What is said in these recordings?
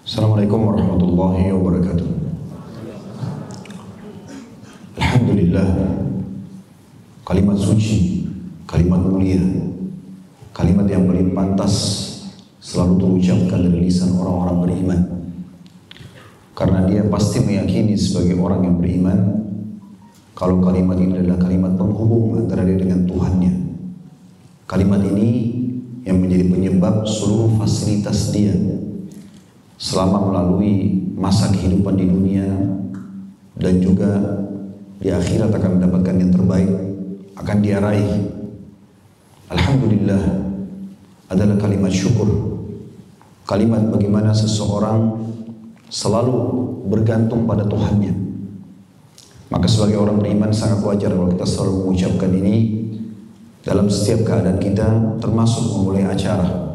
Assalamualaikum warahmatullahi wabarakatuh. Alhamdulillah, kalimat suci, kalimat mulia, kalimat yang paling pantas selalu terucapkan dari lisan orang-orang beriman. Karena dia pasti meyakini sebagai orang yang beriman kalau kalimat ini adalah kalimat penghubung antara dia dengan Tuhannya. Kalimat ini yang menjadi penyebab seluruh fasilitas dia selama melalui masa kehidupan di dunia dan juga di akhirat akan mendapatkan yang terbaik, akan dia raih. Alhamdulillah adalah kalimat syukur, kalimat bagaimana seseorang selalu bergantung pada Tuhannya. Maka sebagai orang beriman sangat wajar kalau kita selalu mengucapkan ini dalam setiap keadaan kita, termasuk memulai acara.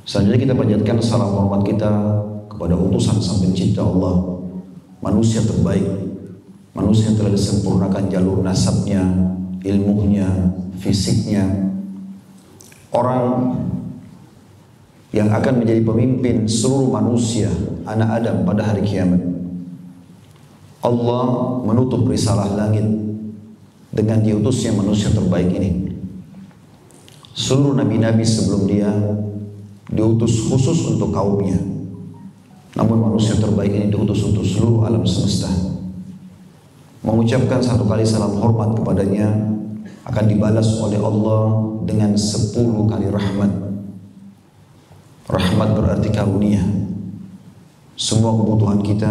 Selanjutnya kita panjatkan salam hormat kita kepada utusan sang pencipta Allah, manusia terbaik, manusia yang telah disempurnakan jalur nasabnya, ilmunya, fisiknya, orang yang akan menjadi pemimpin seluruh manusia, anak Adam pada hari kiamat. Allah menutup risalah langit dengan diutusnya manusia terbaik ini. Seluruh nabi-nabi sebelum dia diutus khusus untuk kaumnya, namun manusia terbaik ini diutus untuk seluruh alam semesta. Mengucapkan satu kali salam hormat kepadanya akan dibalas oleh Allah dengan 10 kali rahmat. Rahmat berarti karunia. Semua kebutuhan kita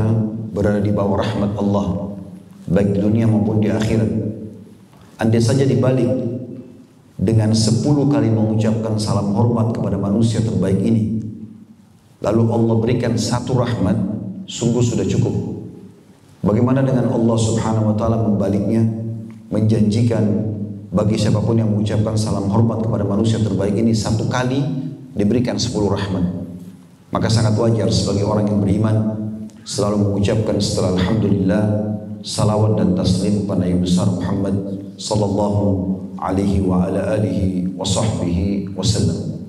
berada di bawah rahmat Allah, baik di dunia maupun di akhirat. Andai saja dibalik dengan 10 kali mengucapkan salam hormat kepada manusia terbaik ini, lalu Allah berikan satu rahmat, sungguh sudah cukup. Bagaimana dengan Allah subhanahu wa ta'ala membaliknya, menjanjikan bagi siapapun yang mengucapkan salam hormat kepada manusia terbaik ini satu kali diberikan 10 rahmat. Maka sangat wajar sebagai orang yang beriman selalu mengucapkan setelah alhamdulillah salawat dan taslim kepada Nabi besar Muhammad sallallahu alaihi wa ala alihi wa sahbihi wasallam.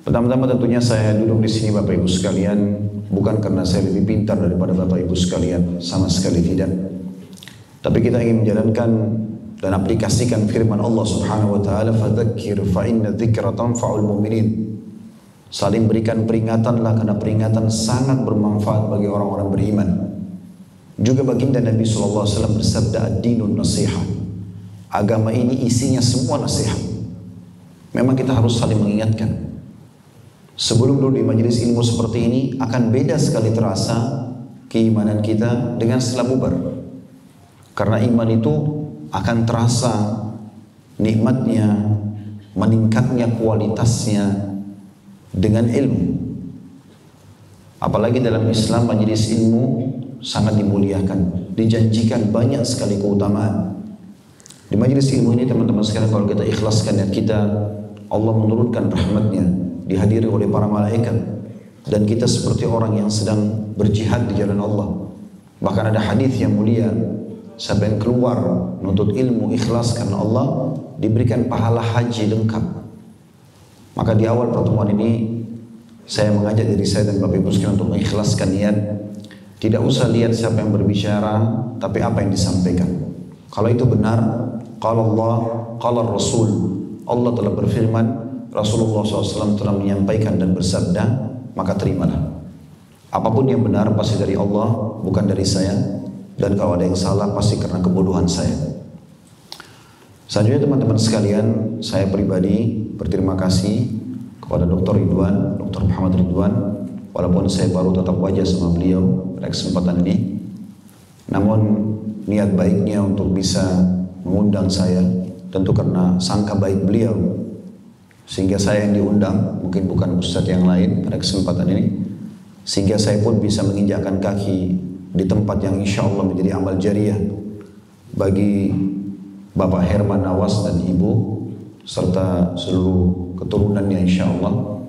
Pertama-tama tentunya saya duduk di sini Bapak Ibu sekalian bukan karena saya lebih pintar daripada Bapak Ibu sekalian, sama sekali tidak. Tapi kita ingin menjalankan dan aplikasikan firman Allah Subhanahu wa taala, fadzakir fa inna dzikra tanfa'ul mu'minin. Saling berikan peringatanlah karena peringatan sangat bermanfaat bagi orang-orang beriman. Juga baginda Nabi sallallahu alaihi wasallam bersabda, ad-dinun nasihat. Agama ini isinya semua nasihat. Memang kita harus saling mengingatkan. Sebelum duduk di majelis ilmu seperti ini akan beda sekali terasa keimanan kita dengan setelah bubar. Karena iman itu akan terasa nikmatnya, meningkatnya kualitasnya dengan ilmu. Apalagi dalam Islam majelis ilmu sangat dimuliakan, dijanjikan banyak sekali keutamaan. Di majelis ilmu ini teman-teman sekalian, kalau kita ikhlaskan niat kita, Allah menurunkan rahmatnya, dihadiri oleh para malaikat, dan kita seperti orang yang sedang berjihad di jalan Allah. Bahkan ada hadis yang mulia, siapa yang keluar menuntut ilmu ikhlas karena Allah, diberikan pahala haji lengkap. Maka di awal pertemuan ini saya mengajak diri saya dan Bapak Ibu sekalian untuk mengikhlaskan niat. Tidak usah lihat siapa yang berbicara, tapi apa yang disampaikan. Kalau itu benar, qala Allah, qala Rasul, Allah telah berfirman, Rasulullah SAW telah menyampaikan dan bersabda, maka terimalah. Apapun yang benar pasti dari Allah, bukan dari saya. Dan kalau ada yang salah pasti karena kebodohan saya. Selanjutnya teman-teman sekalian, saya pribadi berterima kasih kepada Dr. Ridwan, Dr. Muhammad Ridwan. Walaupun saya baru tatap wajah sama beliau pada kesempatan ini, namun niat baiknya untuk bisa mengundang saya tentu karena sangka baik beliau, sehingga saya yang diundang, mungkin bukan ustadz yang lain pada kesempatan ini, sehingga saya pun bisa menginjakkan kaki di tempat yang insya Allah menjadi amal jariah bagi Bapak Herman Nawas dan Ibu serta seluruh keturunannya insya Allah.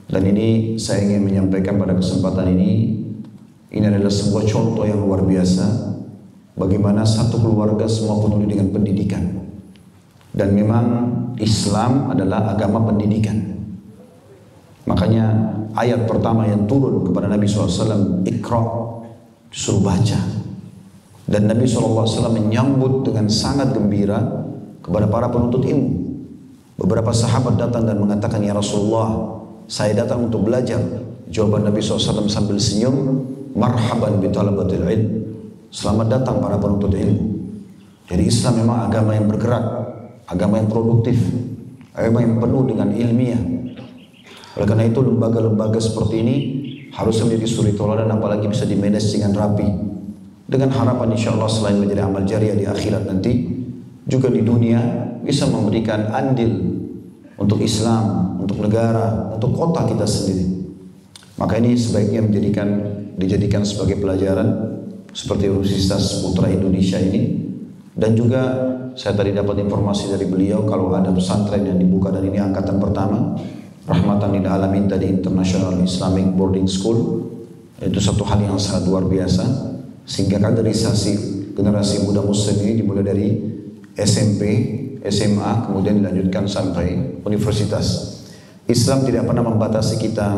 Dan ini saya ingin menyampaikan pada kesempatan ini adalah sebuah contoh yang luar biasa bagaimana satu keluarga semua peduli dengan pendidikan. Dan memang Islam adalah agama pendidikan. Makanya ayat pertama yang turun kepada Nabi SAW, Iqra, disuruh baca. Dan Nabi SAW menyambut dengan sangat gembira kepada para penuntut ilmu. Beberapa sahabat datang dan mengatakan, ya Rasulullah, saya datang untuk belajar. Jawaban Nabi SAW sambil senyum, marhaban bi talabatil ilm. Selamat datang para penuntut ilmu. Jadi Islam memang agama yang bergerak, agama yang produktif, agama yang penuh dengan ilmiah. Oleh karena itu lembaga-lembaga seperti ini harus menjadi suri toladan, apalagi bisa dimanage dengan rapi. Dengan harapan insya Allah selain menjadi amal jariah di akhirat nanti, juga di dunia bisa memberikan andil untuk Islam, untuk negara, untuk kota kita sendiri. Maka ini sebaiknya dijadikan sebagai pelajaran seperti Universitas Putra Indonesia ini. Dan juga saya tadi dapat informasi dari beliau kalau ada pesantren yang dibuka, dan ini angkatan pertama, Rahmatan lil Alamin tadi, International Islamic Boarding School. Itu satu hal yang sangat luar biasa, sehingga kaderisasi generasi muda muslim ini dimulai dari SMP, SMA, kemudian dilanjutkan sampai universitas. Islam tidak pernah membatasi kita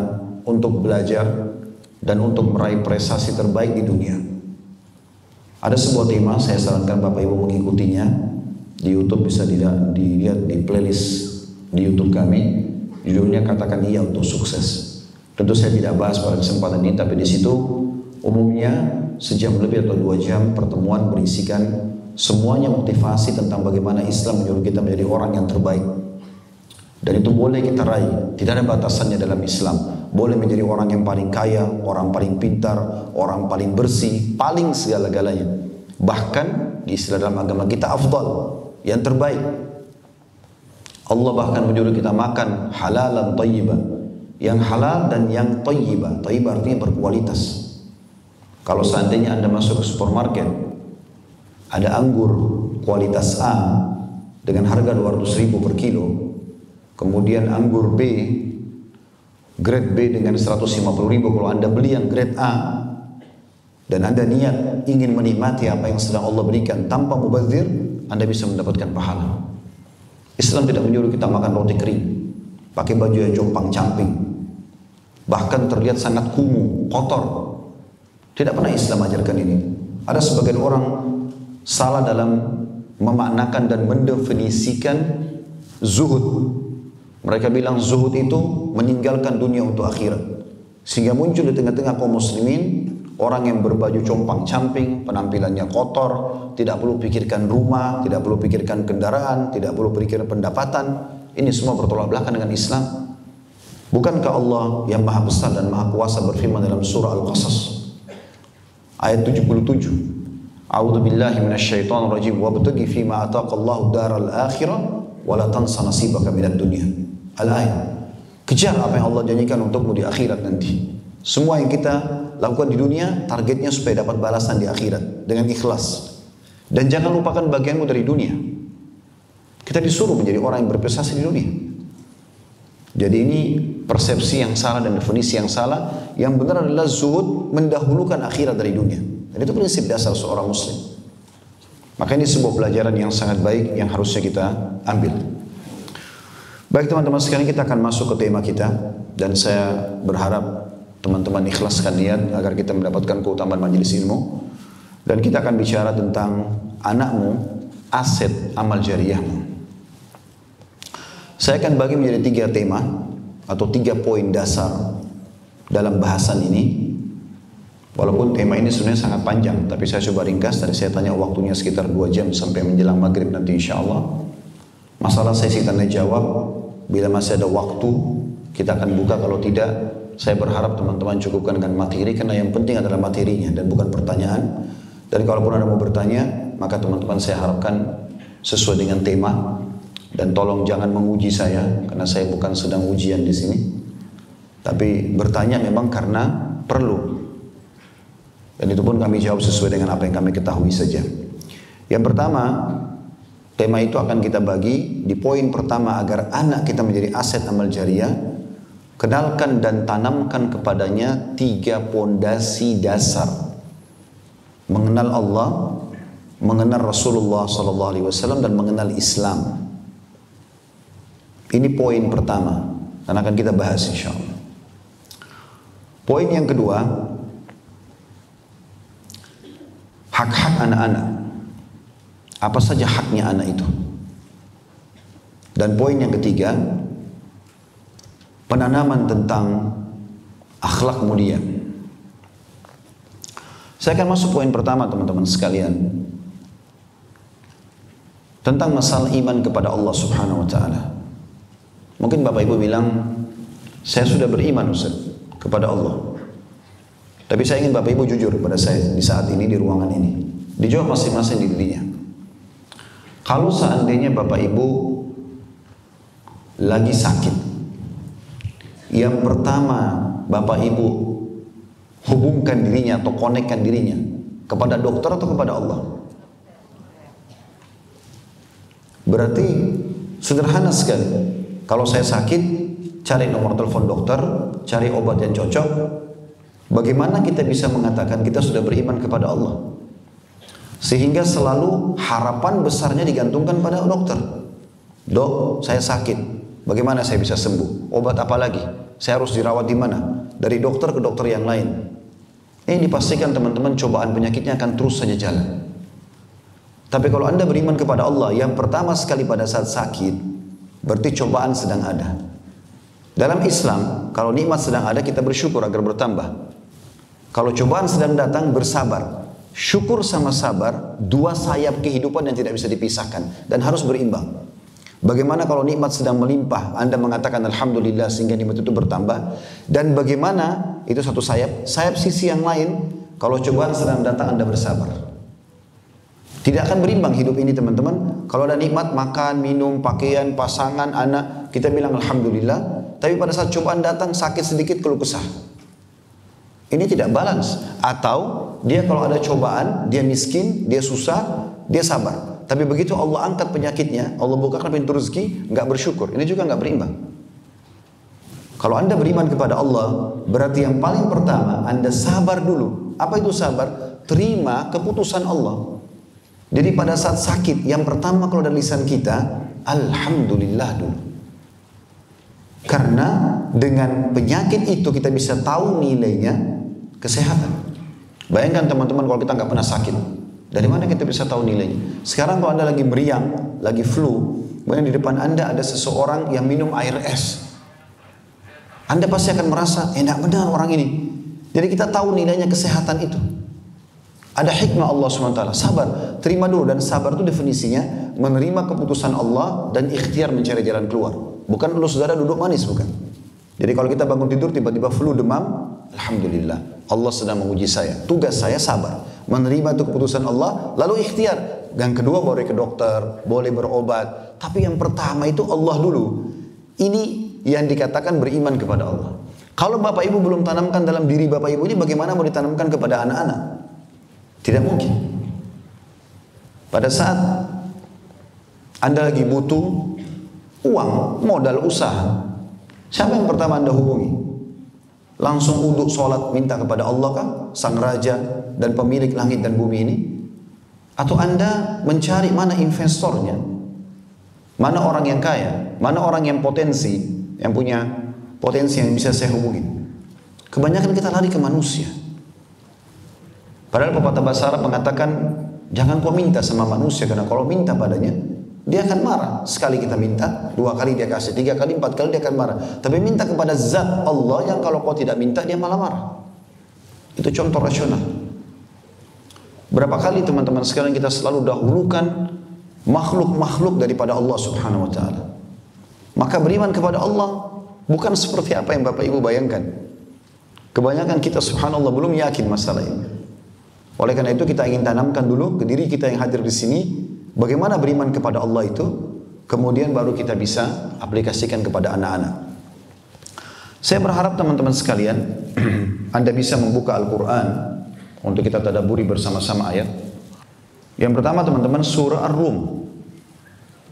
untuk belajar dan untuk meraih prestasi terbaik di dunia. Ada sebuah tema, saya sarankan Bapak Ibu mengikutinya. Di YouTube bisa dilihat di playlist di YouTube kami. Judulnya Katakan Iya Untuk Sukses. Tentu saya tidak bahas pada kesempatan ini, tapi di situ umumnya sejam lebih atau 2 jam pertemuan berisikan semuanya motivasi tentang bagaimana Islam menyuruh kita menjadi orang yang terbaik. Dan itu boleh kita raih, tidak ada batasannya dalam Islam. Boleh menjadi orang yang paling kaya, orang paling pintar, orang paling bersih, paling segala-galanya. Bahkan di istilah dalam agama kita afdal, yang terbaik. Allah bahkan menyuruh kita makan halalan thayyibah, yang halal dan yang thayyibah. Thayyibah artinya berkualitas. Kalau seandainya Anda masuk ke supermarket, ada anggur kualitas A dengan harga 200.000 per kilo, kemudian anggur B, grade B dengan 150.000. Kalau Anda beli yang grade A dan Anda niat ingin menikmati apa yang sedang Allah berikan tanpa mubazir, Anda bisa mendapatkan pahala. Islam tidak menyuruh kita makan roti kering, pakai baju yang compang-camping, bahkan terlihat sangat kumuh, kotor. Tidak pernah Islam ajarkan ini. Ada sebagian orang salah dalam memaknakan dan mendefinisikan zuhud. Mereka bilang zuhud itu meninggalkan dunia untuk akhirat. Sehingga muncul di tengah-tengah kaum muslimin orang yang berbaju compang-camping, penampilannya kotor, tidak perlu pikirkan rumah, tidak perlu pikirkan kendaraan, tidak perlu pikirkan pendapatan. Ini semua bertolak belakang dengan Islam. Bukankah Allah yang maha besar dan maha kuasa berfirman dalam surah Al-Qasas ayat 77, A'udzu billahi minasyaitonir rajim, wabtaghi fima ataqallahu daral akhirah wa la tansa nasibaka minad dunya. Al-ayat. Kejar apa yang Allah janjikan untukmu di akhirat nanti. Semua yang kita lakukan di dunia, targetnya supaya dapat balasan di akhirat dengan ikhlas. Dan jangan lupakan bagianmu dari dunia. Kita disuruh menjadi orang yang berprestasi di dunia. Jadi ini persepsi yang salah dan definisi yang salah. Yang benar adalah zuhud mendahulukan akhirat dari dunia. Dan itu prinsip dasar seorang muslim. Maka ini sebuah pelajaran yang sangat baik yang harusnya kita ambil. Baik teman-teman sekalian, kita akan masuk ke tema kita. Dan saya berharap teman-teman ikhlaskan niat agar kita mendapatkan keutamaan majelis ilmu. Dan kita akan bicara tentang anakmu, aset amal jariahmu. Saya akan bagi menjadi 3 tema atau 3 poin dasar dalam bahasan ini. Walaupun tema ini sebenarnya sangat panjang, tapi saya coba ringkas. Tadi saya tanya waktunya sekitar 2 jam sampai menjelang maghrib nanti insya Allah. Masalah sesi tanya jawab, bila masih ada waktu kita akan buka. Kalau tidak, saya berharap teman-teman cukupkan dengan materi, karena yang penting adalah materinya dan bukan pertanyaan. Dan kalaupun ada mau bertanya, maka teman-teman saya harapkan sesuai dengan tema. Dan tolong jangan menguji saya, karena saya bukan sedang ujian di sini. Tapi bertanya memang karena perlu. Dan itu pun kami jawab sesuai dengan apa yang kami ketahui saja. Yang pertama, tema itu akan kita bagi di poin pertama, agar anak kita menjadi aset amal jariah. Kenalkan dan tanamkan kepadanya 3 pondasi dasar. Mengenal Allah, mengenal Rasulullah SAW, dan mengenal Islam. Ini poin pertama, dan akan kita bahas insya Allah. Poin yang kedua, hak-hak anak-anak. Apa saja haknya anak itu? Dan poin yang ketiga, penanaman tentang akhlak mulia. Saya akan masuk poin pertama teman-teman sekalian, tentang masalah iman kepada Allah Subhanahu wa taala. Mungkin Bapak Ibu bilang, saya sudah beriman Ustaz kepada Allah. Tapi saya ingin Bapak Ibu jujur kepada saya di saat ini di ruangan ini. Dijawab masing-masing di dirinya. Kalau seandainya Bapak Ibu lagi sakit, yang pertama Bapak Ibu hubungkan dirinya atau konekkan dirinya kepada dokter atau kepada Allah? Berarti sederhana sekali. Kalau saya sakit, cari nomor telepon dokter, cari obat yang cocok. Bagaimana kita bisa mengatakan kita sudah beriman kepada Allah? Sehingga selalu harapan besarnya digantungkan pada dokter. Dok, saya sakit. Bagaimana saya bisa sembuh? Obat apa lagi? Saya harus dirawat di mana? Dari dokter ke dokter yang lain. Ini dipastikan teman-teman cobaan penyakitnya akan terus saja jalan. Tapi kalau Anda beriman kepada Allah, yang pertama sekali pada saat sakit, berarti cobaan sedang ada. Dalam Islam, kalau nikmat sedang ada, kita bersyukur agar bertambah. Kalau cobaan sedang datang, bersabar. Syukur sama sabar, dua sayap kehidupan yang tidak bisa dipisahkan dan harus berimbang. Bagaimana kalau nikmat sedang melimpah, Anda mengatakan Alhamdulillah sehingga nikmat itu bertambah. Dan bagaimana, itu satu sayap. Sayap sisi yang lain, kalau cobaan sedang datang Anda bersabar. Tidak akan berimbang hidup ini teman-teman. Kalau ada nikmat, makan, minum, pakaian, pasangan, anak, kita bilang Alhamdulillah. Tapi pada saat cobaan datang, sakit sedikit, keluh kesah. Ini tidak balance. Atau dia kalau ada cobaan, dia miskin, dia susah, dia sabar. Tapi begitu Allah angkat penyakitnya, Allah bukakan pintu rezeki, nggak bersyukur. Ini juga nggak berimbang. Kalau Anda beriman kepada Allah, berarti yang paling pertama Anda sabar dulu. Apa itu sabar? Terima keputusan Allah. Jadi pada saat sakit, yang pertama kalau dari lisan kita, Alhamdulillah dulu. Karena dengan penyakit itu kita bisa tahu nilainya kesehatan. Bayangkan teman-teman kalau kita nggak pernah sakit. Dari mana kita bisa tahu nilainya? Sekarang kalau Anda lagi meriang, lagi flu, kemudian di depan Anda ada seseorang yang minum air es. Anda pasti akan merasa, enak benar orang ini. Jadi kita tahu nilainya kesehatan itu. Ada hikmah Allah SWT. Sabar, terima dulu. Dan sabar itu definisinya menerima keputusan Allah dan ikhtiar mencari jalan keluar. Bukan lu saudara duduk manis, bukan. Jadi kalau kita bangun tidur tiba-tiba flu demam, Alhamdulillah, Allah sedang menguji saya. Tugas saya sabar, menerima itu keputusan Allah, lalu ikhtiar. Yang kedua boleh ke dokter, boleh berobat. Tapi yang pertama itu Allah dulu. Ini yang dikatakan beriman kepada Allah. Kalau Bapak Ibu belum tanamkan dalam diri Bapak Ibu ini, bagaimana mau ditanamkan kepada anak-anak? Tidak mungkin. Pada saat Anda lagi butuh uang, modal usaha, siapa yang pertama Anda hubungi? Langsung uduk sholat minta kepada Allah kah? Sang Raja dan pemilik langit dan bumi ini? Atau Anda mencari mana investornya? Mana orang yang kaya? Mana orang yang potensi? Yang punya potensi yang bisa saya hubungi? Kebanyakan kita lari ke manusia. Padahal pepatah bahasa Arab mengatakan, jangan kau minta sama manusia, karena kalau minta padanya, dia akan marah. Sekali kita minta, 2 kali dia kasih, 3 kali, 4 kali dia akan marah. Tapi minta kepada zat Allah yang kalau kau tidak minta dia malah marah. Itu contoh rasional. Berapa kali teman-teman sekalian kita selalu dahulukan makhluk-makhluk daripada Allah Subhanahu wa taala. Maka beriman kepada Allah bukan seperti apa yang Bapak Ibu bayangkan. Kebanyakan kita subhanallah belum yakin masalah ini. Oleh karena itu kita ingin tanamkan dulu ke diri kita yang hadir di sini, bagaimana beriman kepada Allah itu, kemudian baru kita bisa aplikasikan kepada anak-anak. Saya berharap teman-teman sekalian, Anda bisa membuka Al-Quran untuk kita tadabburi bersama-sama ayat. Yang pertama teman-teman, surah Ar-Rum,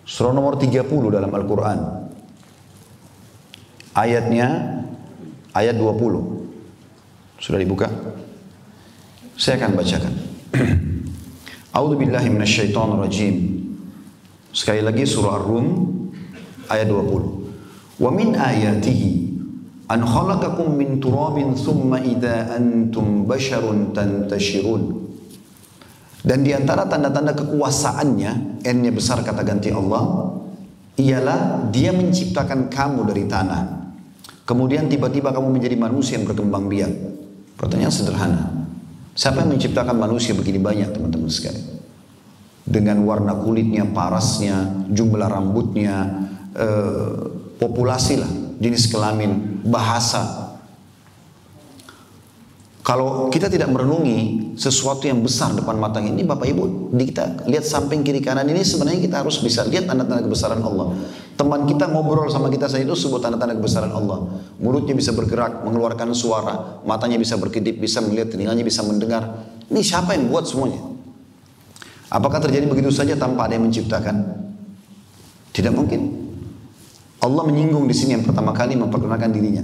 surah nomor 30 dalam Al-Quran. Ayatnya, ayat 20. Sudah dibuka? Saya akan bacakan. A'udzu billahi minasyaitonir rajim. Sekali lagi surah Ar-Rum ayat 20. Wa min ayatihi An khalaqakum min turabin thumma idza antum basharun tantashirun. Dan di antara tanda-tanda kekuasaannya, N-nya besar kata ganti Allah, ialah dia menciptakan kamu dari tanah. Kemudian tiba-tiba kamu menjadi manusia yang berkembang biak. Pertanyaan sederhana. Siapa yang menciptakan manusia begini banyak, teman-teman sekalian? Dengan warna kulitnya, parasnya, jumlah rambutnya, populasi lah, jenis kelamin, bahasa. Kalau kita tidak merenungi sesuatu yang besar depan mata ini, Bapak Ibu, kita lihat samping kiri kanan ini, sebenarnya kita harus bisa lihat tanda-tanda kebesaran Allah. Teman kita ngobrol sama kita saja itu sebut tanda-tanda kebesaran Allah. Mulutnya bisa bergerak, mengeluarkan suara, matanya bisa berkedip, bisa melihat, telinganya bisa mendengar. Ini siapa yang buat semuanya? Apakah terjadi begitu saja tanpa ada yang menciptakan? Tidak mungkin. Allah menyinggung di sini yang pertama kali memperkenalkan dirinya.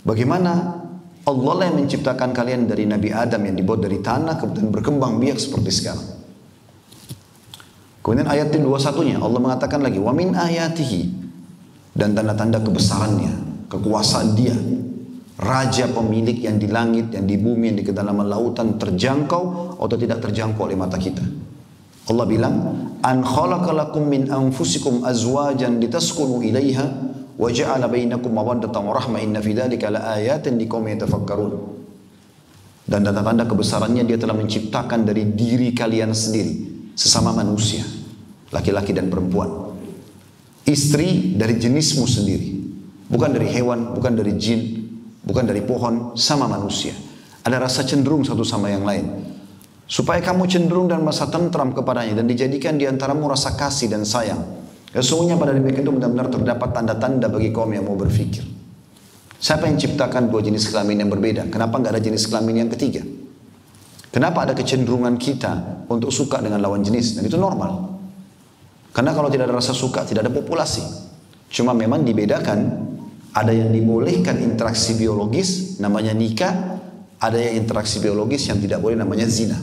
Bagaimana Allah lah yang menciptakan kalian dari Nabi Adam yang dibuat dari tanah kemudian berkembang biak seperti sekarang. Kemudian ayat 21-nya Allah mengatakan lagi, wa min ayatihi, dan tanda-tanda kebesarannya, kekuasaan Dia, Raja pemilik yang di langit, yang di bumi, yang di kedalaman lautan, terjangkau atau tidak terjangkau oleh mata kita. Allah bilang, an khalaqalakum min anfusikum azwajan litaskunu ilaiha wa ja'ala bainakum mawaddatan wa rahmah inna fi dzalika laayatin liqaumin yatafakkarun. Dan tanda-tanda kebesarannya Dia telah menciptakan dari diri kalian sendiri, sesama manusia, laki-laki dan perempuan. Istri dari jenismu sendiri, bukan dari hewan, bukan dari jin, bukan dari pohon, sama manusia. Ada rasa cenderung satu sama yang lain. Supaya kamu cenderung dan merasa tentram kepadanya dan dijadikan di antaramu rasa kasih dan sayang. Sesungguhnya pada demikian itu benar-benar terdapat tanda-tanda bagi kaum yang mau berfikir. Siapa yang ciptakan dua jenis kelamin yang berbeda? Kenapa nggak ada jenis kelamin yang ketiga? Kenapa ada kecenderungan kita untuk suka dengan lawan jenis? Dan itu normal. Karena kalau tidak ada rasa suka, tidak ada populasi. Cuma memang dibedakan, ada yang dibolehkan interaksi biologis, namanya nikah. Ada yang interaksi biologis yang tidak boleh, namanya zina.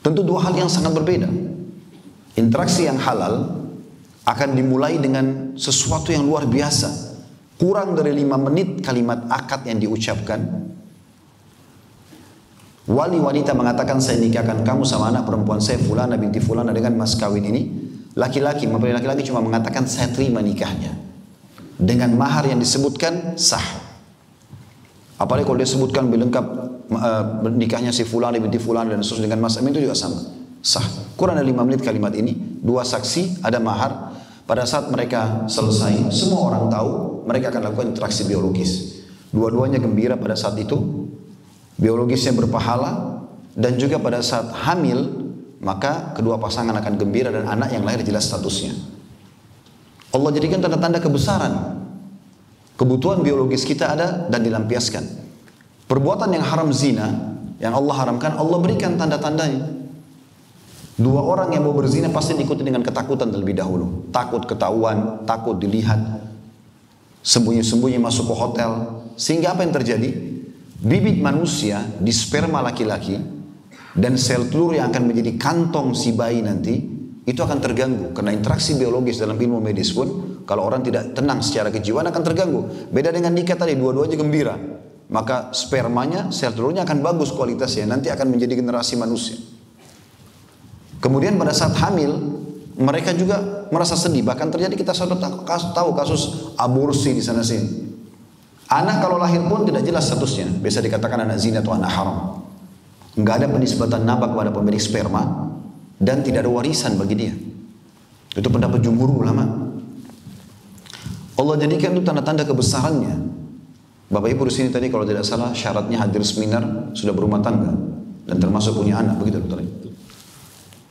Tentu dua hal yang sangat berbeda. Interaksi yang halal akan dimulai dengan sesuatu yang luar biasa. Kurang dari 5 menit kalimat akad yang diucapkan. Wali wanita mengatakan, saya nikahkan kamu sama anak perempuan saya Fulana binti Fulana dengan mas kawin ini. Laki-laki, mempelai laki-laki cuma mengatakan saya terima nikahnya. Dengan mahar yang disebutkan sah. Apalagi kalau dia sebutkan lebih lengkap nikahnya si Fulana binti Fulana dan seterusnya dengan mas Amin, itu juga sama. Sah. Kurang dari 5 menit kalimat ini. 2 saksi, ada mahar. Pada saat mereka selesai, semua orang tahu mereka akan lakukan interaksi biologis. Dua-duanya gembira pada saat itu. Biologisnya berpahala. Dan juga pada saat hamil, maka kedua pasangan akan gembira dan anak yang lahir jelas statusnya. Allah jadikan tanda-tanda kebesaran. Kebutuhan biologis kita ada dan dilampiaskan. Perbuatan yang haram zina, yang Allah haramkan, Allah berikan tanda-tandanya. 2 orang yang mau berzina pasti diikuti dengan ketakutan terlebih dahulu. Takut ketahuan, takut dilihat. Sembunyi-sembunyi masuk ke hotel. Sehingga apa yang terjadi? Bibit manusia di sperma laki-laki dan sel telur yang akan menjadi kantong si bayi nanti, itu akan terganggu. Karena interaksi biologis dalam ilmu medis pun, kalau orang tidak tenang secara kejiwaan akan terganggu. Beda dengan nikah tadi, dua-duanya gembira. Maka spermanya, sel telurnya akan bagus kualitasnya. Nanti akan menjadi generasi manusia. Kemudian pada saat hamil, mereka juga merasa sedih. Bahkan terjadi, kita sudah tahu kasus aborsi di sana sini. Anak kalau lahir pun tidak jelas statusnya. Biasa dikatakan anak zina atau anak haram. Enggak ada penisbatan nabak pada pemilik sperma. Dan tidak ada warisan bagi dia. Itu pendapat jumhur ulama. Allah jadikan itu tanda-tanda kebesarannya. Bapak Ibu di sini tadi kalau tidak salah syaratnya hadir seminar, sudah berumah tangga dan termasuk punya anak, begitu betul.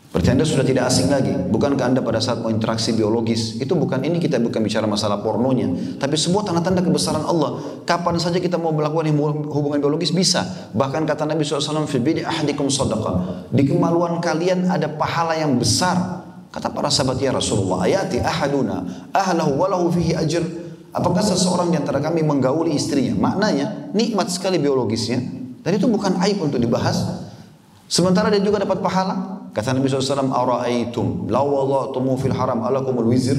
Berarti Anda sudah tidak asing lagi. Bukankah Anda pada saat mau interaksi biologis, itu bukan, ini kita bukan bicara masalah pornonya, tapi sebuah tanda-tanda kebesaran Allah. Kapan saja kita mau melakukan hubungan biologis bisa. Bahkan kata Nabi SAW, fi bidi ahadikum sadaqah. Di kemaluan kalian ada pahala yang besar. Kata para sahabat, ya Rasulullah, ayati ahaduna ahlahu walahu fihi ajr. Apakah seseorang di antara kami menggauli istrinya? Maknanya nikmat sekali biologisnya dan itu bukan aib untuk dibahas. Sementara dia juga dapat pahala. Kata Nabi SAW, ara'aitum law wada'tumu fil haram alakumul wizr.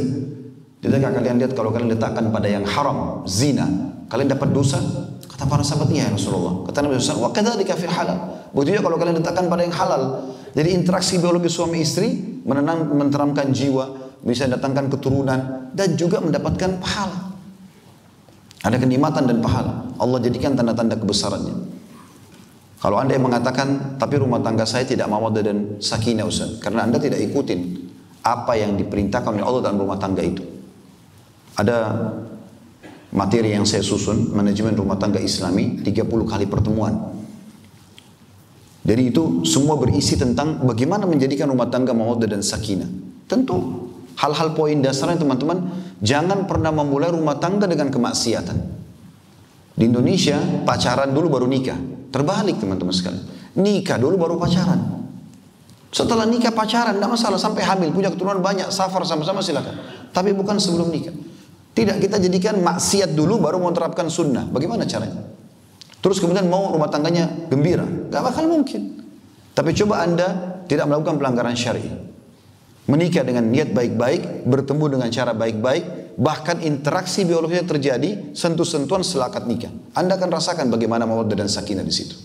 Tidakkah kalian lihat kalau kalian letakkan pada yang haram, zina, kalian dapat dosa? Kata para sahabat, iya ya Rasulullah. Kata Nabi SAW, wa kadzalika fil halal. Buktinya kalau kalian letakkan pada yang halal. Jadi interaksi biologi suami istri menenteramkan jiwa, bisa datangkan keturunan dan juga mendapatkan pahala. Ada kenikmatan dan pahala. Allah jadikan tanda-tanda kebesarannya. Kalau anda yang mengatakan, tapi rumah tangga saya tidak mawaddah dan sakinah Ustaz, karena anda tidak ikutin apa yang diperintahkan oleh Allah dalam rumah tangga itu. Ada materi yang saya susun, manajemen rumah tangga Islami, 30 kali pertemuan. Jadi itu semua berisi tentang bagaimana menjadikan rumah tangga mawaddah dan sakinah. Tentu hal-hal poin dasarnya teman-teman, jangan pernah memulai rumah tangga dengan kemaksiatan. Di Indonesia pacaran dulu baru nikah. Terbalik teman-teman sekalian. Nikah dulu baru pacaran. Setelah nikah pacaran tidak masalah, sampai hamil punya keturunan banyak, safar sama-sama silakan. Tapi bukan sebelum nikah. Tidak, kita jadikan maksiat dulu baru mau terapkan sunnah. Bagaimana caranya? Terus kemudian mau rumah tangganya gembira, gak bakal mungkin. Tapi coba anda tidak melakukan pelanggaran syar'i, menikah dengan niat baik-baik, bertemu dengan cara baik-baik, bahkan interaksi biologisnya terjadi, sentuh-sentuhan setelah akad nikah. Anda akan rasakan bagaimana mawaddah dan sakinah di situ.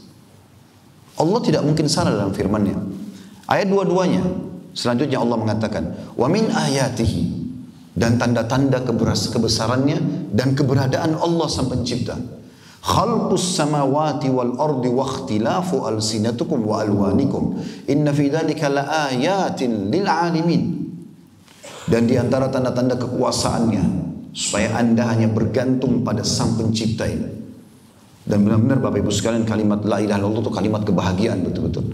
Allah tidak mungkin salah dalam firman-Nya. Ayat dua-duanya, selanjutnya Allah mengatakan, wa min ayatihi, dan tanda-tanda kebesarannya dan keberadaan Allah sang pencipta. Khalqus samawati wal ardi wa ikhtilafu alsinatukum wa alwanikum inna fi dzalika laayatin lil alamin. Dan di antara tanda-tanda kekuasaannya supaya anda hanya bergantung pada sang pencipta ini. Dan benar-benar Bapak Ibu sekalian, kalimat la ilaha illallah itu kalimat kebahagiaan betul-betul.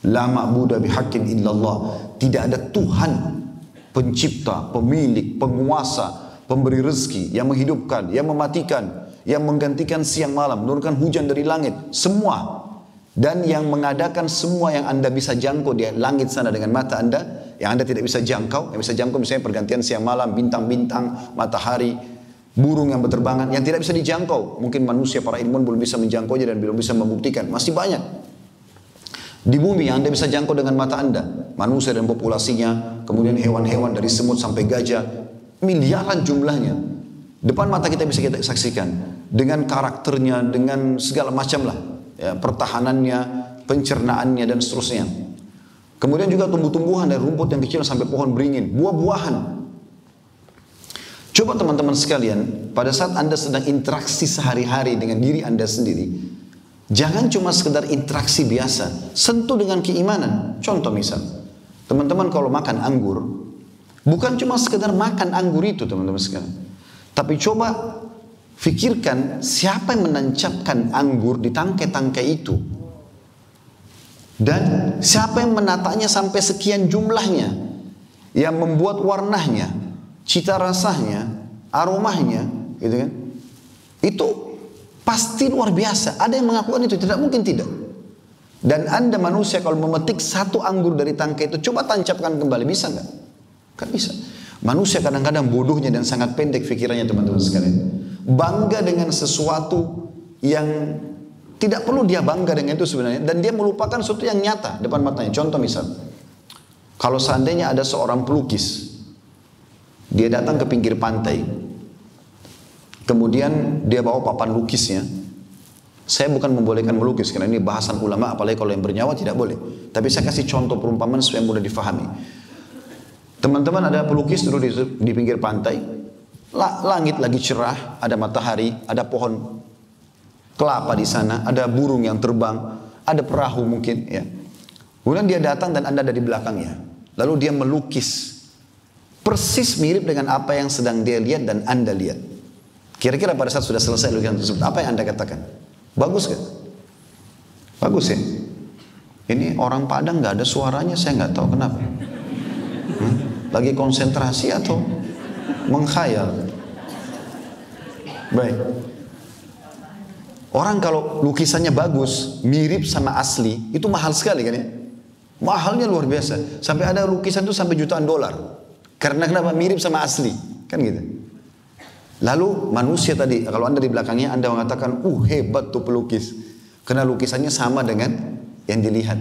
La ma'budu bihaqqin illallah. Tidak ada Tuhan pencipta, pemilik, penguasa, pemberi rezeki, yang menghidupkan, yang mematikan, yang menggantikan siang malam, menurunkan hujan dari langit, semua. Dan yang mengadakan semua yang anda bisa jangkau di langit sana dengan mata anda, yang anda tidak bisa jangkau, yang bisa jangkau misalnya pergantian siang malam, bintang-bintang, matahari, burung yang berterbangan, yang tidak bisa dijangkau. Mungkin manusia, para ilmuwan belum bisa menjangkaunya dan belum bisa membuktikan, masih banyak. Di bumi yang anda bisa jangkau dengan mata anda, manusia dan populasinya, kemudian hewan-hewan dari semut sampai gajah, miliaran jumlahnya. Depan mata kita bisa kita saksikan, dengan karakternya, dengan segala macam lah, ya, pertahanannya, pencernaannya dan seterusnya. Kemudian juga tumbuh-tumbuhan dari rumput yang kecil sampai pohon beringin, buah-buahan. Coba teman-teman sekalian, pada saat anda sedang interaksi sehari-hari dengan diri anda sendiri, jangan cuma sekedar interaksi biasa, sentuh dengan keimanan. Contoh misal, teman-teman kalau makan anggur, bukan cuma sekedar makan anggur itu teman-teman sekalian, tapi coba fikirkan siapa yang menancapkan anggur di tangkai-tangkai itu, dan siapa yang menatanya sampai sekian jumlahnya, yang membuat warnanya, cita rasanya, aromanya, gitu kan? Itu pasti luar biasa. Ada yang mengakukan itu, tidak mungkin tidak. Dan anda manusia kalau memetik satu anggur dari tangkai itu, coba tancapkan kembali, bisa nggak? Kan bisa. Manusia kadang-kadang bodohnya dan sangat pendek pikirannya teman-teman sekalian. Bangga dengan sesuatu yang tidak perlu dia bangga dengan itu sebenarnya, dan dia melupakan sesuatu yang nyata depan matanya. Contoh misal, kalau seandainya ada seorang pelukis, dia datang ke pinggir pantai, kemudian dia bawa papan lukisnya. Saya bukan membolehkan melukis karena ini bahasan ulama, apalagi kalau yang bernyawa tidak boleh. Tapi saya kasih contoh perumpamaan supaya mudah difahami. Teman-teman, ada pelukis dulu di pinggir pantai, langit lagi cerah, ada matahari, ada pohon kelapa di sana, ada burung yang terbang, ada perahu mungkin, ya. Kemudian dia datang dan anda ada di belakangnya. Lalu dia melukis persis mirip dengan apa yang sedang dia lihat dan anda lihat. Kira-kira pada saat sudah selesai lukisan tersebut, apa yang anda katakan? Bagus kan? Bagus ya? Ini orang Padang nggak ada suaranya, saya nggak tahu kenapa. Lagi konsentrasi atau mengkhayal? Baik. Orang kalau lukisannya bagus, mirip sama asli, itu mahal sekali kan ya? Mahalnya luar biasa. Sampai ada lukisan itu sampai jutaan dolar. Karena kenapa? Mirip sama asli, kan gitu. Lalu manusia tadi, kalau anda di belakangnya, anda mengatakan, hebat tuh pelukis. Karena lukisannya sama dengan yang dilihat.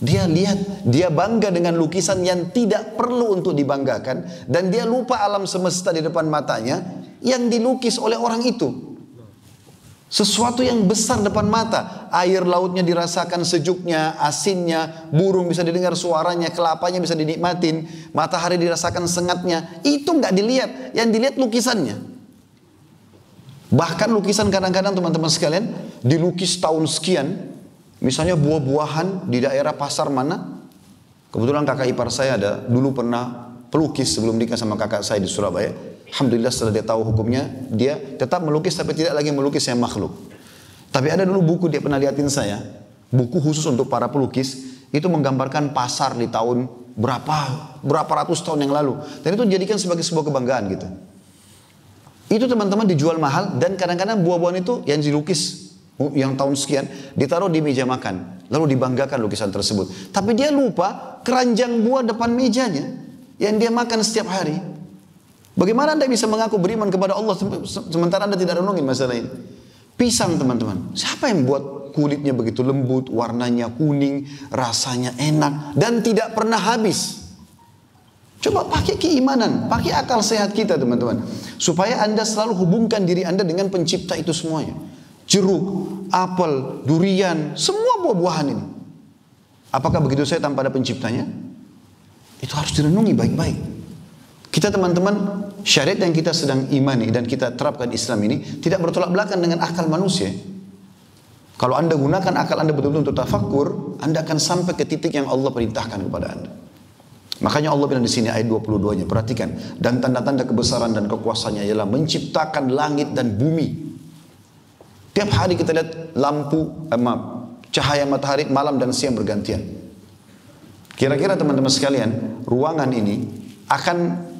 Dia lihat, dia bangga dengan lukisan yang tidak perlu untuk dibanggakan. Dan dia lupa alam semesta di depan matanya yang dilukis oleh orang itu. Sesuatu yang besar depan mata. Air lautnya dirasakan sejuknya, asinnya, burung bisa didengar suaranya, kelapanya bisa dinikmatin, matahari dirasakan sengatnya. Itu nggak dilihat, yang dilihat lukisannya. Bahkan lukisan kadang-kadang teman-teman sekalian, dilukis tahun sekian. Misalnya buah-buahan di daerah pasar mana. Kebetulan kakak ipar saya ada, dulu pernah pelukis sebelum nikah sama kakak saya di Surabaya. Alhamdulillah setelah dia tahu hukumnya, dia tetap melukis tapi tidak lagi melukis yang makhluk. Tapi ada dulu buku dia pernah liatin saya, buku khusus untuk para pelukis, itu menggambarkan pasar di tahun berapa ratus tahun yang lalu. Dan itu dijadikan sebagai sebuah kebanggaan gitu. Itu teman-teman dijual mahal dan kadang-kadang buah-buahan itu yang dilukis yang tahun sekian ditaruh di meja makan, lalu dibanggakan lukisan tersebut. Tapi dia lupa keranjang buah depan mejanya yang dia makan setiap hari. Bagaimana Anda bisa mengaku beriman kepada Allah sementara Anda tidak renungin masalah ini? Pisang teman-teman, siapa yang buat kulitnya begitu lembut, warnanya kuning, rasanya enak dan tidak pernah habis? Coba pakai keimanan, pakai akal sehat kita teman-teman, supaya Anda selalu hubungkan diri Anda dengan pencipta itu semuanya. Jeruk, apel, durian, semua buah-buahan ini. Apakah begitu saya tanpa ada penciptanya? Itu harus direnungi baik-baik. Kita teman-teman, syariat yang kita sedang imani dan kita terapkan Islam ini tidak bertolak belakang dengan akal manusia. Kalau Anda gunakan akal Anda betul-betul untuk tafakkur, Anda akan sampai ke titik yang Allah perintahkan kepada Anda. Makanya Allah bilang di sini ayat 22-nya, perhatikan, dan tanda-tanda kebesaran dan kekuasaannya ialah menciptakan langit dan bumi. Tiap hari kita lihat lampu, cahaya matahari malam dan siang bergantian. Kira-kira teman-teman sekalian, ruangan ini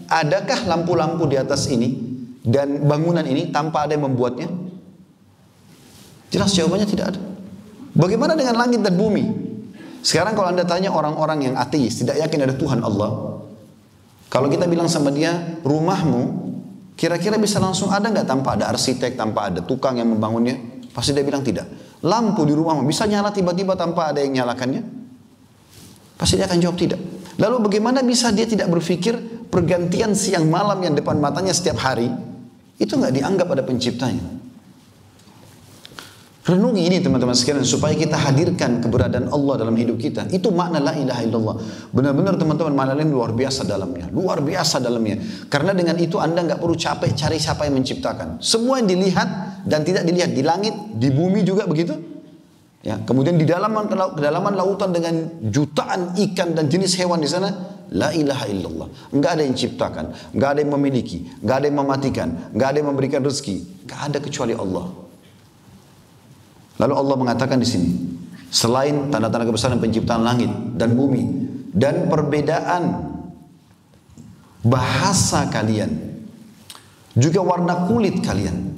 adakah lampu-lampu di atas ini dan bangunan ini tanpa ada yang membuatnya? Jelas jawabannya tidak ada. Bagaimana dengan langit dan bumi? Sekarang kalau Anda tanya orang-orang yang ateis, tidak yakin ada Tuhan Allah, kalau kita bilang sama dia, rumahmu kira-kira bisa langsung ada nggak tanpa ada arsitek, tanpa ada tukang yang membangunnya? Pasti dia bilang tidak. Lampu di rumahmu bisa nyala tiba-tiba tanpa ada yang nyalakannya? Pasti dia akan jawab tidak. Lalu bagaimana bisa dia tidak berpikir pergantian siang malam yang depan matanya setiap hari itu nggak dianggap ada penciptanya? Renungi ini teman-teman sekalian supaya kita hadirkan keberadaan Allah dalam hidup kita. Itu makna la ilaha illallah. Benar-benar teman-teman makna ini luar biasa dalamnya. Luar biasa dalamnya. Karena dengan itu Anda nggak perlu capek cari siapa yang menciptakan. Semua yang dilihat dan tidak dilihat di langit, di bumi juga begitu. Ya, kemudian di kedalaman lautan dengan jutaan ikan dan jenis hewan di sana, la ilaha illallah. Enggak ada yang ciptakan, enggak ada yang memiliki, enggak ada yang mematikan, enggak ada yang memberikan rezeki, enggak ada kecuali Allah. Lalu Allah mengatakan di sini, selain tanda-tanda kebesaran penciptaan langit dan bumi dan perbedaan bahasa kalian, juga warna kulit kalian,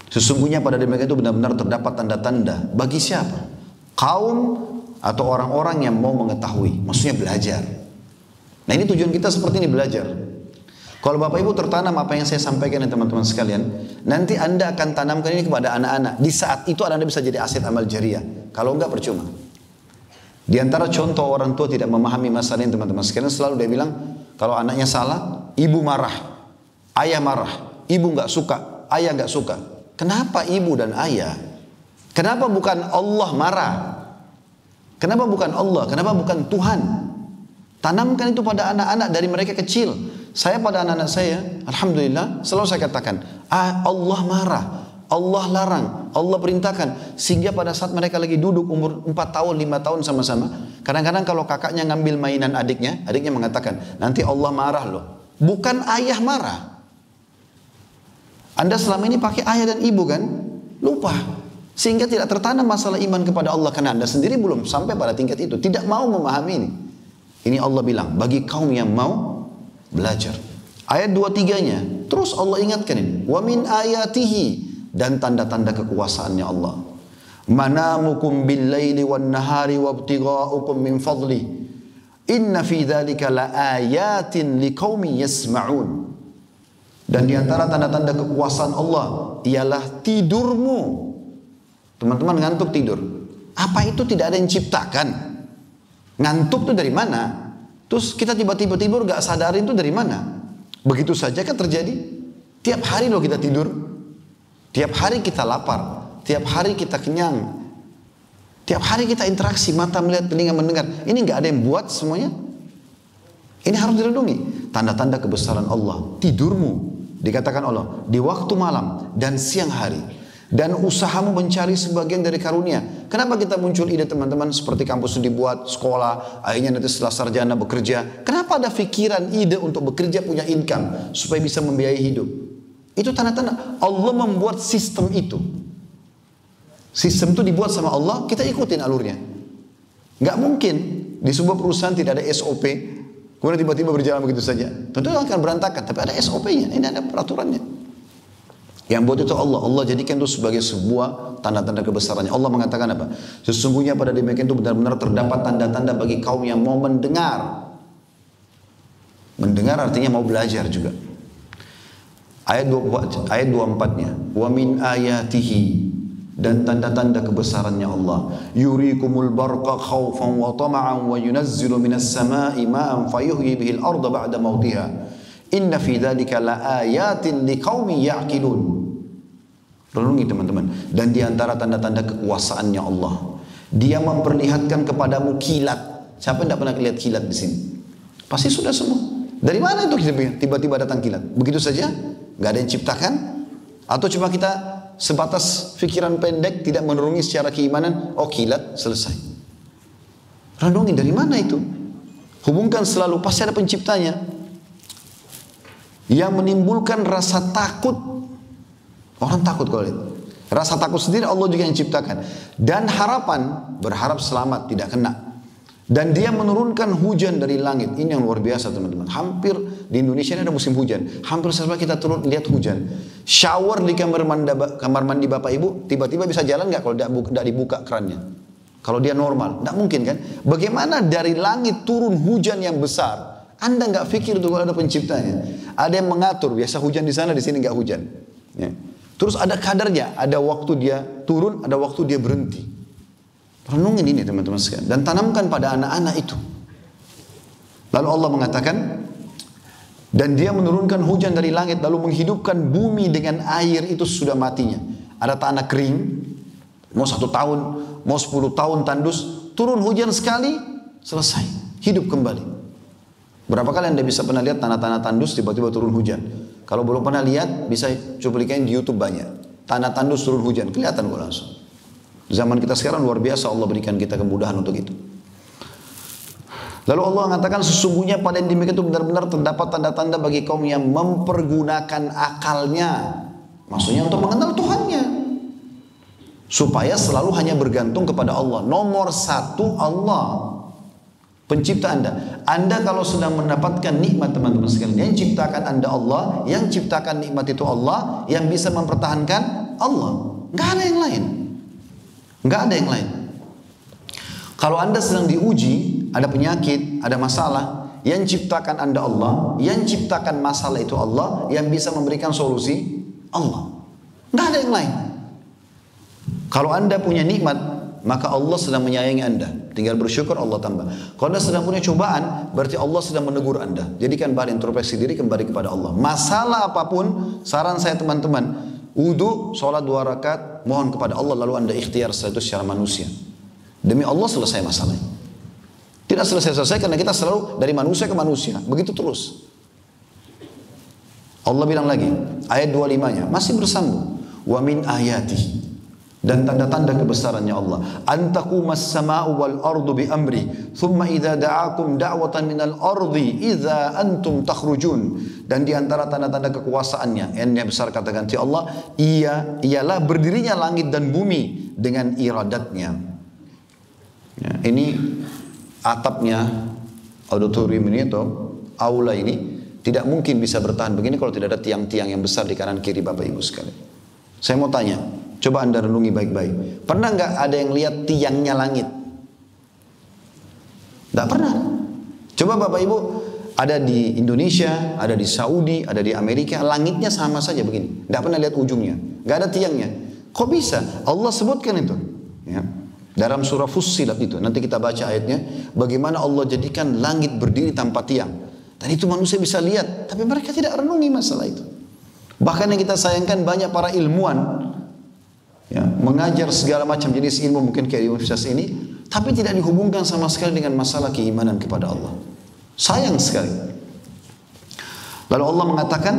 sesungguhnya pada diri mereka itu benar-benar terdapat tanda-tanda. Bagi siapa? Kaum atau orang-orang yang mau mengetahui, maksudnya belajar. Nah ini tujuan kita seperti ini, belajar. Kalau Bapak Ibu tertanam apa yang saya sampaikan ya teman-teman sekalian, nanti Anda akan tanamkan ini kepada anak-anak. Di saat itu Anda bisa jadi aset amal jariah. Kalau enggak percuma. Di antara contoh orang tua tidak memahami masalah ini teman-teman sekalian, selalu dia bilang, kalau anaknya salah, ibu marah, ayah marah, ibu enggak suka, ayah enggak suka. Kenapa ibu dan ayah? Kenapa bukan Allah marah? Kenapa bukan Allah? Kenapa bukan Tuhan? Tanamkan itu pada anak-anak dari mereka kecil. Saya pada anak-anak saya, alhamdulillah, selalu saya katakan, Allah marah, Allah larang, Allah perintahkan. Sehingga pada saat mereka lagi duduk umur 4 tahun, 5 tahun sama-sama, kadang-kadang kalau kakaknya ngambil mainan adiknya mengatakan, nanti Allah marah loh. Bukan ayah marah. Anda selama ini pakai ayah dan ibu kan? Lupa. Sehingga tidak tertanam masalah iman kepada Allah. Karena Anda sendiri belum sampai pada tingkat itu. Tidak mau memahami ini. Ini Allah bilang, bagi kaum yang mau belajar. Ayat 2-3-nya. Terus Allah ingatkan ini. Wa min ayatihi. Dan tanda-tanda kekuasaannya Allah. Manamukum bil laili wan nahari wabtigha'ukum min fadli. Inna fi dzalika la ayatin liqaumin yasma'un. Dan di antara tanda-tanda kekuasaan Allah ialah tidurmu. Teman-teman ngantuk tidur. Apa itu tidak ada yang ciptakan? Ngantuk tuh dari mana? Terus kita tiba-tiba tidur gak sadarin tuh dari mana? Begitu saja kan terjadi. Tiap hari loh kita tidur. Tiap hari kita lapar. Tiap hari kita kenyang. Tiap hari kita interaksi, mata melihat, telinga mendengar. Ini gak ada yang buat semuanya. Ini harus direnungi. Tanda-tanda kebesaran Allah. Tidurmu, dikatakan Allah, di waktu malam dan siang hari. Dan usahamu mencari sebagian dari karunia. Kenapa kita muncul ide teman-teman seperti kampus dibuat, sekolah, akhirnya nanti setelah sarjana bekerja. Kenapa ada pikiran, ide untuk bekerja punya income supaya bisa membiayai hidup? Itu tanda-tanda Allah membuat sistem itu. Sistem itu dibuat sama Allah, kita ikutin alurnya. Gak mungkin di sebuah perusahaan tidak ada SOP, kemudian tiba-tiba berjalan begitu saja. Tentu akan berantakan, tapi ada SOP-nya, ini ada peraturannya. Yang buat itu Allah. Allah jadikan itu sebagai sebuah tanda-tanda kebesarannya. Allah mengatakan apa? Sesungguhnya pada demikian itu benar-benar terdapat tanda-tanda bagi kaum yang mau mendengar. Mendengar artinya mau belajar juga. Ayat 24-nya. Wa min ayatihi, dan tanda-tanda kebesarannya Allah. Yurikumul barqa khawfan wa tama'an wa yunazzilu minas sama'i ma'an fayuhyi bihil arda ba'da mautiha. Inna fi dzalika laayatin liqaumin ya'qilun. Renungi teman-teman. Dan di antara tanda-tanda kekuasaannya Allah, Dia memperlihatkan kepadamu kilat. Siapa yang tidak pernah lihat kilat di sini? Pasti sudah semua. Dari mana itu tiba-tiba datang kilat? Begitu saja? Gak ada yang ciptakan? Atau cuma kita sebatas pikiran pendek, tidak menurungi secara keimanan? Oh kilat, selesai. Renungi dari mana itu? Hubungkan selalu, pasti ada penciptanya. Yang menimbulkan rasa takut. Orang takut kalau itu. Rasa takut sendiri Allah juga yang ciptakan. Dan harapan, berharap selamat, tidak kena. Dan Dia menurunkan hujan dari langit. Ini yang luar biasa teman-teman. Hampir di Indonesia ini ada musim hujan. Hampir setiap kita turun lihat hujan. Shower di kamar mandi bapak ibu, tiba-tiba bisa jalan nggak kalau tidak dibuka kerannya? Kalau dia normal, tidak mungkin kan? Bagaimana dari langit turun hujan yang besar? Anda nggak pikir itu kalau ada penciptanya. Ada yang mengatur, biasa hujan di sana, di sini nggak hujan. Ya. Terus ada kadarnya, ada waktu dia turun, ada waktu dia berhenti. Renungin ini teman-teman sekalian. Dan tanamkan pada anak-anak itu. Lalu Allah mengatakan, dan Dia menurunkan hujan dari langit, lalu menghidupkan bumi dengan air itu sudah matinya. Ada tanah kering, mau 1 tahun, mau 10 tahun tandus, turun hujan sekali, selesai, hidup kembali. Berapa kali Anda bisa pernah lihat tanah-tanah tandus tiba-tiba turun hujan? Kalau belum pernah lihat, bisa cuplikan di YouTube banyak. Tanah tandus turun hujan, kelihatan kok langsung. Zaman kita sekarang luar biasa, Allah berikan kita kemudahan untuk itu. Lalu Allah mengatakan sesungguhnya pada yang demikian itu benar-benar terdapat tanda-tanda bagi kaum yang mempergunakan akalnya. Maksudnya untuk mengenal Tuhannya. Supaya selalu hanya bergantung kepada Allah. Nomor 1 Allah. Pencipta Anda. Anda kalau sedang mendapatkan nikmat teman-teman sekalian, yang ciptakan Anda Allah, yang ciptakan nikmat itu Allah, yang bisa mempertahankan Allah. Nggak ada yang lain. Nggak ada yang lain. Kalau Anda sedang diuji, ada penyakit, ada masalah, yang ciptakan Anda Allah, yang ciptakan masalah itu Allah, yang bisa memberikan solusi Allah. Nggak ada yang lain. Kalau Anda punya nikmat, maka Allah sedang menyayangi Anda. Tinggal bersyukur, Allah tambah. Kalau Anda sedang punya cobaan, berarti Allah sedang menegur Anda. Jadikan bahan introspeksi diri kembali kepada Allah. Masalah apapun, saran saya teman-teman, wudu, sholat 2 rakaat, mohon kepada Allah, lalu Anda ikhtiar setelah itu secara manusia. Demi Allah selesai masalahnya. Tidak selesai-selesai karena kita selalu dari manusia ke manusia. Begitu terus. Allah bilang lagi, ayat 25-nya, masih bersambung. Wa min ayatihi, dan tanda-tanda kebesarannya Allah. Antaqumas sama'u wal ardu bi amri, thumma idza da'akum da'watan minal ardi idza antum takhrujun. Dan di antara tanda-tanda kekuasaannya, yang besar kata ganti Allah, ialah berdirinya langit dan bumi dengan iradatnya. Ya, ini atapnya auditorium ini atau aula ini tidak mungkin bisa bertahan begini kalau tidak ada tiang-tiang yang besar di kanan kiri Bapak Ibu sekalian. Saya mau tanya, coba Anda renungi baik-baik. Pernah nggak ada yang lihat tiangnya langit? Tidak pernah. Coba Bapak Ibu, ada di Indonesia, ada di Saudi, ada di Amerika, langitnya sama saja begini. Tidak pernah lihat ujungnya, nggak ada tiangnya. Kok bisa? Allah sebutkan itu. Ya. Dalam surah Fussilat itu, nanti kita baca ayatnya, bagaimana Allah jadikan langit berdiri tanpa tiang. Dan itu manusia bisa lihat, tapi mereka tidak renungi masalah itu. Bahkan yang kita sayangkan banyak para ilmuwan, ya, mengajar segala macam jenis ilmu, mungkin kayak di universitas ini, tapi tidak dihubungkan sama sekali dengan masalah keimanan kepada Allah. Sayang sekali. Lalu Allah mengatakan,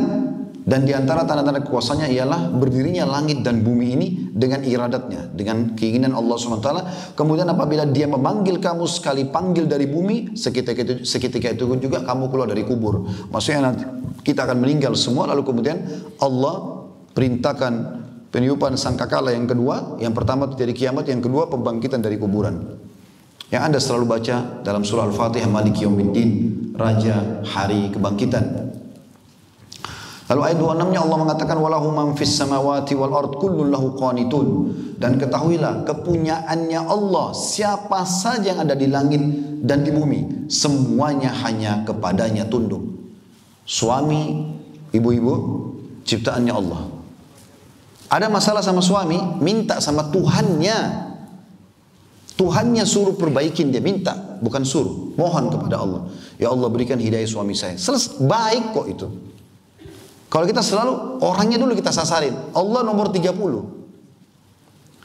dan di antara tanda-tanda kekuasaannya ialah berdirinya langit dan bumi ini dengan iradatnya, dengan keinginan Allah SWT. Kemudian apabila dia memanggil kamu sekali panggil dari bumi, seketika itu juga kamu keluar dari kubur. Maksudnya nanti kita akan meninggal semua, lalu kemudian Allah perintahkan peniupan sangkakala yang kedua. Yang pertama terjadi kiamat, yang kedua pembangkitan dari kuburan. Yang Anda selalu baca dalam surah Al-Fatihah, Maliki Yaumiddin, Raja Hari Kebangkitan. Lalu ayat 26-nya Allah mengatakan walahu man fis samawati wal ard kullun lahu qanitun, dan ketahuilah kepunyaannya Allah siapa saja yang ada di langit dan di bumi, semuanya hanya kepadanya tunduk. Suami, ibu-ibu, ciptaannya Allah. Ada masalah sama suami, minta sama Tuhannya. Tuhannya suruh perbaikin, dia minta, bukan suruh, mohon kepada Allah. Ya Allah berikan hidayah suami saya. Baik kok itu. Kalau kita selalu orangnya dulu kita sasarin. Allah nomor 30.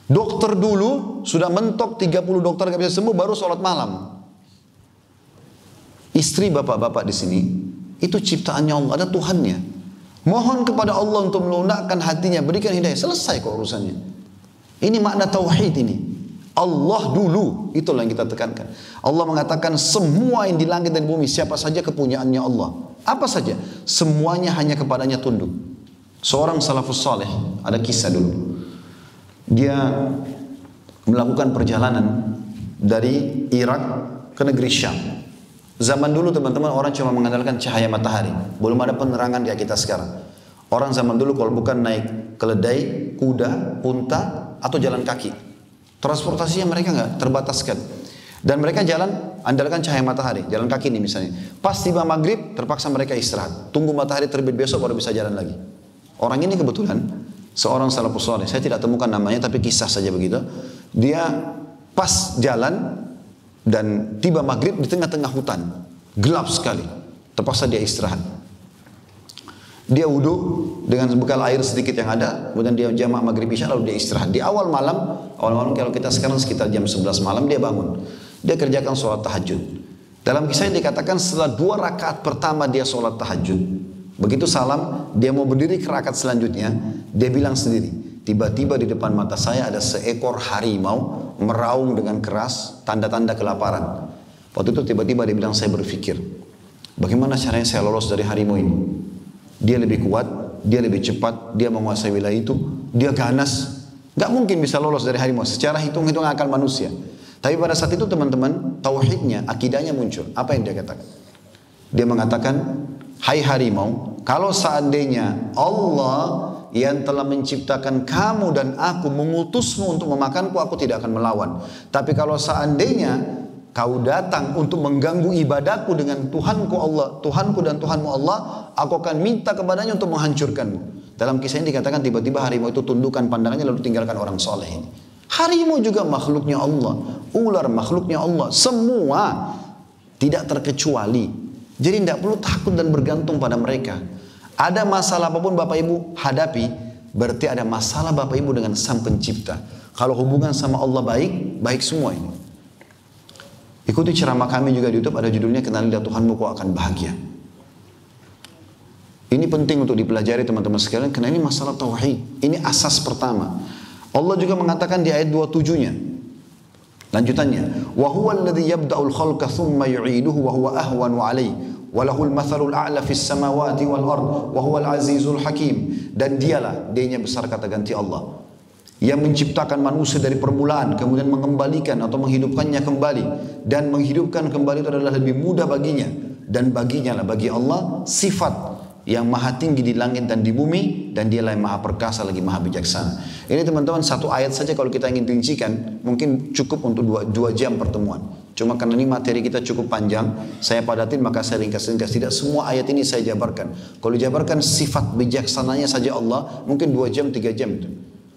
Dokter dulu sudah mentok 30 dokter gak bisa sembuh, baru sholat malam. Istri bapak-bapak di sini itu ciptaannya Allah, ada Tuhannya. Mohon kepada Allah untuk melunakkan hatinya, berikan hidayah, selesai kok urusannya. Ini makna tauhid ini. Allah dulu, itulah yang kita tekankan. Allah mengatakan semua yang di langit dan bumi siapa saja kepunyaannya Allah. Apa saja, semuanya hanya kepadanya tunduk. Seorang salafus saleh, ada kisah dulu. Dia melakukan perjalanan dari Irak ke negeri Syam. Zaman dulu teman-teman orang cuma mengandalkan cahaya matahari, belum ada penerangan kayak kita sekarang. Orang zaman dulu kalau bukan naik keledai, kuda, unta, atau jalan kaki, transportasinya mereka nggak terbataskan. Dan mereka jalan andalkan cahaya matahari, jalan kaki nih misalnya. Pas tiba maghrib terpaksa mereka istirahat, tunggu matahari terbit besok baru bisa jalan lagi. Orang ini kebetulan seorang salafus saleh, saya tidak temukan namanya tapi kisah saja begitu. Dia pas jalan dan tiba maghrib di tengah-tengah hutan, gelap sekali, terpaksa dia istirahat. Dia wudhu dengan bekal air sedikit yang ada, kemudian dia jamaah maghrib isya lalu dia istirahat. Di awal malam kalau kita sekarang sekitar jam 11 malam dia bangun. Dia kerjakan sholat tahajud. Dalam kisah ini dikatakan setelah 2 rakaat pertama dia sholat tahajud. Begitu salam, dia mau berdiri ke rakaat selanjutnya, dia bilang sendiri, tiba-tiba di depan mata saya ada seekor harimau meraung dengan keras, tanda-tanda kelaparan. Waktu itu tiba-tiba dia bilang, saya berpikir, bagaimana caranya saya lolos dari harimau ini? Dia lebih kuat, dia lebih cepat, dia menguasai wilayah itu, dia ganas. Gak mungkin bisa lolos dari harimau secara hitung-hitung akal manusia. Tapi pada saat itu teman-teman, tauhidnya, akidahnya muncul. Apa yang dia katakan? Dia mengatakan, hai harimau, kalau seandainya Allah yang telah menciptakan kamu dan aku mengutusmu untuk memakanku, aku tidak akan melawan. Tapi kalau seandainya kau datang untuk mengganggu ibadahku dengan Tuhanku Allah, Tuhanku dan Tuhanmu Allah, aku akan minta kepadanya untuk menghancurkanmu. Dalam kisah ini dikatakan tiba-tiba harimau itu tundukkan pandangannya lalu tinggalkan orang soleh ini. Harimau juga makhluknya Allah, ular makhluknya Allah, semua tidak terkecuali. Jadi tidak perlu takut dan bergantung pada mereka. Ada masalah apapun Bapak Ibu hadapi, berarti ada masalah Bapak Ibu dengan Sang Pencipta. Kalau hubungan sama Allah baik, baik semua ini. Ikuti ceramah kami juga di YouTube, ada judulnya Kenalilah Tuhanmu Kau Akan Bahagia. Ini penting untuk dipelajari teman-teman sekalian, karena ini masalah tauhid. Ini asas pertama. Allah juga mengatakan di ayat 27-nya. Lanjutannya, wa huwal ladzi yabda'ul khalqa tsumma yu'iduhu wa huwa ahwanu 'alaihi wa lahul mathalul a'la fis samawati wal ard wa huwal azizul hakim. Dan dialah, D-nya besar kata ganti Allah, yang menciptakan manusia dari permulaan kemudian mengembalikan atau menghidupkannya kembali, dan menghidupkan kembali itu adalah lebih mudah baginya, dan baginya lah, bagi Allah sifat yang maha tinggi di langit dan di bumi, dan dialah yang maha perkasa lagi maha bijaksana. Ini teman-teman satu ayat saja kalau kita ingin rincikan mungkin cukup untuk 2 jam pertemuan. Cuma karena ini materi kita cukup panjang, saya padatin maka saya ringkas-ringkas. Tidak semua ayat ini saya jabarkan. Kalau dijabarkan sifat bijaksananya saja Allah mungkin 2 jam 3 jam itu.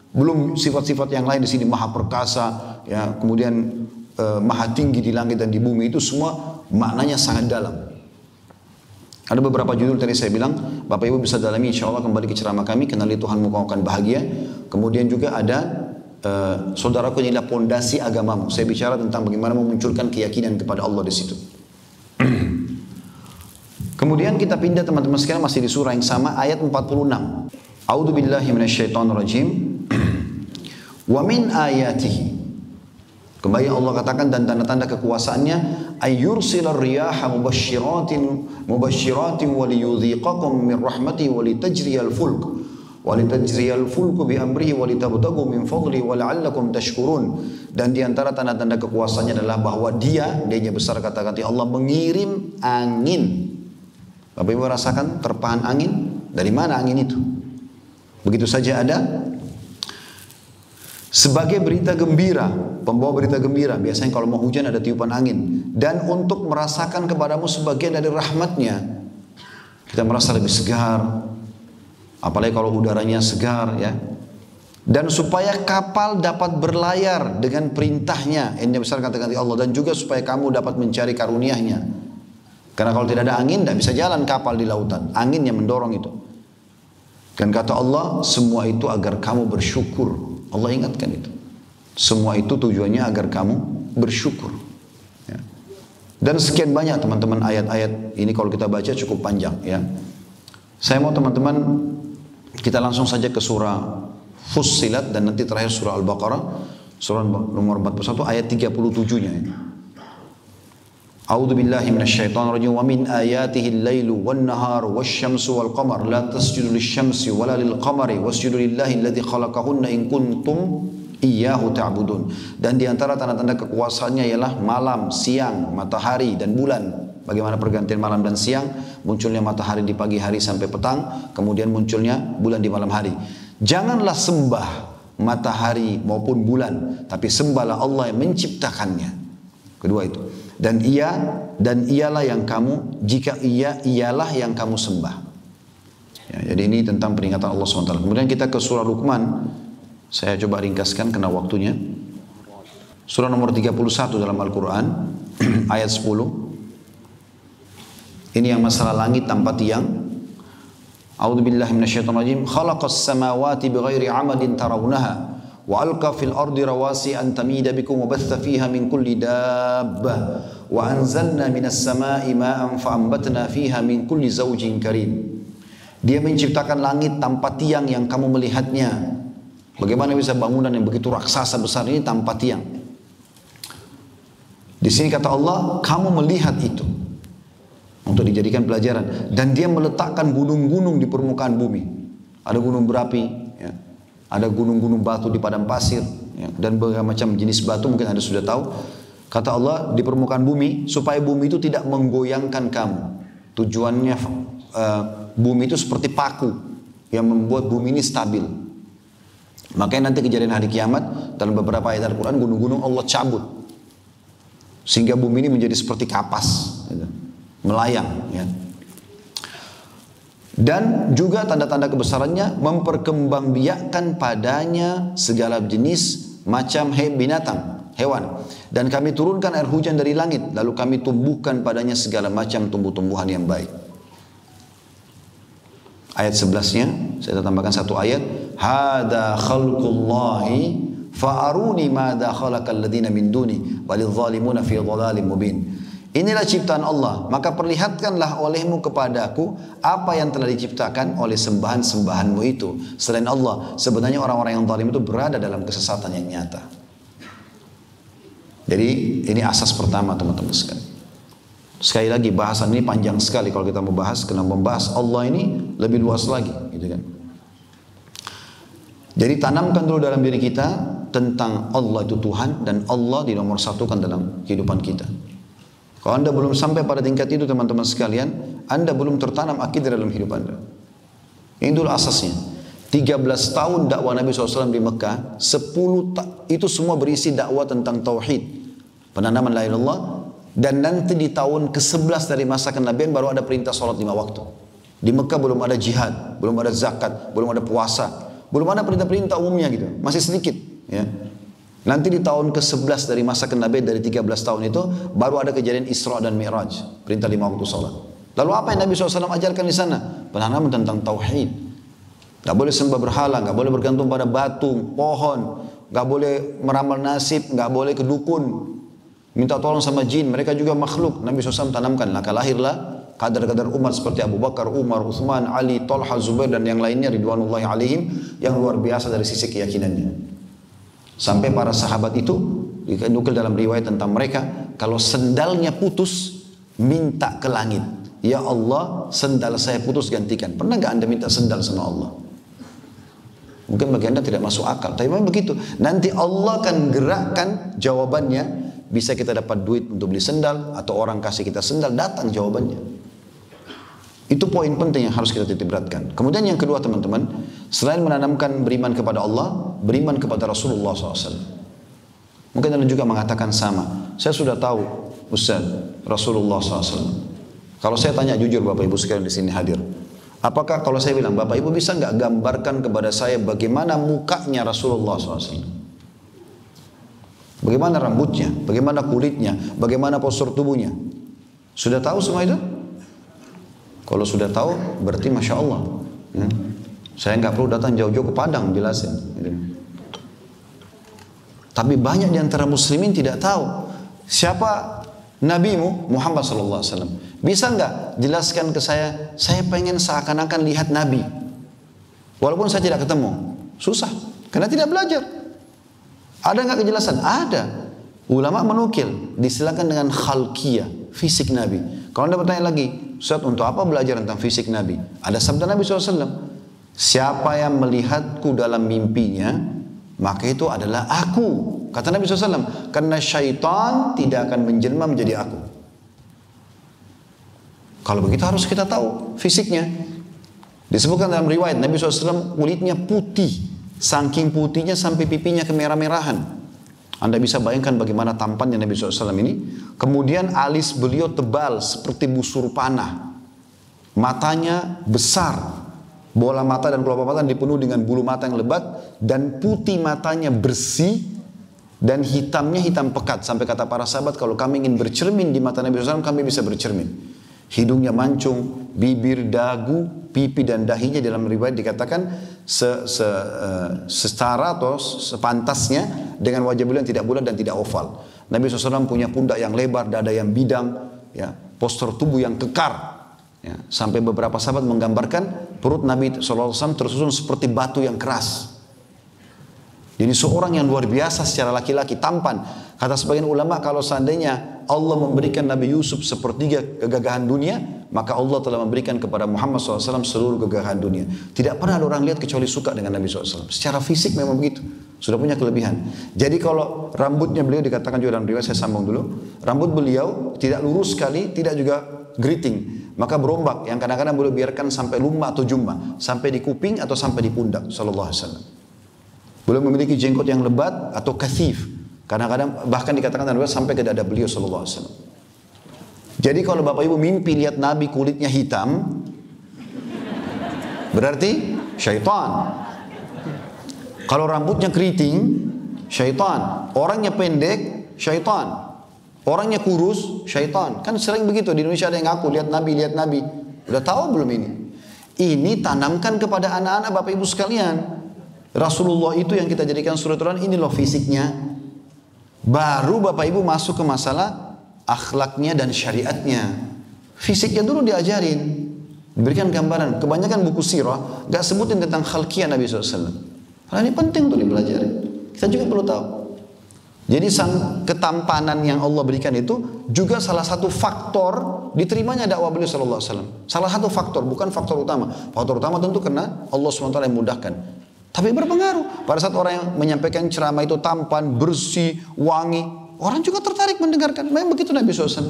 Belum sifat-sifat yang lain di sini, maha perkasa, ya, kemudian maha tinggi di langit dan di bumi, itu semua maknanya sangat dalam. Ada beberapa judul tadi saya bilang, Bapak Ibu bisa dalami insya Allah kembali ke ceramah kami, kenali Tuhanmu kau akan bahagia. Kemudian juga ada saudaraku, inilah pondasi agamamu. Saya bicara tentang bagaimana memunculkan keyakinan kepada Allah di situ. Kemudian kita pindah teman-teman sekalian, masih di surah yang sama, ayat 46. A'udzu billahi minasyaitonir rajim. Wa min ayatihi. Kembali Allah katakan, dan tanda-tanda kekuasaannya, ayyursilar riyaha mubashshiratin wa liyudhiqakum min rahmatihi wa litajriyal fulk bi amrihi wa litabtaghu min fadli wa la'allakum tashkurun. Dan di antara tanda-tanda kekuasaannya adalah bahwa dia besar, kata-kata Allah, mengirim angin. Bapak Ibu rasakan terpahan angin? Dari mana angin itu? Begitu saja ada sebagai berita gembira, pembawa berita gembira. Biasanya kalau mau hujan ada tiupan angin. Dan untuk merasakan kepadamu sebagian dari rahmatnya, kita merasa lebih segar. Apalagi kalau udaranya segar, ya. Dan supaya kapal dapat berlayar dengan perintahnya, ini besar kata-kata Allah. Dan juga supaya kamu dapat mencari karunia-Nya. Karena kalau tidak ada angin, tidak bisa jalan kapal di lautan. Angin yang mendorong itu. Dan kata Allah, semua itu agar kamu bersyukur. Allah ingatkan itu. Semua itu tujuannya agar kamu bersyukur. Ya. Dan sekian banyak teman-teman ayat-ayat ini, kalau kita baca cukup panjang. Ya. Saya mau teman-teman, kita langsung saja ke surah Fussilat dan nanti terakhir surah Al-Baqarah. Surah nomor 41 ayat 37-nya. Ya. A'udzu billahi minasyaitonir rajim. Wa min ayatihi al-lailu wan-naharu wasyamsu wal-qamar la tasjudu lisyamsi wala lil-qamari wasjudu lillahi alladzi khalaqahunna in kuntum iyyahu ta'budun. Dan di antara tanda-tanda kekuasaannya ialah malam, siang, matahari dan bulan. Bagaimana pergantian malam dan siang, munculnya matahari di pagi hari sampai petang, kemudian munculnya bulan di malam hari. Janganlah sembah matahari maupun bulan, tapi sembahlah Allah yang menciptakannya. Kedua itu. Dan ialah yang kamu, jika ialah yang kamu sembah. Ya, jadi ini tentang peringatan Allah SWT. Kemudian kita ke surah Luqman. Saya coba ringkaskan karena waktunya. Surah nomor 31 dalam Al-Quran. Ayat 10. Ini yang masalah langit tanpa tiang. A'udzu billahi minasyaitonir rajim. Khalaqas samawati bighairi 'amadin tarawunaha. Wa alqa fil ardi rawasi an tamida bikum wa batha fiha min kulli dabbah wa anzalna minas samai ma'an fa ambatna fiha min kulli zawjin karim. Dia menciptakan langit tanpa tiang yang kamu melihatnya. Bagaimana bisa bangunan yang begitu raksasa besar ini tanpa tiang? Di sini kata Allah, kamu melihat itu untuk dijadikan pelajaran. Dan dia meletakkan gunung-gunung di permukaan bumi. Ada gunung berapi, ya. Ada gunung-gunung batu di padang pasir, ya, dan berbagai macam jenis batu, mungkin Anda sudah tahu. Kata Allah, di permukaan bumi, supaya bumi itu tidak menggoyangkan kamu. Tujuannya bumi itu seperti paku yang membuat bumi ini stabil. Makanya nanti kejadian hari kiamat, dalam beberapa ayat Al-Quran, gunung-gunung Allah cabut. Sehingga bumi ini menjadi seperti kapas, gitu, melayang. Ya. Dan juga tanda-tanda kebesarannya memperkembangbiakkan padanya segala jenis macam binatang, hewan. Dan kami turunkan air hujan dari langit, lalu kami tumbuhkan padanya segala macam tumbuh-tumbuhan yang baik. Ayat 11-nya, saya tambahkan satu ayat. Hada khalqullahi fa'aruni madza khalaqal ladzina min duni walidh zalimuna fi dhalalin mubin. Inilah ciptaan Allah, maka perlihatkanlah olehmu kepadaku apa yang telah diciptakan oleh sembahan-sembahanmu itu. Selain Allah, sebenarnya orang-orang yang zalim itu berada dalam kesesatan yang nyata. Jadi ini asas pertama teman-teman sekalian. Sekali lagi bahasan ini panjang sekali kalau kita membahas, karena membahas Allah ini lebih luas lagi, gitu kan. Jadi tanamkan dulu dalam diri kita tentang Allah itu Tuhan dan Allah dinomor satukan dalam kehidupan kita. Kalau Anda belum sampai pada tingkat itu teman-teman sekalian, Anda belum tertanam akidah dalam hidup Anda. Ini dulu asasnya. 13 tahun dakwah Nabi SAW di Mekah, 10 itu semua berisi dakwah tentang tauhid, penanaman la ilaha illallah. Dan nanti di tahun ke-11 dari masa kenabian baru ada perintah sholat 5 waktu. Di Mekah belum ada jihad, belum ada zakat, belum ada puasa. Belum ada perintah-perintah umumnya gitu, masih sedikit. Ya. Nanti di tahun ke-11 dari masa kenabian dari 13 tahun itu baru ada kejadian Isra dan Mi'raj, perintah 5 waktu salat. Lalu apa yang Nabi SAW ajarkan di sana? Penanaman tentang tauhid. Gak boleh sembah berhala, gak boleh bergantung pada batu, pohon, gak boleh meramal nasib, gak boleh ke dukun, minta tolong sama jin. Mereka juga makhluk. Nabi SAW tanamkan, maka lahirlah kadar-kadar umat seperti Abu Bakar, Umar, Uthman, Ali, Talha, Zubair dan yang lainnya ridwanullahi alaihim yang luar biasa dari sisi keyakinannya. Sampai para sahabat itu dinukil dalam riwayat tentang mereka, kalau sendalnya putus minta ke langit, ya Allah sendal saya putus gantikan. Pernah gak anda minta sendal sama Allah? Mungkin bagi anda tidak masuk akal, tapi memang begitu. Nanti Allah akan gerakkan jawabannya. Bisa kita dapat duit untuk beli sendal, atau orang kasih kita sendal, datang jawabannya. Itu poin penting yang harus kita titik beratkan. Kemudian yang kedua teman-teman, selain menanamkan beriman kepada Allah, beriman kepada Rasulullah SAW. Mungkin anda juga mengatakan sama. Saya sudah tahu Ustaz, Rasulullah SAW. Kalau saya tanya jujur Bapak Ibu sekalian di sini hadir, apakah kalau saya bilang Bapak Ibu bisa nggak gambarkan kepada saya bagaimana mukanya Rasulullah SAW? Bagaimana rambutnya, bagaimana kulitnya, bagaimana postur tubuhnya? Sudah tahu semua itu? Kalau sudah tahu, berarti Masya Allah. Ya. Saya nggak perlu datang jauh-jauh ke Padang jelasin. Tapi banyak di antara muslimin tidak tahu siapa nabimu Muhammad SAW. Bisa nggak jelaskan ke saya? Saya pengen seakan-akan lihat Nabi, walaupun saya tidak ketemu. Susah, karena tidak belajar. Ada nggak kejelasan? Ada. Ulama menukil, disilakan dengan khalqiyah, fisik Nabi. Kalau anda bertanya lagi, Ustaz, untuk apa belajar tentang fisik Nabi? Ada sabda Nabi SAW. Siapa yang melihatku dalam mimpinya, maka itu adalah aku. Kata Nabi SAW. Karena syaitan tidak akan menjelma menjadi aku. Kalau begitu harus kita tahu fisiknya. Disebutkan dalam riwayat, Nabi SAW kulitnya putih. Saking putihnya sampai pipinya kemerah-merahan. Anda bisa bayangkan bagaimana tampannya Nabi SAW ini. Kemudian alis beliau tebal seperti busur panah. Matanya besar. Bola mata dan kelopak mata dipenuhi dengan bulu mata yang lebat. Dan putih matanya bersih. Dan hitamnya hitam pekat. Sampai kata para sahabat, kalau kami ingin bercermin di mata Nabi SAW, kami bisa bercermin. Hidungnya mancung, bibir, dagu, pipi dan dahinya dalam riwayat dikatakan setara atau sepantasnya dengan wajah beliau yang tidak bulat dan tidak oval. Nabi SAW punya pundak yang lebar, dada yang bidang, ya, postur tubuh yang kekar. Ya, sampai beberapa sahabat menggambarkan perut Nabi SAW tersusun seperti batu yang keras. Jadi seorang yang luar biasa secara laki-laki, tampan. Kata sebagian ulama, kalau seandainya Allah memberikan Nabi Yusuf sepertiga kegagahan dunia, maka Allah telah memberikan kepada Muhammad SAW seluruh kegagahan dunia. Tidak pernah ada orang lihat kecuali suka dengan Nabi SAW. Secara fisik memang begitu. Sudah punya kelebihan. Jadi kalau rambutnya beliau dikatakan juga dalam riwayat, saya sambung dulu. Rambut beliau tidak lurus sekali, tidak juga geriting. Maka berombak, yang kadang-kadang beliau biarkan sampai lumba atau jumba. Sampai di kuping atau sampai di pundak. Sallallahu alaihi wasallam. Beliau memiliki jenggot yang lebat atau kathif. Kadang-kadang bahkan dikatakan dalam riwayat sampai ke dada beliau sallallahu alaihi wasallam. Jadi kalau Bapak Ibu mimpi lihat Nabi kulitnya hitam, berarti syaitan. Kalau rambutnya keriting, syaitan. Orangnya pendek, syaitan. Orangnya kurus, syaitan. Kan sering begitu di Indonesia, ada yang ngaku lihat Nabi, lihat Nabi. Udah tahu belum ini? Ini tanamkan kepada anak-anak Bapak Ibu sekalian. Rasulullah itu yang kita jadikan suri teladan, ini loh fisiknya. Baru Bapak Ibu masuk ke masalah akhlaknya dan syariatnya. Fisiknya dulu diajarin, diberikan gambaran. Kebanyakan buku sirah gak sebutin tentang khalqiyah Nabi SAW. Karena ini penting untuk dipelajari. Kita juga perlu tahu. Jadi ketampanan yang Allah berikan itu juga salah satu faktor diterimanya dakwah beliau SAW. Salah satu faktor, bukan faktor utama. Faktor utama tentu karena Allah SWT yang mudahkan. Tapi berpengaruh. Pada saat orang yang menyampaikan ceramah itu tampan, bersih, wangi, orang juga tertarik mendengarkan. Memang begitu Nabi SAW.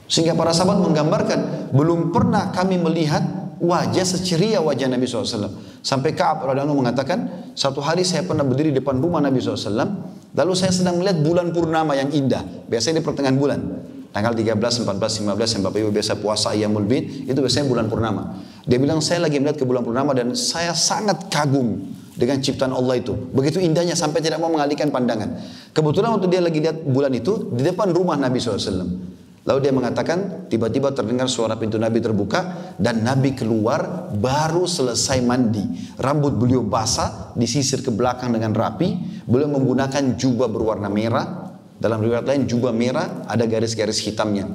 Sehingga para sahabat menggambarkan, belum pernah kami melihat wajah seceria wajah Nabi SAW. Sampai Ka'ab radhiyallahu anhu mengatakan, satu hari saya pernah berdiri di depan rumah Nabi SAW, lalu saya sedang melihat bulan purnama yang indah. Biasanya di pertengahan bulan, tanggal 13, 14, 15 yang Bapak Ibu biasa puasa Ayyamul Bid, itu biasanya bulan purnama. Dia bilang, saya lagi melihat ke bulan purnama dan saya sangat kagum dengan ciptaan Allah itu. Begitu indahnya sampai tidak mau mengalihkan pandangan. Kebetulan waktu dia lagi lihat bulan itu di depan rumah Nabi SAW. Lalu dia mengatakan, tiba-tiba terdengar suara pintu Nabi terbuka dan Nabi keluar baru selesai mandi. Rambut beliau basah, disisir ke belakang dengan rapi. Beliau menggunakan jubah berwarna merah. Dalam riwayat lain jubah merah ada garis-garis hitamnya.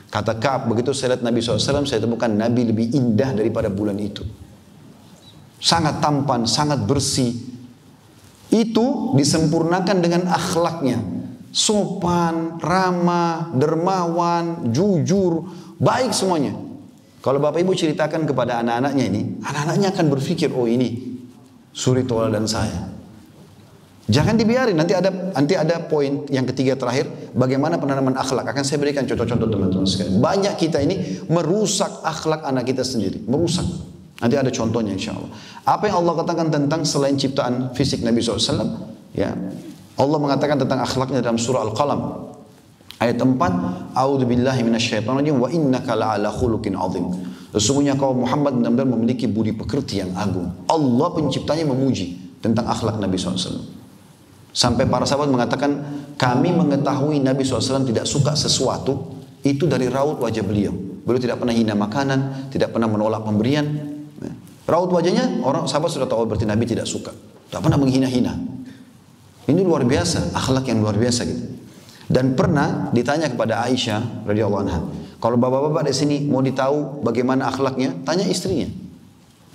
Kata Ka'ab, begitu saya lihat Nabi SAW, saya temukan Nabi lebih indah daripada bulan itu. Sangat tampan, sangat bersih. Itu disempurnakan dengan akhlaknya. Sopan, ramah, dermawan, jujur, baik semuanya. Kalau Bapak Ibu ceritakan kepada anak-anaknya ini, anak-anaknya akan berpikir, oh ini suri tauladan saya. Jangan dibiarin, nanti ada poin yang ketiga terakhir, bagaimana penanaman akhlak. Akan saya berikan contoh-contoh teman-teman sekalian. Banyak kita ini merusak akhlak anak kita sendiri, merusak. Nanti ada contohnya insya Allah. Apa yang Allah katakan tentang selain ciptaan fisik Nabi SAW, ya, Allah mengatakan tentang akhlaknya dalam surah Al-Qalam. Ayat 4, A'udzubillahi minasyaitonirrajim wa innaka la'ala khuluqin 'adzim. Sesungguhnya kau Muhammad benar-benar memiliki budi pekerti yang agung. Allah penciptanya memuji tentang akhlak Nabi SAW. Sampai para sahabat mengatakan, kami mengetahui Nabi SAW tidak suka sesuatu, itu dari raut wajah beliau. Beliau tidak pernah hina makanan, tidak pernah menolak pemberian. Raut wajahnya, orang sahabat sudah tahu berarti Nabi tidak suka. Tidak pernah menghina-hina. Ini luar biasa, akhlak yang luar biasa gitu. Dan pernah ditanya kepada Aisyah radhiyallahu anha, kalau bapak-bapak di sini mau ditahu bagaimana akhlaknya, tanya istrinya.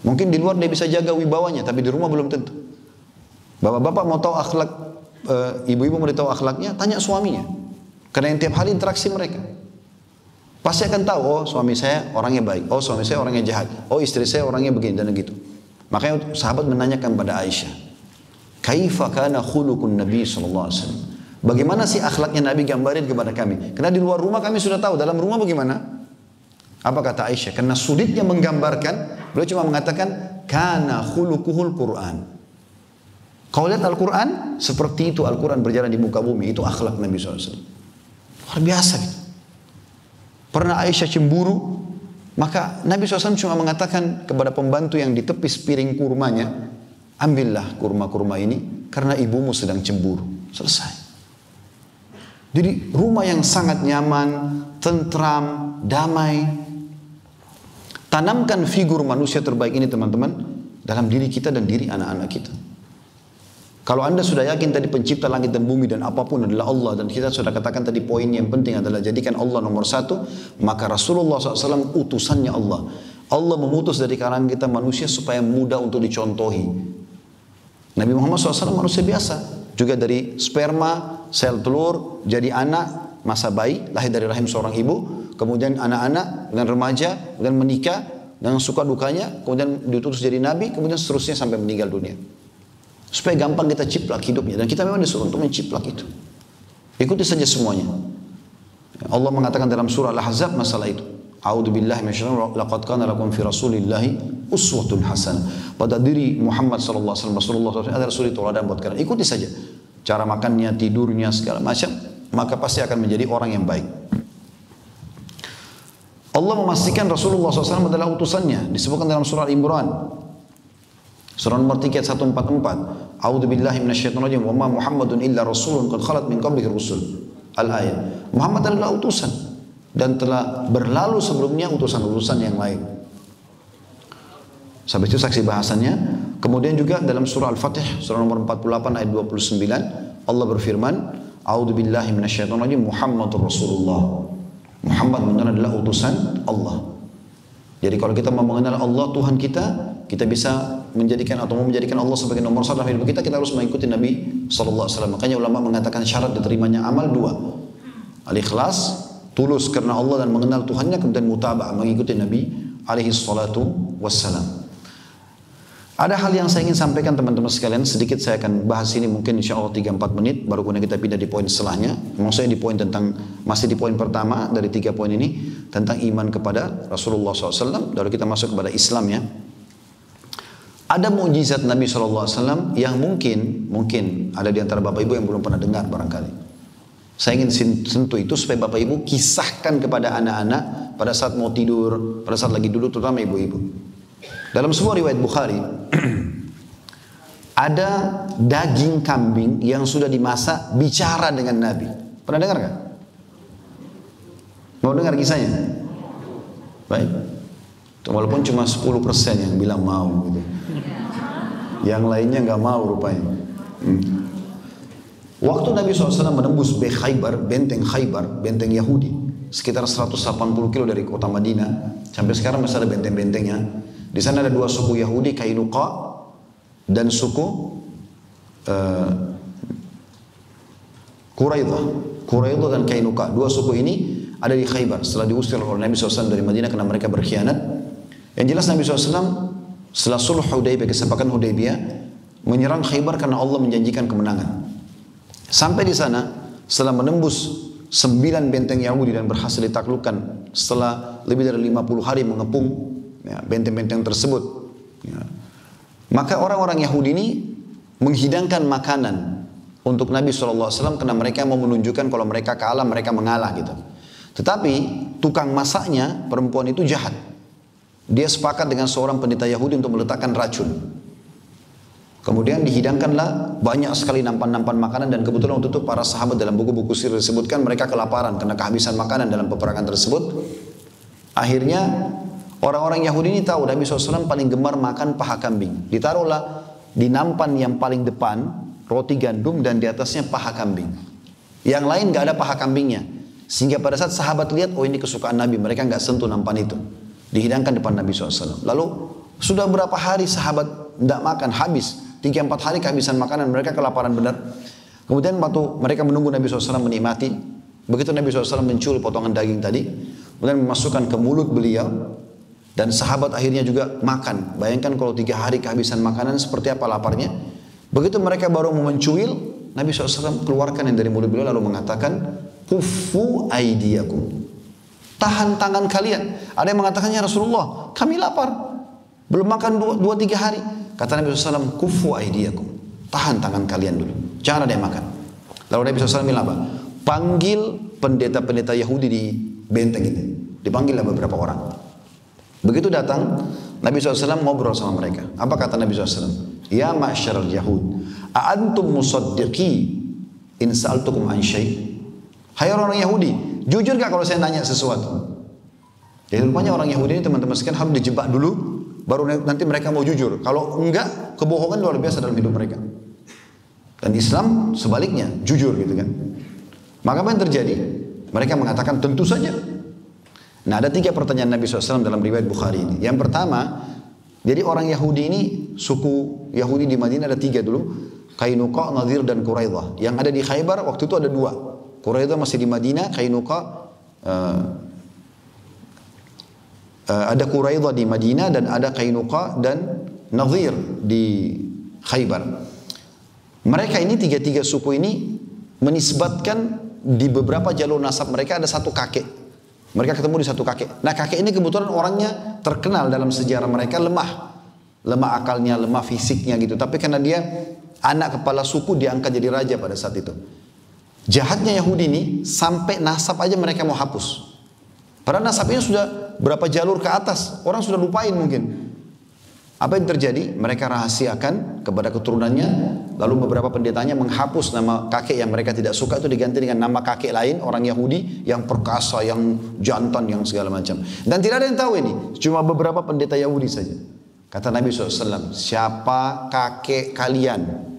Mungkin di luar dia bisa jaga wibawanya, tapi di rumah belum tentu. Bapak-bapak mau tahu akhlak, ibu-ibu mau ditahu akhlaknya, tanya suaminya. Karena yang tiap hari interaksi mereka. Pasti akan tahu, oh suami saya orangnya baik, oh suami saya orangnya jahat, oh istri saya orangnya begini dan begitu. Makanya sahabat menanyakan pada Aisyah, kaifa kana khuluqun Nabi sallallahu alaihi wasallam? Bagaimana sih akhlaknya Nabi, gambarin kepada kami? Karena di luar rumah kami sudah tahu, dalam rumah bagaimana? Apa kata Aisyah? Karena sulitnya menggambarkan, beliau cuma mengatakan kana khuluquhul Quran. Kau lihat Al-Quran, seperti itu Al-Quran berjalan di muka bumi, itu akhlak Nabi SAW. Luar biasa gitu. Pernah Aisyah cemburu, maka Nabi SAW cuma mengatakan kepada pembantu yang ditepis piring kurmanya, ambillah kurma-kurma ini, karena ibumu sedang cemburu. Selesai. Jadi rumah yang sangat nyaman, tentram, damai. Tanamkan figur manusia terbaik ini teman-teman, dalam diri kita dan diri anak-anak kita. Kalau anda sudah yakin tadi pencipta langit dan bumi dan apapun adalah Allah, dan kita sudah katakan tadi poin yang penting adalah jadikan Allah nomor satu, maka Rasulullah SAW utusannya Allah. Allah memutus dari kalangan kita manusia supaya mudah untuk dicontohi. Nabi Muhammad SAW manusia biasa, juga dari sperma, sel telur, jadi anak, masa bayi, lahir dari rahim seorang ibu, kemudian anak-anak, dan remaja, dan menikah, dengan suka dukanya, kemudian diutus jadi nabi, kemudian seterusnya sampai meninggal dunia. Supaya gampang kita ciplak hidupnya. Dan kita memang disuruh untuk menciplak itu. Ikuti saja semuanya. Allah mengatakan dalam surah Al-Ahzab masalah itu. A'udzubillahi minasyaitonir rajim. Laqad kana lakum fi Rasulillahi uswatun hasanah. Pada diri Muhammad sallallahu alaihi wasallam, Rasulullah SAW ada suri tauladan buat kalian. Ikuti saja. Cara makannya, tidurnya, segala macam. Maka pasti akan menjadi orang yang baik. Allah memastikan Rasulullah SAW adalah utusannya. Disebutkan dalam surah Al-Imran. Surah nomor 3 ayat 144. A'udzubillahi minasyaitonir rajim. Wa ma Muhammadun illa rasulun qad khalat min qablihi rusul. Al-ayat. Muhammad adalah utusan dan telah berlalu sebelumnya utusan-utusan yang lain. Sampai itu saksi bahasannya. Kemudian juga dalam surah Al-Fatih, surah nomor 48 ayat 29, Allah berfirman, A'udzubillahi minasyaitonir rajim. Muhammadur Rasulullah. Muhammad benar adalah utusan Allah. Jadi kalau kita mau mengenal Allah Tuhan kita bisa menjadikan atau mau menjadikan Allah sebagai nomor satu dalam hidup kita harus mengikuti Nabi SAW. Makanya ulama mengatakan syarat diterimanya amal dua. Al-ikhlas, tulus karena Allah dan mengenal Tuhannya, kemudian mutaba'ah, mengikuti Nabi SAW. Ada hal yang saya ingin sampaikan teman-teman sekalian, sedikit saya akan bahas ini mungkin insya Allah 3-4 menit, baru kemudian kita pindah di poin setelahnya. Maksudnya di poin masih di poin pertama dari 3 poin ini, tentang iman kepada Rasulullah SAW, lalu kita masuk kepada Islam ya. Ada mukjizat Nabi SAW yang mungkin ada di antara Bapak Ibu yang belum pernah dengar barangkali. Saya ingin sentuh itu supaya Bapak Ibu kisahkan kepada anak-anak pada saat mau tidur, pada saat lagi duduk, terutama ibu-ibu. Dalam sebuah riwayat Bukhari, ada daging kambing yang sudah dimasak bicara dengan Nabi. Pernah dengar nggak? Mau dengar kisahnya? Baik. Walaupun cuma 10% yang bilang mau gitu. Yang lainnya nggak mau rupanya. Waktu Nabi SAW menembus benteng Khaybar, benteng Yahudi, sekitar 180 kilo dari kota Madinah, sampai sekarang masih ada benteng-bentengnya. Di sana ada dua suku Yahudi, Kainuqa dan suku Quraidah dan Kainuqa. Dua suku ini ada di Khaybar setelah diusir oleh Nabi SAW dari Madinah karena mereka berkhianat. Yang jelas Nabi SAW setelah sulh Hudaybiyah, kesepakatan Hudaybiyah, menyerang Khaybar karena Allah menjanjikan kemenangan. Sampai di sana, setelah menembus 9 benteng Yahudi dan berhasil ditaklukkan setelah lebih dari 50 hari mengepung benteng-benteng tersebut. Maka orang-orang Yahudi ini menghidangkan makanan untuk Nabi SAW karena mereka mau menunjukkan kalau mereka kalah, mereka mengalah gitu. Tetapi tukang masaknya, perempuan itu jahat. Dia sepakat dengan seorang pendeta Yahudi untuk meletakkan racun. Kemudian dihidangkanlah banyak sekali nampan-nampan makanan, dan kebetulan waktu itu para sahabat dalam buku-buku sirah disebutkan mereka kelaparan karena kehabisan makanan dalam peperangan tersebut. Akhirnya orang-orang Yahudi ini tahu Nabi SAW paling gemar makan paha kambing. Ditaruhlah di nampan yang paling depan roti gandum dan di atasnya paha kambing. Yang lain gak ada paha kambingnya. Sehingga pada saat sahabat lihat, oh ini kesukaan Nabi, mereka gak sentuh nampan itu. Dihidangkan depan Nabi SAW. Lalu sudah berapa hari sahabat tidak makan, habis. 3-4 hari kehabisan makanan, mereka kelaparan benar. Kemudian waktu mereka menunggu Nabi SAW menikmati, begitu Nabi SAW mencuri potongan daging tadi, kemudian memasukkan ke mulut beliau, dan sahabat akhirnya juga makan. Bayangkan kalau 3 hari kehabisan makanan, seperti apa laparnya. Begitu mereka baru mau mencuil, Nabi SAW keluarkan yang dari mulut beliau lalu mengatakan, Kuffu aidiyakum. Tahan tangan kalian. Ada yang mengatakannya, Rasulullah, kami lapar, belum makan 2-3 hari. Kata Nabi SAW, Kuffu aidiyakum. Tahan tangan kalian dulu, jangan ada yang makan. Lalu Nabi SAW bilang apa? Panggil pendeta-pendeta Yahudi di benteng ini. Dipanggillah beberapa orang. Begitu datang, Nabi SAW ngobrol sama mereka. Apa kata Nabi SAW? Ya ma'asyaral Yahud, a'antum musaddiqi in sa'altukum an syai'. Hai orang-orang Yahudi, jujur gak kalau saya nanya sesuatu? Jadi rupanya orang Yahudi ini teman-teman sekalian harus dijebak dulu, baru nanti mereka mau jujur. Kalau enggak, kebohongan luar biasa dalam hidup mereka. Dan Islam sebaliknya, jujur gitu kan. Maka apa yang terjadi? Mereka mengatakan tentu saja. Nah, ada 3 pertanyaan Nabi SAW dalam riwayat Bukhari ini. Yang pertama, jadi orang Yahudi ini, suku Yahudi di Madinah ada 3 dulu. Kainuqa, Nadhir, dan Quraidah. Yang ada di Khaybar waktu itu ada 2. Quraidah masih di Madinah, Kainuqa, ada Quraidah di Madinah, dan ada Kainuqa dan Nadhir di Khaybar. Mereka ini 3 suku ini menisbatkan di beberapa jalur nasab mereka ada satu kakek. Mereka ketemu di satu kakek. Nah, kakek ini kebetulan orangnya terkenal dalam sejarah mereka lemah akalnya, lemah fisiknya gitu. Tapi karena dia anak kepala suku, diangkat jadi raja pada saat itu. Jahatnya Yahudi ini sampai nasab aja mereka mau hapus. Padahal nasabnya sudah berapa jalur ke atas, orang sudah lupain mungkin. Apa yang terjadi? Mereka rahasiakan kepada keturunannya, lalu beberapa pendetanya menghapus nama kakek yang mereka tidak suka itu, diganti dengan nama kakek lain, orang Yahudi yang perkasa, yang jantan, yang segala macam. Dan tidak ada yang tahu ini, cuma beberapa pendeta Yahudi saja. Kata Nabi SAW, siapa kakek kalian?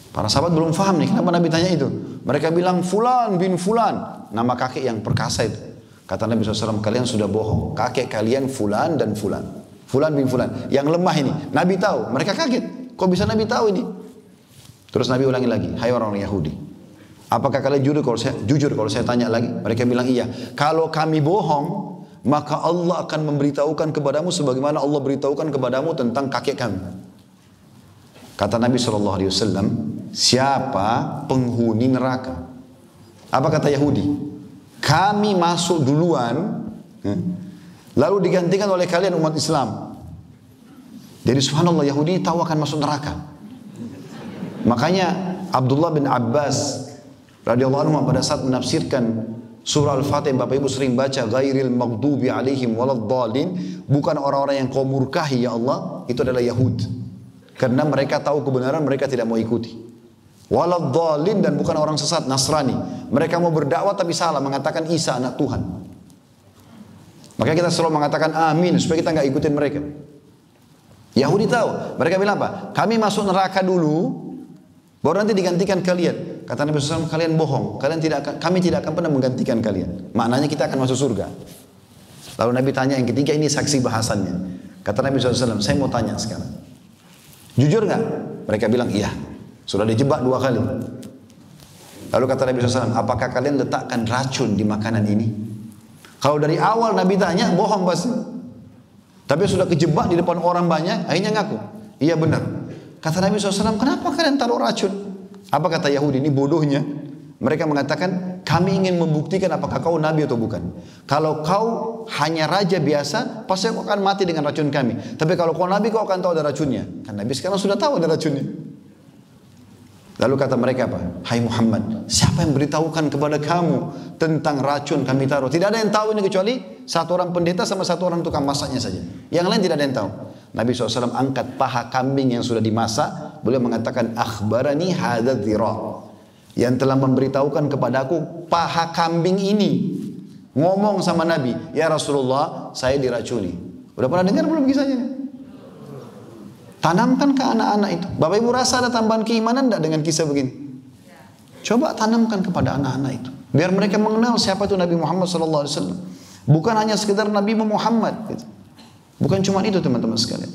Para sahabat belum faham nih, kenapa Nabi tanya itu? Mereka bilang, Fulan bin Fulan, nama kakek yang perkasa itu. Kata Nabi SAW, kalian sudah bohong. Kakek kalian Fulan dan Fulan. Fulan bin Fulan. Yang lemah ini. Nabi tahu. Mereka kaget. Kok bisa Nabi tahu ini? Terus Nabi ulangi lagi. Hai orang Yahudi. Apakah kalian jujur kalau saya tanya lagi? Mereka bilang iya. Kalau kami bohong, maka Allah akan memberitahukan kepadamu sebagaimana Allah beritahukan kepadamu tentang kakek kami. Kata Nabi SAW, siapa penghuni neraka? Apa kata Yahudi? Kami masuk duluan, lalu digantikan oleh kalian umat Islam. Jadi subhanallah, Yahudi tahu akan masuk neraka. Makanya Abdullah bin Abbas radhiyallahu anhu pada saat menafsirkan surah Al-Fatihah, Bapak Ibu sering baca, ghairil maghdubi alaihim waladdallin, bukan orang-orang yang kau murkahi ya Allah, itu adalah Yahud. Karena mereka tahu kebenaran, mereka tidak mau ikuti. Waladhdallin, dan bukan orang sesat, Nasrani. Mereka mau berdakwah tapi salah, mengatakan Isa anak Tuhan. Makanya kita selalu mengatakan amin, supaya kita nggak ikutin mereka. Yahudi tahu, mereka bilang apa? Kami masuk neraka dulu, baru nanti digantikan kalian. Kata Nabi SAW, kalian bohong, kami tidak akan pernah menggantikan kalian. Maknanya kita akan masuk surga. Lalu Nabi tanya yang ketiga, ini saksi bahasannya. Kata Nabi SAW, saya mau tanya sekarang, jujur nggak? Mereka bilang iya. Sudah dijebak 2 kali. Lalu kata Nabi SAW, apakah kalian letakkan racun di makanan ini? Kalau dari awal Nabi tanya, bohong pasti. Tapi sudah kejebak di depan orang banyak, akhirnya ngaku. Iya benar. Kata Nabi SAW, kenapa kalian taruh racun? Apa kata Yahudi? Ini bodohnya. Mereka mengatakan, kami ingin membuktikan apakah kau Nabi atau bukan. Kalau kau hanya raja biasa, pasti kau akan mati dengan racun kami. Tapi kalau kau Nabi, kau akan tahu ada racunnya. Kan Nabi sekarang sudah tahu ada racunnya. Lalu kata mereka apa? Hai Muhammad, siapa yang beritahukan kepada kamu tentang racun kami taruh? Tidak ada yang tahu ini kecuali satu orang pendeta sama satu orang tukang masaknya saja. Yang lain tidak ada yang tahu. Nabi SAW angkat paha kambing yang sudah dimasak. Beliau mengatakan, akhbarani hadza dhira, yang telah memberitahukan kepadaku paha kambing ini. Ngomong sama Nabi, ya Rasulullah, saya diracuni. Udah pernah dengar belum kisahnya? Tanamkan ke anak-anak itu. Bapak Ibu rasa ada tambahan keimanan tidak dengan kisah begini? Coba tanamkan kepada anak-anak itu. Biar mereka mengenal siapa itu Nabi Muhammad SAW. Bukan hanya sekedar Nabi Muhammad. Gitu. Bukan cuma itu teman-teman sekalian.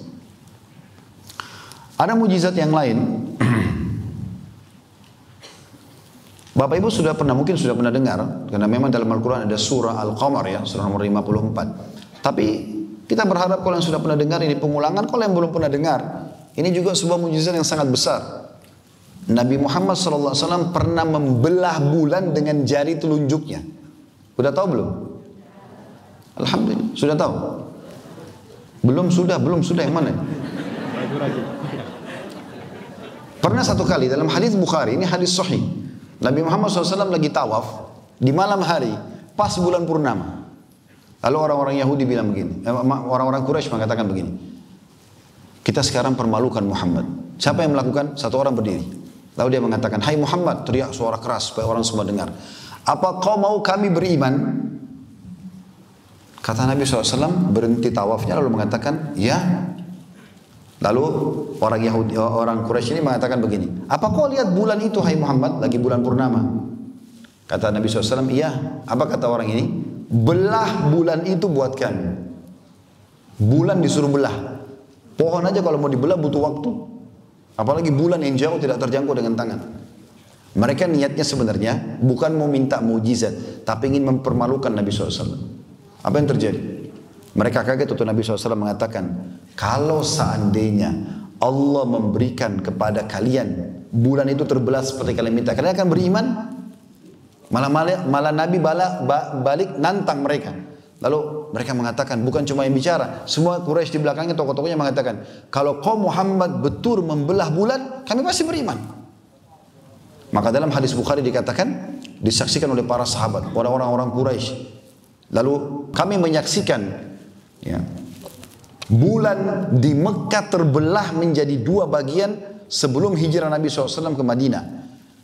Ada mujizat yang lain. Bapak Ibu mungkin sudah pernah dengar. Karena memang dalam Al-Quran ada surah Al-Qamar ya. Surah nomor 54. Tapi kita berharap kalau yang sudah pernah dengar ini pengulangan, kalau yang belum pernah dengar, ini juga sebuah mujizat yang sangat besar. Nabi Muhammad SAW pernah membelah bulan dengan jari telunjuknya. Sudah tahu belum? Alhamdulillah, sudah tahu? Belum sudah yang mana? Pernah satu kali dalam hadis Bukhari, ini hadis sahih. Nabi Muhammad SAW lagi tawaf di malam hari, pas bulan purnama. Lalu orang-orang Yahudi bilang begini, orang-orang Quraisy mengatakan begini, kita sekarang permalukan Muhammad. Siapa yang melakukan? Satu orang berdiri. Lalu dia mengatakan, hai Muhammad, teriak suara keras supaya orang semua dengar. Apa kau mau kami beriman? Kata Nabi SAW berhenti tawafnya lalu mengatakan, ya. Lalu orang Quraisy ini mengatakan begini, apa kau lihat bulan itu hai Muhammad? Lagi bulan purnama. Kata Nabi SAW, iya. Apa kata orang ini? Belah bulan itu buat kami. Bulan disuruh belah. Pohon aja kalau mau dibelah butuh waktu. Apalagi bulan yang jauh tidak terjangkau dengan tangan. Mereka niatnya sebenarnya bukan mau minta mujizat, tapi ingin mempermalukan Nabi SAW. Apa yang terjadi? Mereka kaget waktu Nabi SAW mengatakan, kalau seandainya Allah memberikan kepada kalian bulan itu terbelah seperti kalian minta, kalian akan beriman? Malah Nabi balik nantang mereka. Lalu mereka mengatakan, bukan cuma yang bicara, semua Quraisy di belakangnya, tokoh-tokohnya mengatakan, kalau kau Muhammad betul membelah bulan, kami pasti beriman. Maka dalam hadis Bukhari dikatakan, disaksikan oleh para sahabat, orang-orang Quraisy. Lalu kami menyaksikan, ya, bulan di Mekah terbelah menjadi 2 bagian sebelum hijrah Nabi SAW ke Madinah.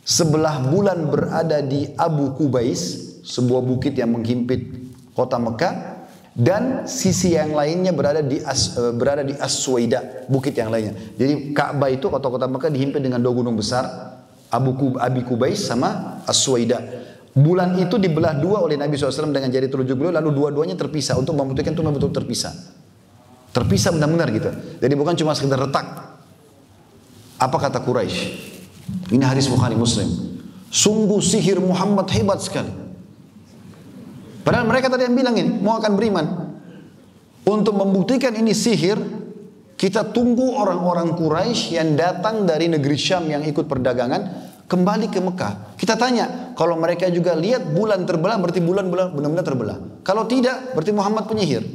Sebelah bulan berada di Abu Qubais, sebuah bukit yang menghimpit kota Mekah, dan sisi yang lainnya berada di As-Suwaida, bukit yang lainnya. Jadi Ka'bah itu, kota-kota Mekah dihimpit dengan 2 gunung besar, Abi Qubais sama As-Suwaida. Bulan itu dibelah 2 oleh Nabi SAW dengan jari telunjuk beliau, lalu dua-duanya terpisah untuk membuktikan itu memang betul terpisah. Terpisah benar-benar gitu. Jadi bukan cuma sekedar retak. Apa kata Quraisy? Ini hadis Bukhari Muslim. Sungguh sihir Muhammad hebat sekali. Padahal mereka tadi yang bilang ini, mau akan beriman. Untuk membuktikan ini sihir, kita tunggu orang-orang Quraisy yang datang dari negeri Syam yang ikut perdagangan, kembali ke Mekah. Kita tanya, kalau mereka juga lihat bulan terbelah, berarti bulan benar-benar terbelah. Kalau tidak, berarti Muhammad penyihir.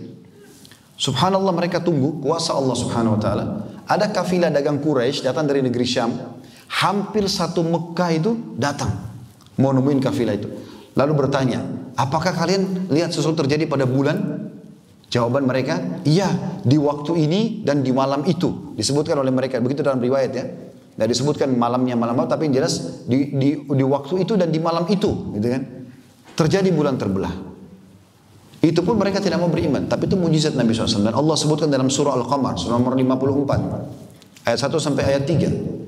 Subhanallah, mereka tunggu kuasa Allah Subhanahu Wa Taala. Ada kafilah dagang Quraisy datang dari negeri Syam. Hampir satu Mekah itu datang mau nemuin kafilah itu. Lalu bertanya, apakah kalian lihat sesuatu terjadi pada bulan? Jawaban mereka, iya di waktu ini dan di malam itu. Disebutkan oleh mereka, begitu dalam riwayat ya. Tidak disebutkan malamnya malam apa, tapi yang jelas di waktu itu dan di malam itu, gitu kan. Terjadi bulan terbelah. Itu pun mereka tidak mau beriman, tapi itu mujizat Nabi SAW. Dan Allah sebutkan dalam surah Al-Qamar, surah nomor 54, ayat 1 sampai ayat 3.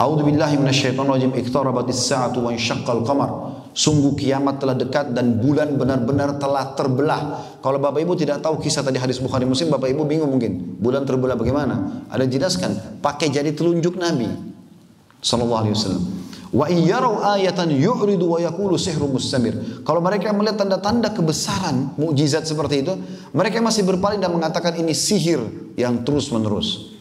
A'udzu billahi minasyaitonir rajim. Iqtarabatis sa'atu wa insyaqqal qamar. Sungguh kiamat telah dekat dan bulan benar-benar telah terbelah. Kalau Bapak Ibu tidak tahu kisah tadi hadis Bukhari Muslim, Bapak Ibu bingung mungkin. Bulan terbelah bagaimana? Ada dijelaskan, pakai jari telunjuk Nabi sallallahu alaihi wasallam. Wa in yarau ayatan yu'ridu wa yaqulu sihrun mustamir. Kalau mereka melihat tanda-tanda kebesaran, mukjizat seperti itu, mereka masih berpaling dan mengatakan ini sihir yang terus-menerus.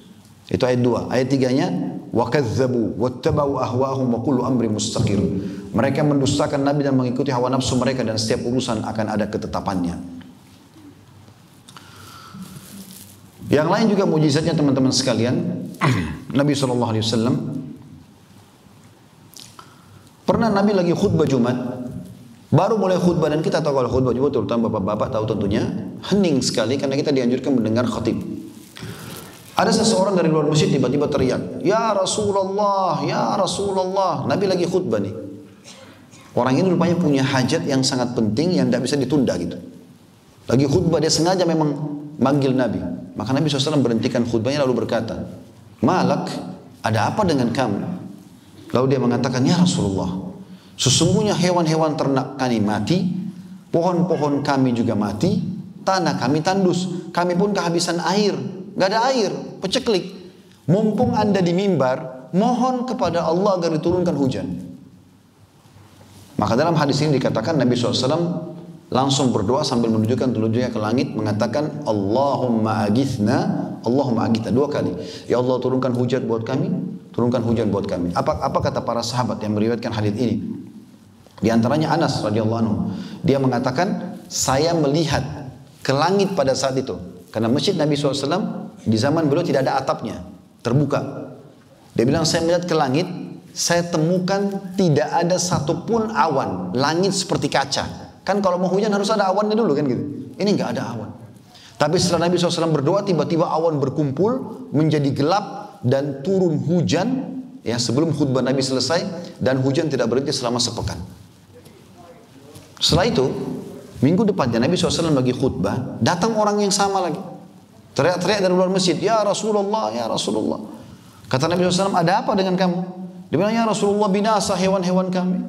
Itu ayat 2. Ayat 3-nya, wa kadzdzabu wattaba'u ahwa'ahum wa kullu amri mustaqir. Mereka mendustakan Nabi dan mengikuti hawa nafsu mereka, dan setiap urusan akan ada ketetapannya. Yang lain juga mujizatnya teman-teman sekalian, Nabi SAW pernah Nabi lagi khutbah Jumat, baru mulai khutbah, dan kita tahu kalau khutbah Jumat, terutama bapak-bapak tahu tentunya hening sekali karena kita dianjurkan mendengar khatib. Ada seseorang dari luar masjid tiba-tiba teriak, "Ya Rasulullah, ya Rasulullah." Nabi lagi khutbah nih. Orang ini rupanya punya hajat yang sangat penting yang tidak bisa ditunda gitu. Lagi khutbah, dia sengaja memang manggil Nabi. Maka Nabi SAW berhentikan khutbahnya lalu berkata, "Malak, ada apa dengan kamu?" Lalu dia mengatakan, "Ya Rasulullah, sesungguhnya hewan-hewan ternak kami mati, pohon-pohon kami juga mati, tanah kami tandus, kami pun kehabisan air, gak ada air, peceklik. Mumpung Anda di mimbar, mohon kepada Allah agar diturunkan hujan." Maka dalam hadis ini dikatakan Nabi SAW langsung berdoa sambil menunjukkan telunjuknya ke langit, mengatakan, "Allahumma agithna, Allahumma agithna," 2 kali. Ya Allah, turunkan hujan buat kami, turunkan hujan buat kami. Apa kata para sahabat yang meriwayatkan hadis ini? Di antaranya Anas radhiyallahu anhu. Dia mengatakan, saya melihat ke langit pada saat itu. Karena masjid Nabi SAW di zaman beliau tidak ada atapnya, terbuka. Dia bilang, saya melihat ke langit, saya temukan tidak ada satupun awan, langit seperti kaca. Kan kalau mau hujan harus ada awannya dulu kan gitu. Ini nggak ada awan. Tapi setelah Nabi SAW berdoa, tiba-tiba awan berkumpul menjadi gelap dan turun hujan. Ya, sebelum khutbah Nabi selesai, dan hujan tidak berhenti selama sepekan. Setelah itu, minggu depannya Nabi SAW lagi khutbah, datang orang yang sama lagi, teriak-teriak dari luar masjid, "Ya Rasulullah, ya Rasulullah." Kata Nabi SAW, "Ada apa dengan kamu?" Dia bilang, "Ya Rasulullah, binasa hewan-hewan kami,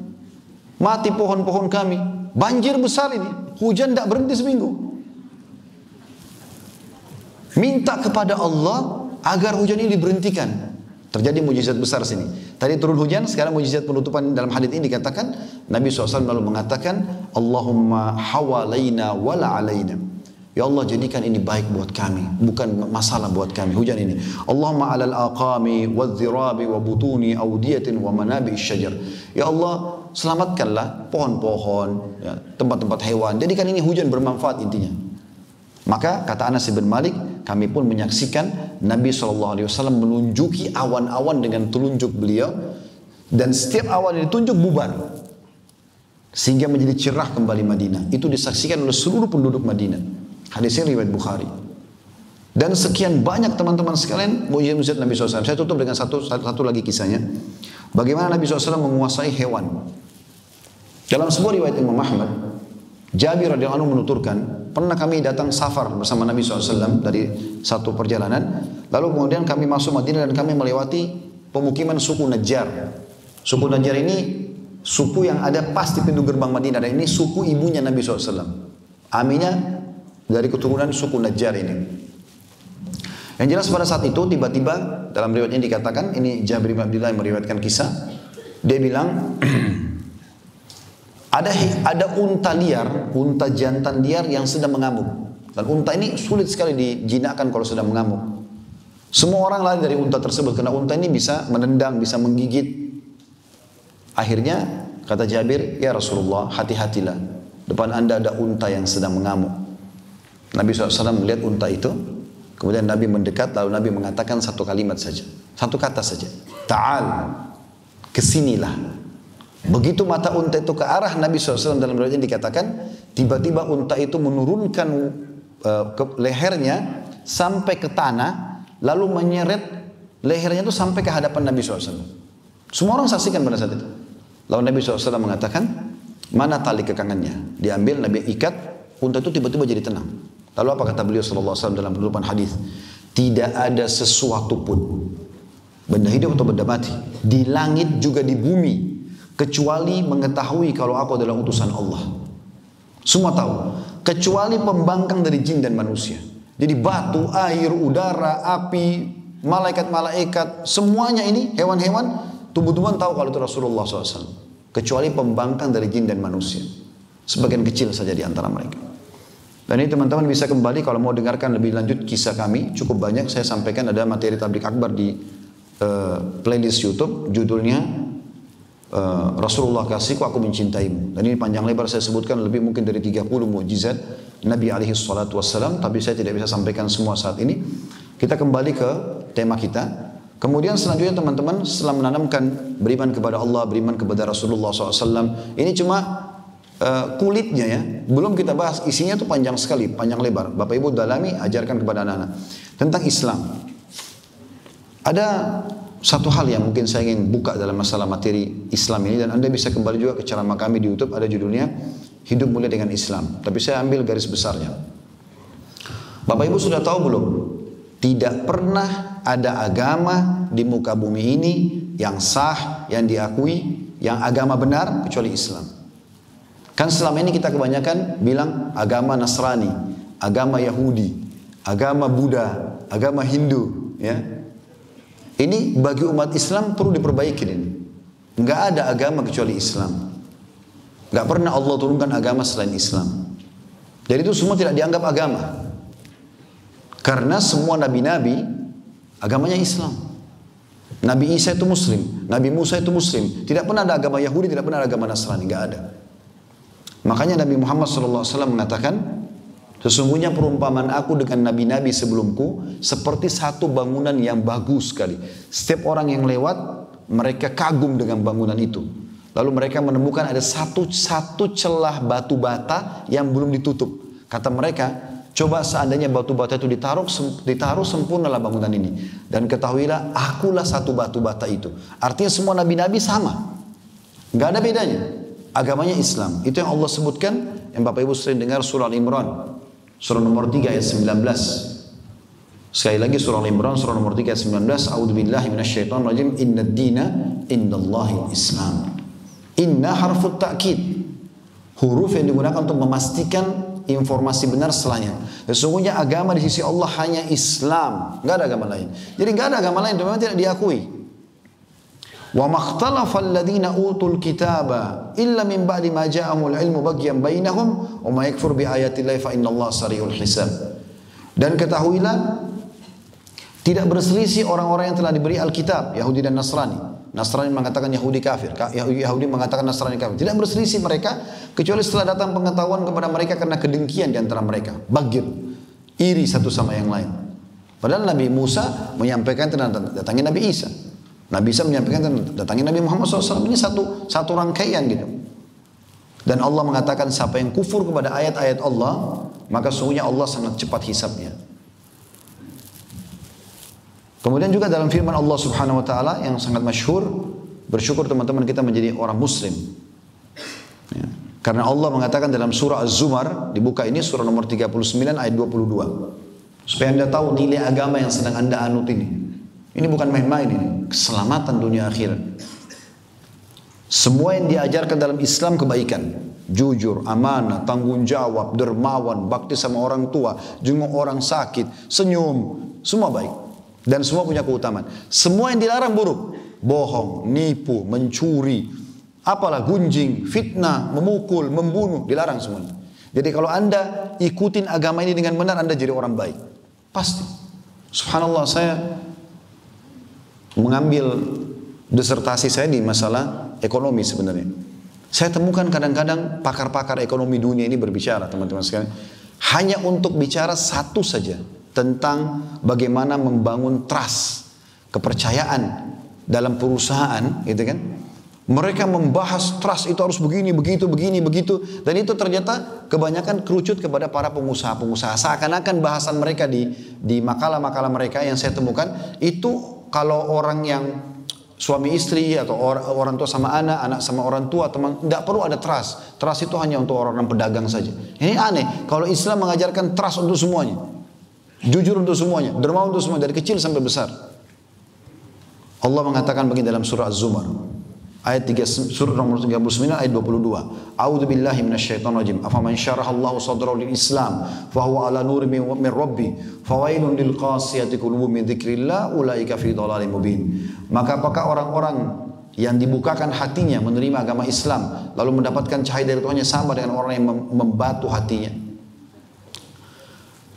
mati pohon-pohon kami, banjir besar ini, hujan tidak berhenti seminggu. Minta kepada Allah agar hujan ini diberhentikan." Terjadi mujizat besar sini. Tadi turun hujan, sekarang mujizat penutupan dalam hadits ini dikatakan, Nabi SAW lalu mengatakan, "Allahumma hawalaina wala alaina." Ya Allah, jadikan ini baik buat kami, bukan masalah buat kami hujan ini. Allahumma alal aqami wadh-dhirabi wa butuni awdiyatin wa manabi syajar. Ya Allah, selamatkanlah pohon-pohon, ya, tempat-tempat hewan. Jadikan ini hujan bermanfaat intinya. Maka kata Anas bin Malik, kami pun menyaksikan Nabi SAW menunjuki awan-awan dengan telunjuk beliau, dan setiap awan yang ditunjuk bubar sehingga menjadi cerah kembali Madinah. Itu disaksikan oleh seluruh penduduk Madinah. Hadisnya riwayat Bukhari. Dan sekian banyak teman-teman sekalian mujizat Nabi SAW. Saya tutup dengan satu lagi kisahnya. Bagaimana Nabi SAW menguasai hewan. Dalam sebuah riwayat Imam Ahmad, Jabir radhiyallahu anhu menuturkan, pernah kami datang safar bersama Nabi SAW dari satu perjalanan. Lalu kemudian kami masuk Madinah dan kami melewati pemukiman suku Najjar. Suku Najjar ini suku yang ada pas di pintu gerbang Madinah. Dan ini suku ibunya Nabi SAW. Aminya dari keturunan suku Najjar ini. Yang jelas pada saat itu tiba-tiba dalam riwayat ini dikatakan, ini Jabir bin Abdullah yang meriwayatkan kisah. Dia bilang, ada unta liar, unta jantan liar yang sedang mengamuk. Dan unta ini sulit sekali dijinakkan kalau sedang mengamuk. Semua orang lari dari unta tersebut karena unta ini bisa menendang, bisa menggigit. Akhirnya kata Jabir, "Ya Rasulullah, hati-hatilah. Depan Anda ada unta yang sedang mengamuk." Nabi SAW melihat unta itu, kemudian Nabi mendekat, lalu Nabi mengatakan satu kalimat saja, satu kata saja, "Ta'al, kesinilah." Begitu mata unta itu ke arah Nabi SAW, dalam riwayat ini dikatakan, tiba-tiba unta itu menurunkan ke lehernya sampai ke tanah, lalu menyeret lehernya itu sampai ke hadapan Nabi SAW. Semua orang saksikan pada saat itu. Lalu Nabi SAW mengatakan, mana tali kekangannya? Diambil, Nabi ikat, unta itu tiba-tiba jadi tenang. Lalu apa kata beliau SAW dalam penutupan hadis? Tidak ada sesuatu pun, benda hidup atau benda mati, di langit juga di bumi, kecuali mengetahui kalau aku adalah utusan Allah. Semua tahu, kecuali pembangkang dari jin dan manusia. Jadi batu, air, udara, api, malaikat-malaikat, semuanya ini, hewan-hewan, tumbuh-tumbuhan tahu kalau itu Rasulullah SAW. Kecuali pembangkang dari jin dan manusia. Sebagian kecil saja di antara mereka. Dan ini teman-teman bisa kembali kalau mau dengarkan lebih lanjut kisah kami. Cukup banyak saya sampaikan, ada materi tablik akbar di playlist YouTube. Judulnya Rasulullah kasihku, aku mencintaimu. Dan ini panjang lebar saya sebutkan, lebih mungkin dari 30 mukjizat Nabi alaihi salatu wassalam. Tapi saya tidak bisa sampaikan semua saat ini. Kita kembali ke tema kita. Kemudian selanjutnya teman-teman, setelah menanamkan beriman kepada Allah, beriman kepada Rasulullah SAW, ini cuma kulitnya ya, belum kita bahas isinya itu panjang sekali, panjang lebar. Bapak Ibu dalami, ajarkan kepada anak-anak tentang Islam. Ada satu hal yang mungkin saya ingin buka dalam masalah materi Islam ini, dan Anda bisa kembali juga ke ceramah kami di YouTube, ada judulnya Hidup Mulia dengan Islam. Tapi saya ambil garis besarnya. Bapak Ibu sudah tahu belum? Tidak pernah ada agama di muka bumi ini yang sah, yang diakui, yang agama benar kecuali Islam. Kan selama ini kita kebanyakan bilang agama Nasrani, agama Yahudi, agama Buddha, agama Hindu, ya. Ini bagi umat Islam perlu diperbaiki ini. Enggak ada agama kecuali Islam. Enggak pernah Allah turunkan agama selain Islam. Jadi itu semua tidak dianggap agama. Karena semua nabi-nabi agamanya Islam. Nabi Isa itu Muslim, Nabi Musa itu Muslim. Tidak pernah ada agama Yahudi, tidak pernah ada agama Nasrani, enggak ada. Makanya Nabi Muhammad SAW mengatakan, sesungguhnya perumpamaan aku dengan nabi-nabi sebelumku seperti satu bangunan yang bagus sekali. Setiap orang yang lewat, mereka kagum dengan bangunan itu. Lalu mereka menemukan ada satu celah batu bata yang belum ditutup. Kata mereka, coba seandainya batu bata itu ditaruh sempurnalah bangunan ini. Dan ketahuilah, akulah satu batu bata itu. Artinya semua nabi-nabi sama. Nggak ada bedanya. Agamanya Islam. Itu yang Allah sebutkan, yang Bapak Ibu sering dengar surah Al-Imran. Surah nomor 3 ayat 19. Sekali lagi surah Al-Imran, surah nomor 3 ayat 19. A'udzubillahi minasyaitonirrajim. Innad dina indallahil Islam. Inna harfut ta'kid. Huruf yang digunakan untuk memastikan informasi benar setelahnya. Sesungguhnya agama di sisi Allah hanya Islam, nggak ada agama lain. Jadi nggak ada agama lain, memang tidak diakui. Wa makhtalafa alladhina utul kitaba illa min ba'di ma ja'ahumul ilmu baghyan bainahum wa ma yakfur bi ayatillahi fa innallaha sari'ul hisab. Dan ketahuilah, tidak berselisih orang-orang yang telah diberi Alkitab, Yahudi dan Nasrani. Nasrani mengatakan Yahudi kafir, Yahudi mengatakan Nasrani kafir. Tidak berselisih mereka kecuali setelah datang pengetahuan kepada mereka karena kedengkian di antara mereka. Bagir, iri satu sama yang lain. Padahal Nabi Musa menyampaikan tentang datangnya Nabi Isa. Nabi Isa menyampaikan tentang datangnya Nabi Muhammad SAW. Ini satu rangkaian gitu. Dan Allah mengatakan siapa yang kufur kepada ayat-ayat Allah, maka sungguhnya Allah sangat cepat hisabnya. Kemudian juga dalam firman Allah Subhanahu wa taala yang sangat masyhur, bersyukur teman-teman kita menjadi orang muslim. Ya. Karena Allah mengatakan dalam surah Az-Zumar, dibuka ini surah nomor 39 ayat 22. Supaya Anda tahu nilai agama yang sedang Anda anut ini. Ini bukan main-main ini, keselamatan dunia akhirat. Semua yang diajarkan dalam Islam kebaikan, jujur, amanah, tanggung jawab, dermawan, bakti sama orang tua, jenguk orang sakit, senyum, semua baik. Dan semua punya keutamaan. Semua yang dilarang buruk. Bohong, nipu, mencuri, apalah gunjing, fitnah, memukul, membunuh, dilarang semuanya. Jadi kalau Anda ikutin agama ini dengan benar, Anda jadi orang baik. Pasti. Subhanallah, saya mengambil disertasi saya di masalah ekonomi sebenarnya. Saya temukan kadang-kadang pakar-pakar ekonomi dunia ini berbicara, teman-teman sekalian, hanya untuk bicara satu saja, tentang bagaimana membangun trust, kepercayaan dalam perusahaan, gitu kan? Mereka membahas trust itu harus begini, begitu, begini, begitu. Dan itu ternyata kebanyakan kerucut kepada para pengusaha-pengusaha. Seakan-akan bahasan mereka di makalah-makalah mereka yang saya temukan, itu kalau orang yang suami istri atau orang tua sama anak, anak sama orang tua, teman, tidak perlu ada trust. Trust itu hanya untuk orang-orang pedagang saja. Ini aneh, kalau Islam mengajarkan trust untuk semuanya. Jujur untuk semuanya, dermawan untuk semuanya, dari kecil sampai besar. Allah mengatakan begini dalam surah Az-Zumar. Ayat 3, surah nomor 39 ayat 22. A'udzu billahi minasyaitonir rajim. Afaman syarahallahu sadrahu lil Islam fa huwa ala nurin min rabbi fawailun lil qasiyati qulubuhum min dzikrillah ulaika fi dhalalin mubin. Maka apakah orang-orang yang dibukakan hatinya menerima agama Islam lalu mendapatkan cahaya dari Tuhannya sama dengan orang yang membatu hatinya?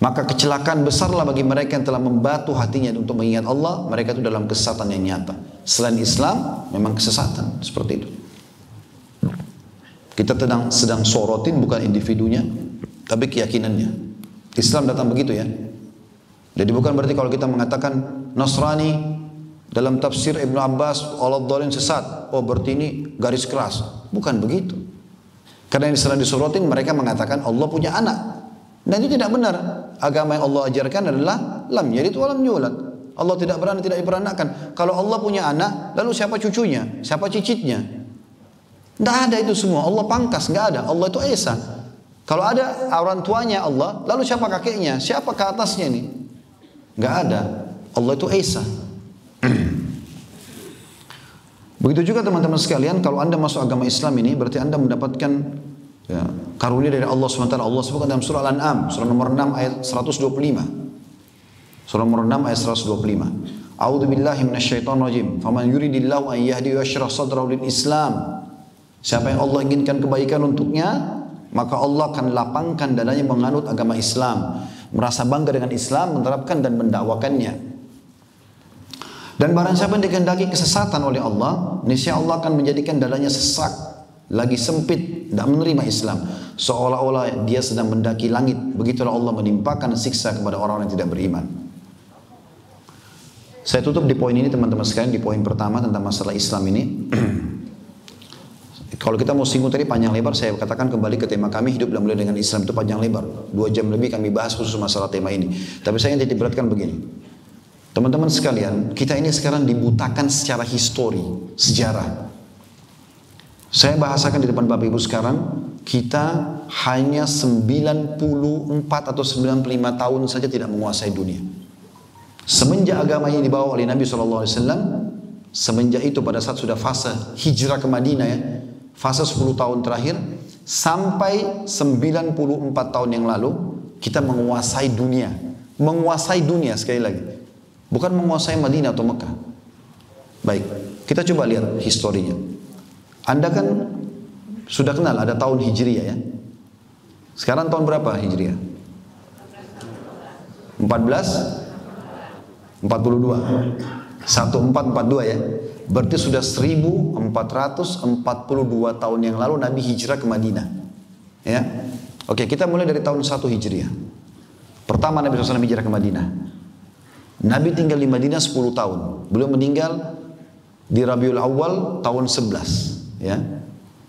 Maka kecelakaan besarlah bagi mereka yang telah membatu hatinya untuk mengingat Allah. Mereka itu dalam kesesatan yang nyata. Selain Islam memang kesesatan seperti itu. Kita sedang sorotin bukan individunya, tapi keyakinannya. Islam datang begitu ya. Jadi bukan berarti kalau kita mengatakan Nasrani dalam tafsir Ibnu Abbas Allah dhalin sesat, oh berarti ini garis keras. Bukan begitu. Karena yang sedang disorotin mereka mengatakan Allah punya anak. Dan itu tidak benar. Agama yang Allah ajarkan adalah lam yalid wa lam yulad. Allah tidak beranak, tidak diperanakkan. Kalau Allah punya anak, lalu siapa cucunya? Siapa cicitnya? Tidak ada itu semua. Allah pangkas, nggak ada. Allah itu esa. Kalau ada orang tuanya Allah, lalu siapa kakeknya? Siapa ke atasnya ini? Nggak ada. Allah itu esa. Begitu juga teman-teman sekalian, kalau anda masuk agama Islam ini, berarti anda mendapatkan ya, karunia dari Allah SWT. Allah sebutkan dalam surah Al-An'am, surah nomor 6 ayat 125. Surah nomor 6 ayat 125. A'udzu billahi minasyaitonir rajim. Faman yuridillahu an yahdihi yashrah sadrahu lil Islam. Siapa yang Allah inginkan kebaikan untuknya, maka Allah akan lapangkan dadanya menganut agama Islam, merasa bangga dengan Islam, menerapkan dan mendakwakannya. Dan barang siapa yang dikehendaki kesesatan oleh Allah, niscaya Allah akan menjadikan dadanya sesak, lagi sempit, tidak menerima Islam, seolah-olah dia sedang mendaki langit. Begitulah Allah menimpakan siksa kepada orang-orang yang tidak beriman. Saya tutup di poin ini teman-teman sekalian, di poin pertama tentang masalah Islam ini. Kalau kita mau singgung tadi panjang lebar, saya katakan kembali ke tema kami, hidup dan mulai dengan Islam, itu panjang lebar. 2 jam lebih kami bahas khusus masalah tema ini. Tapi saya ingin titik-beratkan begini. Teman-teman sekalian, kita ini sekarang dibutakan secara histori, sejarah. Saya bahasakan di depan Bapak Ibu sekarang, kita hanya 94 atau 95 tahun saja tidak menguasai dunia. Semenjak agama ini dibawa oleh Nabi SAW, semenjak itu pada saat sudah fase hijrah ke Madinah ya, fase 10 tahun terakhir, sampai 94 tahun yang lalu, kita menguasai dunia. Menguasai dunia sekali lagi. Bukan menguasai Madinah atau Mekah. Baik, kita coba lihat historinya. Anda kan sudah kenal ada tahun Hijriah ya. Sekarang tahun berapa Hijriah? 1442 1442 ya. Berarti sudah 1442 tahun yang lalu Nabi hijrah ke Madinah. Ya. Oke, kita mulai dari tahun 1 Hijriah. Pertama Nabi SAW hijrah ke Madinah. Nabi tinggal di Madinah 10 tahun. Beliau meninggal di Rabiul Awal tahun 11, ya.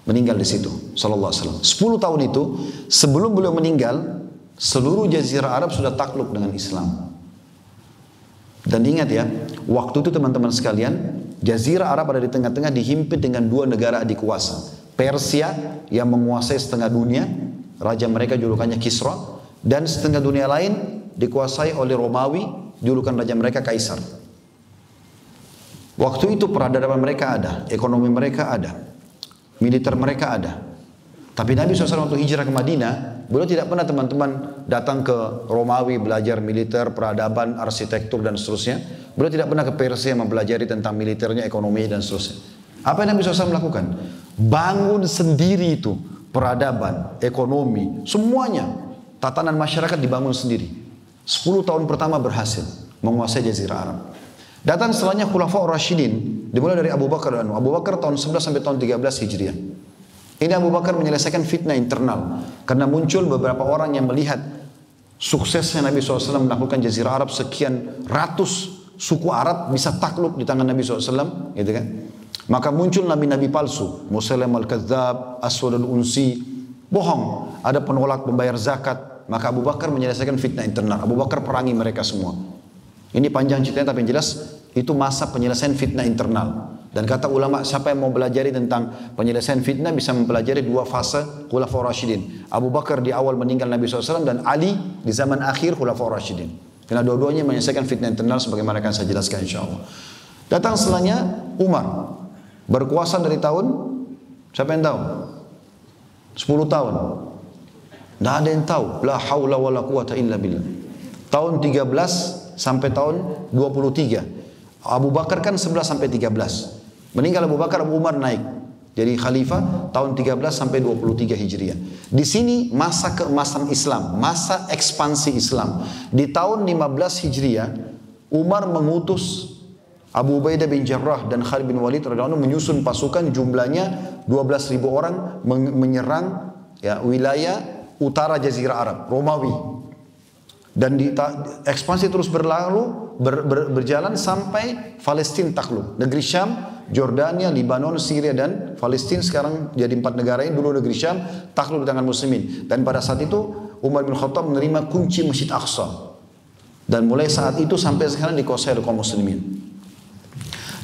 Meninggal di situ sallallahu alaihi wasallam. 10 tahun itu sebelum beliau meninggal, seluruh jazirah Arab sudah takluk dengan Islam. Dan ingat ya, waktu itu teman-teman sekalian, jazirah Arab ada di tengah-tengah dihimpit dengan 2 negara adik kuasa. Persia yang menguasai setengah dunia, raja mereka julukannya Kisra, dan setengah dunia lain dikuasai oleh Romawi, julukan raja mereka Kaisar. Waktu itu peradaban mereka ada, ekonomi mereka ada, militer mereka ada. Tapi Nabi SAW waktu hijrah ke Madinah, beliau tidak pernah teman-teman datang ke Romawi belajar militer, peradaban, arsitektur dan seterusnya. Beliau tidak pernah ke Persia mempelajari tentang militernya, ekonomi dan seterusnya. Apa yang Nabi SAW lakukan? Bangun sendiri itu peradaban, ekonomi, semuanya. Tatanan masyarakat dibangun sendiri. 10 tahun pertama berhasil menguasai jazirah Arab. Datang setelahnya Khulafaur Rasyidin, dimulai dari Abu Bakar dan Abu Bakar tahun 11 sampai tahun 13 Hijriah. Ini Abu Bakar menyelesaikan fitnah internal karena muncul beberapa orang yang melihat suksesnya Nabi SAW melakukan jazirah Arab, sekian ratus suku Arab bisa takluk di tangan Nabi SAW, gitu kan? Maka muncul nabi-nabi palsu, Musailam al-Kadzab, Aswad al-Unsi, bohong. Ada penolak membayar zakat, maka Abu Bakar menyelesaikan fitnah internal. Abu Bakar perangi mereka semua. Ini panjang ceritanya tapi yang jelas itu masa penyelesaian fitnah internal. Dan kata ulama, siapa yang mau belajar tentang penyelesaian fitnah bisa mempelajari dua fase Khulafaur Rasyidin. Abu Bakar di awal meninggal Nabi SAW dan Ali di zaman akhir Khulafaur Rasyidin. Karena dua-duanya menyelesaikan fitnah internal sebagaimana akan saya jelaskan insyaAllah. Datang setelahnya Umar. Berkuasa dari tahun, siapa yang tahu? 10 tahun. Tidak ada yang tahu. La haula wa la quwata illa billah. Tahun 13 sampai tahun 23. Abu Bakar kan 11 sampai 13. Meninggal Abu Bakar, Abu Umar naik. Jadi khalifah tahun 13 sampai 23 Hijriah. Di sini masa keemasan Islam, masa ekspansi Islam. Di tahun 15 Hijriah, Umar mengutus Abu Ubaidah bin Jarrah dan Khalid bin Walid radhiyallahu anhu menyusun pasukan jumlahnya 12.000 orang menyerang ya, wilayah utara Jazirah Arab, Romawi. Dan ekspansi terus berjalan sampai Palestina takluk. Negeri Syam, Jordania, Libanon, Syria dan Palestina sekarang jadi 4 negara ini. Dulu negeri Syam takluk di tangan muslimin. Dan pada saat itu Umar bin Khattab menerima kunci Masjid Aqsa. Dan mulai saat itu sampai sekarang dikuasai oleh kaum muslimin.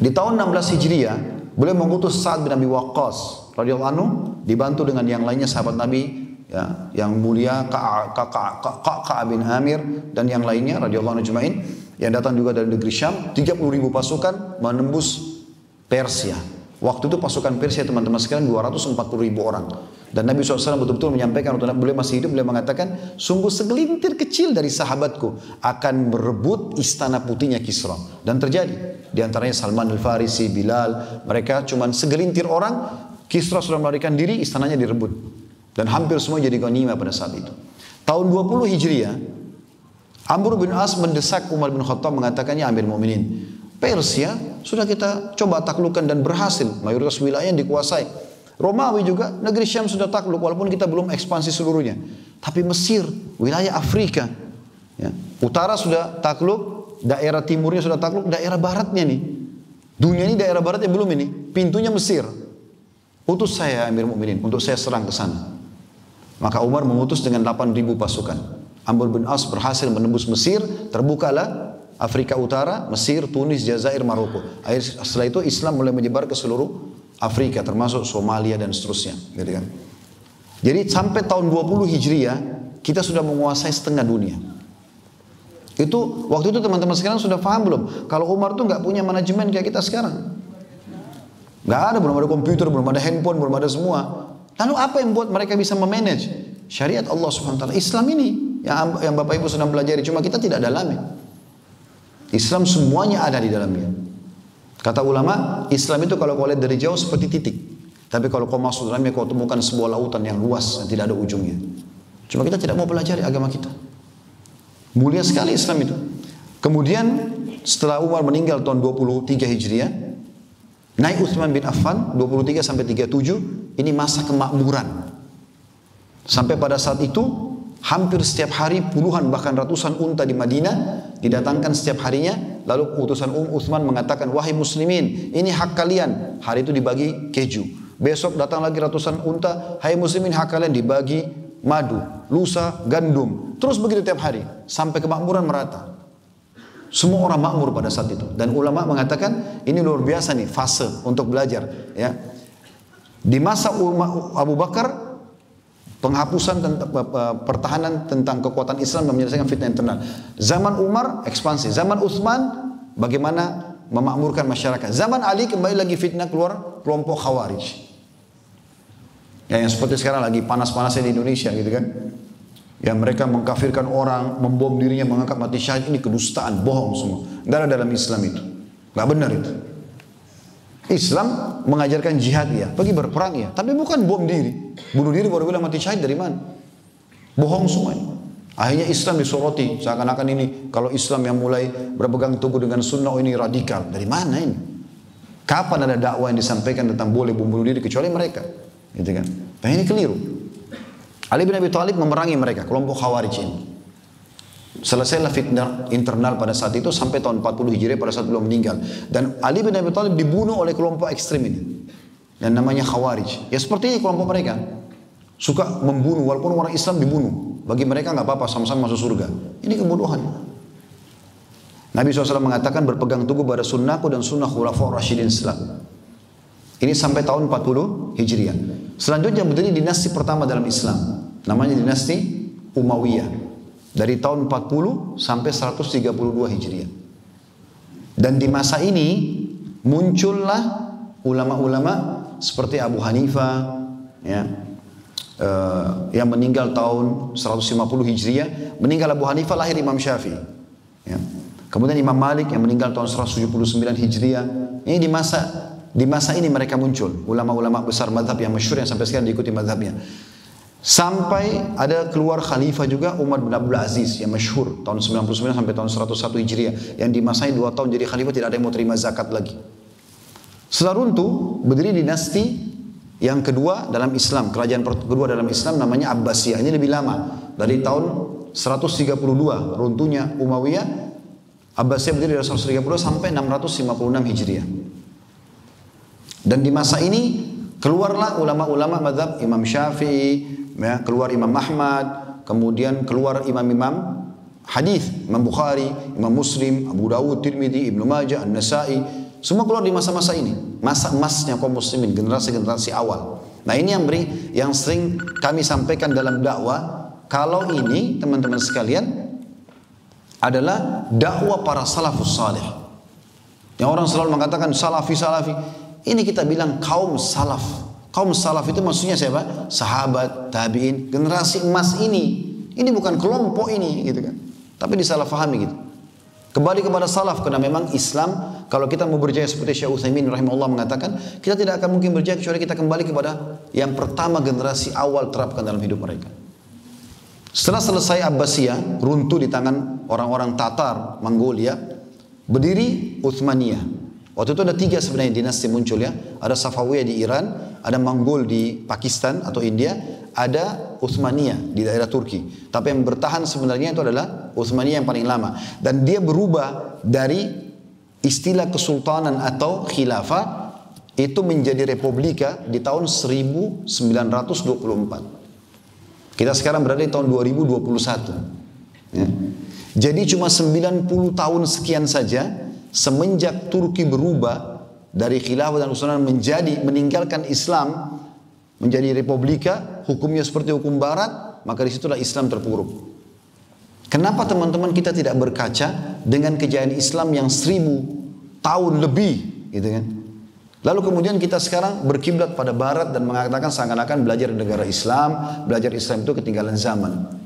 Di tahun 16 Hijriah, beliau mengutus Sa'ad bin Abi Waqqas radhiyallahu anhu dibantu dengan yang lainnya sahabat Nabi ya, yang mulia Ka'ab bin Amir dan yang lainnya radhiyallahu anhu ajma'in yang datang juga dari negeri Syam. 30.000 pasukan menembus Persia. Waktu itu pasukan Persia teman-teman sekalian 240.000 orang. Dan Nabi SAW betul-betul menyampaikan waktu beliau masih hidup, beliau mengatakan, sungguh segelintir kecil dari sahabatku akan berebut istana putihnya Kisra. Dan terjadi. Di antaranya Salman al-Farisi, Bilal, mereka cuma segelintir orang, Kisra sudah melarikan diri, istananya direbut. Dan hampir semua jadi ghanimah pada saat itu. Tahun 20 Hijriah, Amr bin As mendesak Umar bin Khattab mengatakan, ya Amir Mu'minin, Persia sudah kita coba taklukkan dan berhasil, mayoritas wilayah yang dikuasai. Romawi juga, negeri Syam sudah takluk walaupun kita belum ekspansi seluruhnya. Tapi Mesir, wilayah Afrika, ya, utara sudah takluk, daerah timurnya sudah takluk, daerah baratnya nih. Dunia ini daerah baratnya belum ini, pintunya Mesir. Utus saya Amir Mu'minin untuk saya serang ke sana. Maka Umar mengutus dengan 8.000 pasukan. Amr bin As berhasil menembus Mesir, terbukalah Afrika Utara, Mesir, Tunis, Jazair, Maroko. Setelah itu Islam mulai menyebar ke seluruh Afrika, termasuk Somalia dan seterusnya. Gitu kan? Jadi sampai tahun 20 Hijriah, kita sudah menguasai setengah dunia. Itu waktu itu teman-teman sekarang sudah paham belum? Kalau Umar tuh nggak punya manajemen kayak kita sekarang. Nggak ada, belum ada komputer, belum ada handphone, belum ada semua. Lalu apa yang buat mereka bisa memanage? Syariat Allah Subhanahu Wa Taala. Islam ini yang Bapak Ibu sedang pelajari, cuma kita tidak dalami. Islam semuanya ada di dalamnya. Kata ulama, Islam itu kalau kau lihat dari jauh seperti titik. Tapi kalau kau masuk dalamnya, kau temukan sebuah lautan yang luas dan tidak ada ujungnya. Cuma kita tidak mau pelajari agama kita. Mulia sekali Islam itu. Kemudian setelah Umar meninggal tahun 23 Hijriah, naik Utsman bin Affan 23 sampai 37, ini masa kemakmuran. Sampai pada saat itu hampir setiap hari puluhan bahkan ratusan unta di Madinah didatangkan setiap harinya. Lalu utusan Utsman mengatakan, wahai muslimin, ini hak kalian. Hari itu dibagi keju. Besok datang lagi ratusan unta, hai muslimin, hak kalian dibagi madu, lusa, gandum. Terus begitu tiap hari sampai kemakmuran merata. Semua orang makmur pada saat itu. Dan ulama mengatakan ini luar biasa nih fase untuk belajar. Ya. Di masa Abu Bakar, penghapusan tentang pertahanan tentang kekuatan Islam dan menyelesaikan fitnah internal. Zaman Umar ekspansi, zaman Utsman bagaimana memakmurkan masyarakat. Zaman Ali kembali lagi fitnah keluar kelompok Khawarij. Ya, yang seperti sekarang lagi panas-panasnya di Indonesia gitu kan. Yang mereka mengkafirkan orang, membom dirinya, mengangkat mati syahid, ini kedustaan, bohong semua. Tidak ada dalam Islam itu. Tidak benar itu. Islam mengajarkan jihad ya, pergi berperang ya, tapi bukan bom diri. Bunuh diri baru bilang mati syahid dari mana? Bohong semua ini. Akhirnya Islam disoroti, seakan-akan ini kalau Islam yang mulai berpegang teguh dengan sunnah ini radikal. Dari mana ini? Kapan ada dakwah yang disampaikan tentang boleh bunuh diri kecuali mereka? Gitu kan? Nah ini keliru. Ali bin Abi Thalib memerangi mereka, kelompok Khawarij ini. Selesailah fitnah internal pada saat itu sampai tahun 40 Hijriah pada saat beliau meninggal. Dan Ali bin Abi Thalib dibunuh oleh kelompok ekstrem ini. Dan namanya Khawarij. Ya seperti ini kelompok mereka. Suka membunuh walaupun orang Islam dibunuh. Bagi mereka nggak apa-apa, sama-sama masuk surga. Ini kebodohan. Nabi SAW mengatakan berpegang teguh pada sunnahku dan sunnah khulafaur rasyidin Islam. Ini sampai tahun 40 Hijriah. Selanjutnya berdiri dinasti pertama dalam Islam. Namanya dinasti Umayyah. Dari tahun 40 sampai 132 Hijriah. Dan di masa ini muncullah ulama-ulama seperti Abu Hanifah, ya, yang meninggal tahun 150 Hijriah. Meninggal Abu Hanifah, lahir Imam Syafi'i. Ya. Kemudian Imam Malik yang meninggal tahun 179 Hijriah. Ini di masa ini mereka muncul ulama-ulama besar mazhab yang masyhur yang sampai sekarang diikuti mazhabnya. Sampai ada keluar khalifah juga Umar bin Abdul Aziz yang masyhur tahun 99 sampai tahun 101 Hijriah, yang di masanya 2 tahun jadi khalifah tidak ada yang mau terima zakat lagi. Setelah runtuh berdiri dinasti yang kedua dalam Islam, kerajaan kedua dalam Islam namanya Abbasiyah. Ini lebih lama, dari tahun 132 runtuhnya Umayyah. Abbasiyah berdiri dari 132 sampai 656 Hijriah. Dan di masa ini keluarlah ulama-ulama mazhab Imam Syafi'i, ya, keluar Imam Ahmad, kemudian keluar imam-imam hadis, Imam Bukhari, Imam Muslim, Abu Dawud, Tirmidzi, Ibnu Majah, An-Nasa'i, semua keluar di masa-masa ini, masa emasnya kaum muslimin, generasi-generasi awal. Nah ini yang sering kami sampaikan dalam dakwah, kalau ini teman-teman sekalian adalah dakwah para salafus salih. Yang orang selalu mengatakan salafi. Ini kita bilang kaum salaf. Kaum salaf itu maksudnya siapa? Sahabat, tabi'in, generasi emas ini. Ini bukan kelompok ini gitu kan. Tapi disalahfahami gitu. Kembali kepada salaf, karena memang Islam, kalau kita mau berjaya seperti Syekh Utsaimin rahimahullah mengatakan, kita tidak akan mungkin berjaya kecuali kita kembali kepada yang pertama generasi awal terapkan dalam hidup mereka. Setelah selesai Abbasiyah, runtuh di tangan orang-orang Tatar, Mongolia, berdiri Utsmaniyah. Waktu itu ada 3 sebenarnya dinasti muncul ya. Ada Safawiyah di Iran, ada Mongol di Pakistan atau India, ada Utsmaniyah di daerah Turki. Tapi yang bertahan sebenarnya itu adalah Utsmaniyah yang paling lama. Dan dia berubah dari istilah kesultanan atau khilafah itu menjadi republika di tahun 1924. Kita sekarang berada di tahun 2021. Ya. Jadi cuma 90 tahun sekian saja semenjak Turki berubah dari khilafah dan kesultanan meninggalkan Islam menjadi republika, hukumnya seperti hukum barat, maka disitulah Islam terpuruk. Kenapa teman-teman kita tidak berkaca dengan kejayaan Islam yang 1000 tahun lebih gitu kan? Lalu kemudian kita sekarang berkiblat pada barat dan mengatakan seakan-akan belajar negara Islam, belajar Islam itu ketinggalan zaman.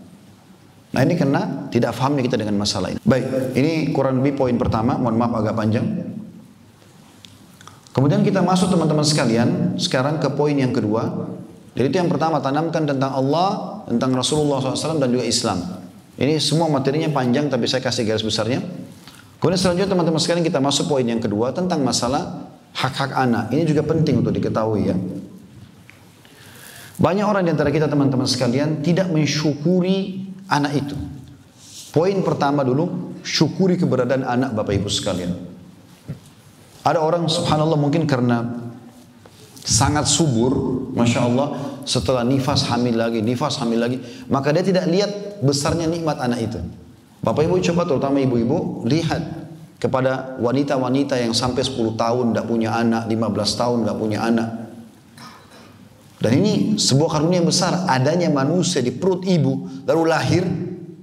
Nah ini karena tidak fahamnya kita dengan masalah ini. Baik, ini kurang lebih poin pertama, mohon maaf agak panjang. Kemudian kita masuk teman-teman sekalian sekarang ke poin yang kedua. Jadi itu yang pertama, tanamkan tentang Allah, tentang Rasulullah SAW dan juga Islam. Ini semua materinya panjang tapi saya kasih garis besarnya. Kemudian selanjutnya teman-teman sekalian kita masuk poin yang kedua tentang masalah hak-hak anak. Ini juga penting untuk diketahui ya. Banyak orang di antara kita teman-teman sekalian tidak mensyukuri anak itu. Poin pertama dulu, syukuri keberadaan anak Bapak Ibu sekalian. Ada orang subhanallah mungkin karena sangat subur, Masya Allah, setelah nifas hamil lagi, maka dia tidak lihat besarnya nikmat anak itu. Bapak Ibu coba terutama ibu-ibu lihat kepada wanita-wanita yang sampai 10 tahun tidak punya anak, 15 tahun tidak punya anak. Dan ini sebuah karunia besar, adanya manusia di perut ibu lalu lahir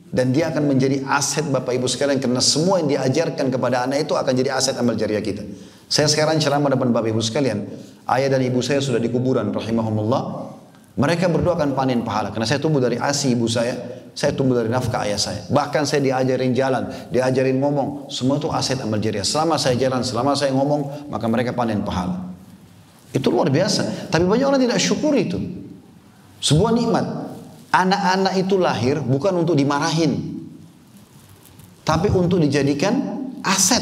dan dia akan menjadi aset Bapak Ibu sekalian, karena semua yang diajarkan kepada anak itu akan jadi aset amal jariah kita. Saya sekarang ceramah depan Bapak Ibu sekalian, ayah dan ibu saya sudah di kuburan rahimahumullah. Mereka berdua akan panen pahala karena saya tumbuh dari ASI ibu saya tumbuh dari nafkah ayah saya. Bahkan saya diajarin jalan, diajarin ngomong, semua itu aset amal jariah. Selama saya jalan, selama saya ngomong, maka mereka panen pahala. Itu luar biasa. Tapi banyak orang tidak syukur itu. Sebuah nikmat. Anak-anak itu lahir bukan untuk dimarahin, tapi untuk dijadikan aset.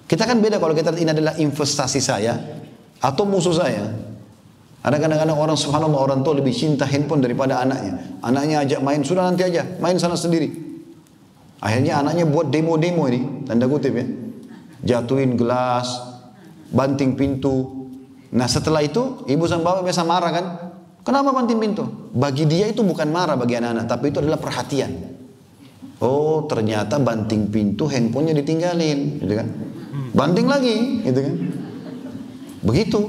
Kita kan beda kalau kita ini adalah investasi saya atau musuh saya. Ada kadang-kadang orang subhanallah orang tua lebih cinta handphone daripada anaknya. Anaknya ajak main, sudah nanti aja, main sana sendiri. Akhirnya anaknya buat demo-demo ini, tanda kutip ya. Jatuhin gelas, banting pintu. Nah setelah itu ibu sama bapak biasa marah kan. Kenapa banting pintu? Bagi dia itu bukan marah bagi anak-anak, tapi itu adalah perhatian. Oh ternyata banting pintu handphonenya ditinggalin, gitu kan? Banting lagi, gitu kan? Begitu.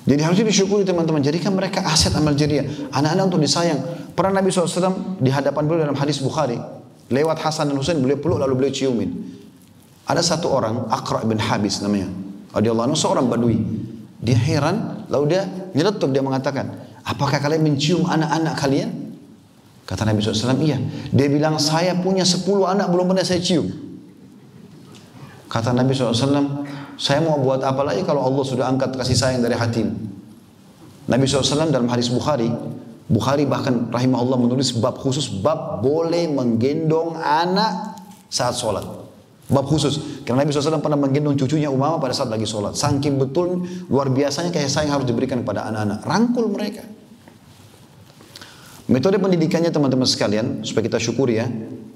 Jadi harusnya disyukuri teman-teman. Jadikan mereka aset amal jariah. Anak-anak untuk disayang. Pernah Nabi SAW di hadapan beliau dalam hadis Bukhari, lewat Hasan dan Husain, beliau peluk lalu beliau ciumin. Ada satu orang, Aqra' bin Habis namanya, radhiyallahu anhu, seorang badui. Dia heran, lalu dia nyeletuk, dia mengatakan, apakah kalian mencium anak-anak kalian? Kata Nabi SAW, iya. Dia bilang, saya punya 10 anak belum pernah saya cium. Kata Nabi SAW, saya mau buat apa lagi kalau Allah sudah angkat kasih sayang dari hatimu. Nabi SAW dalam hadis Bukhari, Bukhari bahkan rahimahullah menulis bab khusus, bab boleh menggendong anak saat sholat. Bab khusus, karena Nabi SAW pernah menggendong cucunya Umamah pada saat lagi sholat. Saking betul, luar biasanya kasih sayang harus diberikan kepada anak-anak. Rangkul mereka. Metode pendidikannya teman-teman sekalian, supaya kita syukuri ya.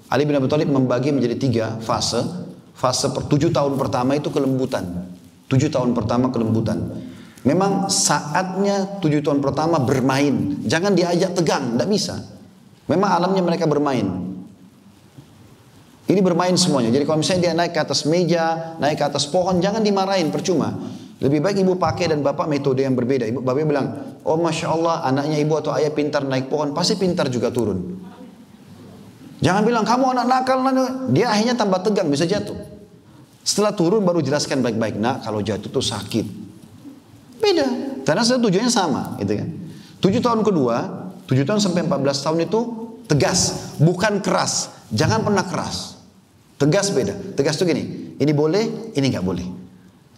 Ali bin Abi Thalib membagi menjadi 3 fase. Fase 7 tahun pertama itu kelembutan. 7 tahun pertama kelembutan. Memang saatnya 7 tahun pertama bermain. Jangan diajak tegang, tidak bisa. Memang alamnya mereka bermain. Ini bermain semuanya. Jadi kalau misalnya dia naik ke atas meja, naik ke atas pohon, jangan dimarahin, percuma. Lebih baik ibu pakai dan bapak metode yang berbeda. Ibu bapak bilang, oh masya Allah anaknya ibu atau ayah pintar naik pohon, pasti pintar juga turun. Jangan bilang kamu anak nakal, dia akhirnya tambah tegang, bisa jatuh. Setelah turun baru jelaskan baik-baik, nak kalau jatuh tuh sakit. Beda, karena tujuannya sama, gitu kan. 7 tahun kedua, 7 tahun sampai 14 tahun itu tegas, bukan keras. Jangan pernah keras. Tegas beda. Tegas itu gini, ini boleh, ini nggak boleh.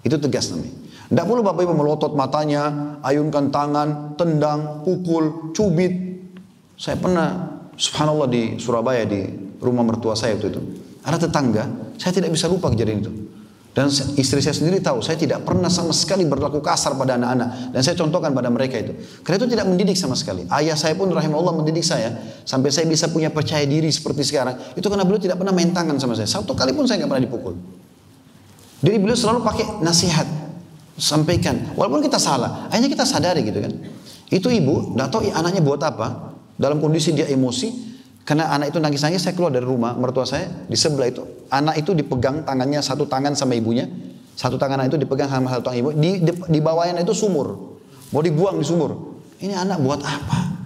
Itu tegas namanya. Tidak perlu bapak ibu melotot matanya, ayunkan tangan, tendang, pukul, cubit. Saya pernah, subhanallah di Surabaya di rumah mertua saya waktu itu. Ada tetangga, saya tidak bisa lupa kejadian itu. Dan istri saya sendiri tahu, saya tidak pernah sama sekali berlaku kasar pada anak-anak. Dan saya contohkan pada mereka itu. Karena itu tidak mendidik sama sekali. Ayah saya pun rahimahullah mendidik saya. Sampai saya bisa punya percaya diri seperti sekarang. Itu karena beliau tidak pernah main tangan sama saya. Satu kali pun saya nggak pernah dipukul. Jadi beliau selalu pakai nasihat. Sampaikan. Walaupun kita salah. Akhirnya kita sadari gitu kan. Itu ibu, nggak tahu anaknya buat apa. Dalam kondisi dia emosi. Karena anak itu nangis-nangis, saya keluar dari rumah, mertua saya di sebelah itu, anak itu dipegang tangannya, satu tangan sama ibunya, satu tangan anak itu dipegang sama satu tangan ibu, di bawahnya itu sumur, mau dibuang di sumur. Ini anak buat apa?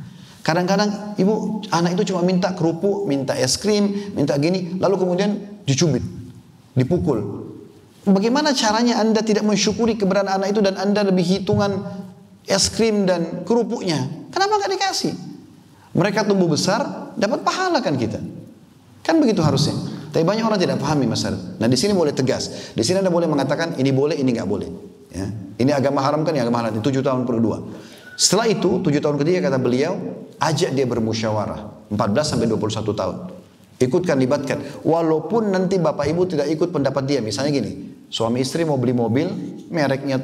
Kadang-kadang ibu, anak itu cuma minta kerupuk, minta es krim, minta gini, lalu kemudian dicubit, dipukul. Bagaimana caranya Anda tidak mensyukuri keberadaan anak itu dan Anda lebih hitungan es krim dan kerupuknya? Kenapa nggak dikasih? Mereka tumbuh besar, dapat pahala kan kita. Kan begitu harusnya. Tapi banyak orang tidak pahami masalah. Nah di sini boleh tegas. Di sini Anda boleh mengatakan ini boleh, ini nggak boleh. Ya. Ini agama haram kan, ini agama halal. 7 tahun kedua. Setelah itu 7 tahun ketiga kata beliau, ajak dia bermusyawarah. 14 sampai 21 tahun. Ikutkan, libatkan. Walaupun nanti bapak ibu tidak ikut pendapat dia. Misalnya gini, suami istri mau beli mobil, mereknya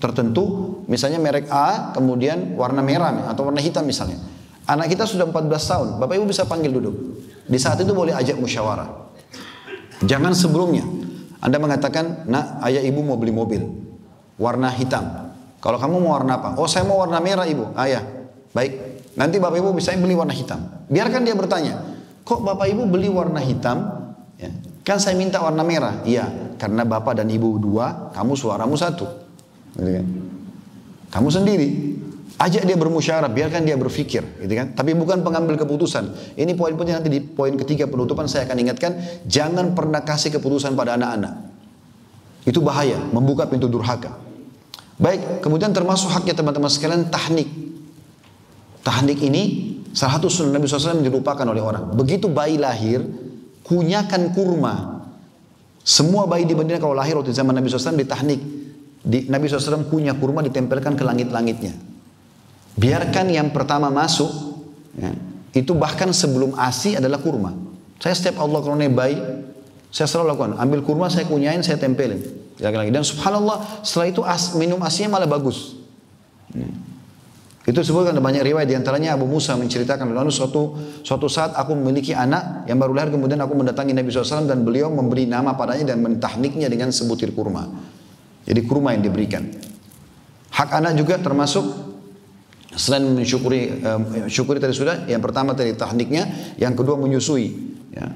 tertentu, misalnya merek A, kemudian warna merah atau warna hitam misalnya. Anak kita sudah 14 tahun, bapak ibu bisa panggil duduk. Di saat itu boleh ajak musyawarah. Jangan sebelumnya. Anda mengatakan, nak ayah ibu mau beli mobil, warna hitam. Kalau kamu mau warna apa? Oh saya mau warna merah ibu. Ayah, baik. Nanti bapak ibu bisa beli warna hitam. Biarkan dia bertanya, kok bapak ibu beli warna hitam? Ya. Kan saya minta warna merah. Iya, karena bapak dan ibu dua, kamu suaramu satu. Gitu kan? Kamu sendiri. Ajak dia bermusyawarah, biarkan dia berpikir, gitu kan? Tapi bukan pengambil keputusan. Ini poin penting, nanti di poin ketiga penutupan saya akan ingatkan, jangan pernah kasih keputusan pada anak-anak. Itu bahaya, membuka pintu durhaka. Baik, kemudian termasuk haknya teman-teman sekalian tahnik. Tahnik ini salah satu sunnah Nabi SAW yang dilupakan oleh orang. Begitu bayi lahir, kunyakan kurma. Semua bayi di Madinah kalau lahir waktu zaman Nabi SAW ditahnik. Nabi SAW kunyah kurma ditempelkan ke langit-langitnya. Biarkan yang pertama masuk, ya, itu bahkan sebelum ASI adalah kurma. Saya setiap Allah kalau bayi, saya selalu lakukan. Ambil kurma, saya kunyain, saya tempelin. Lagi-lagi. Dan subhanallah, setelah itu minum ASInya malah bagus. Itu disebutkan ada banyak riwayat, diantaranya Abu Musa menceritakan, lalu suatu saat aku memiliki anak yang baru lahir, kemudian aku mendatangi Nabi SAW dan beliau memberi nama padanya dan mentahniknya dengan sebutir kurma. Jadi kurma yang diberikan. Hak anak juga termasuk, selain syukuri tadi sudah, yang pertama tadi tahniknya, yang kedua menyusui. Ya.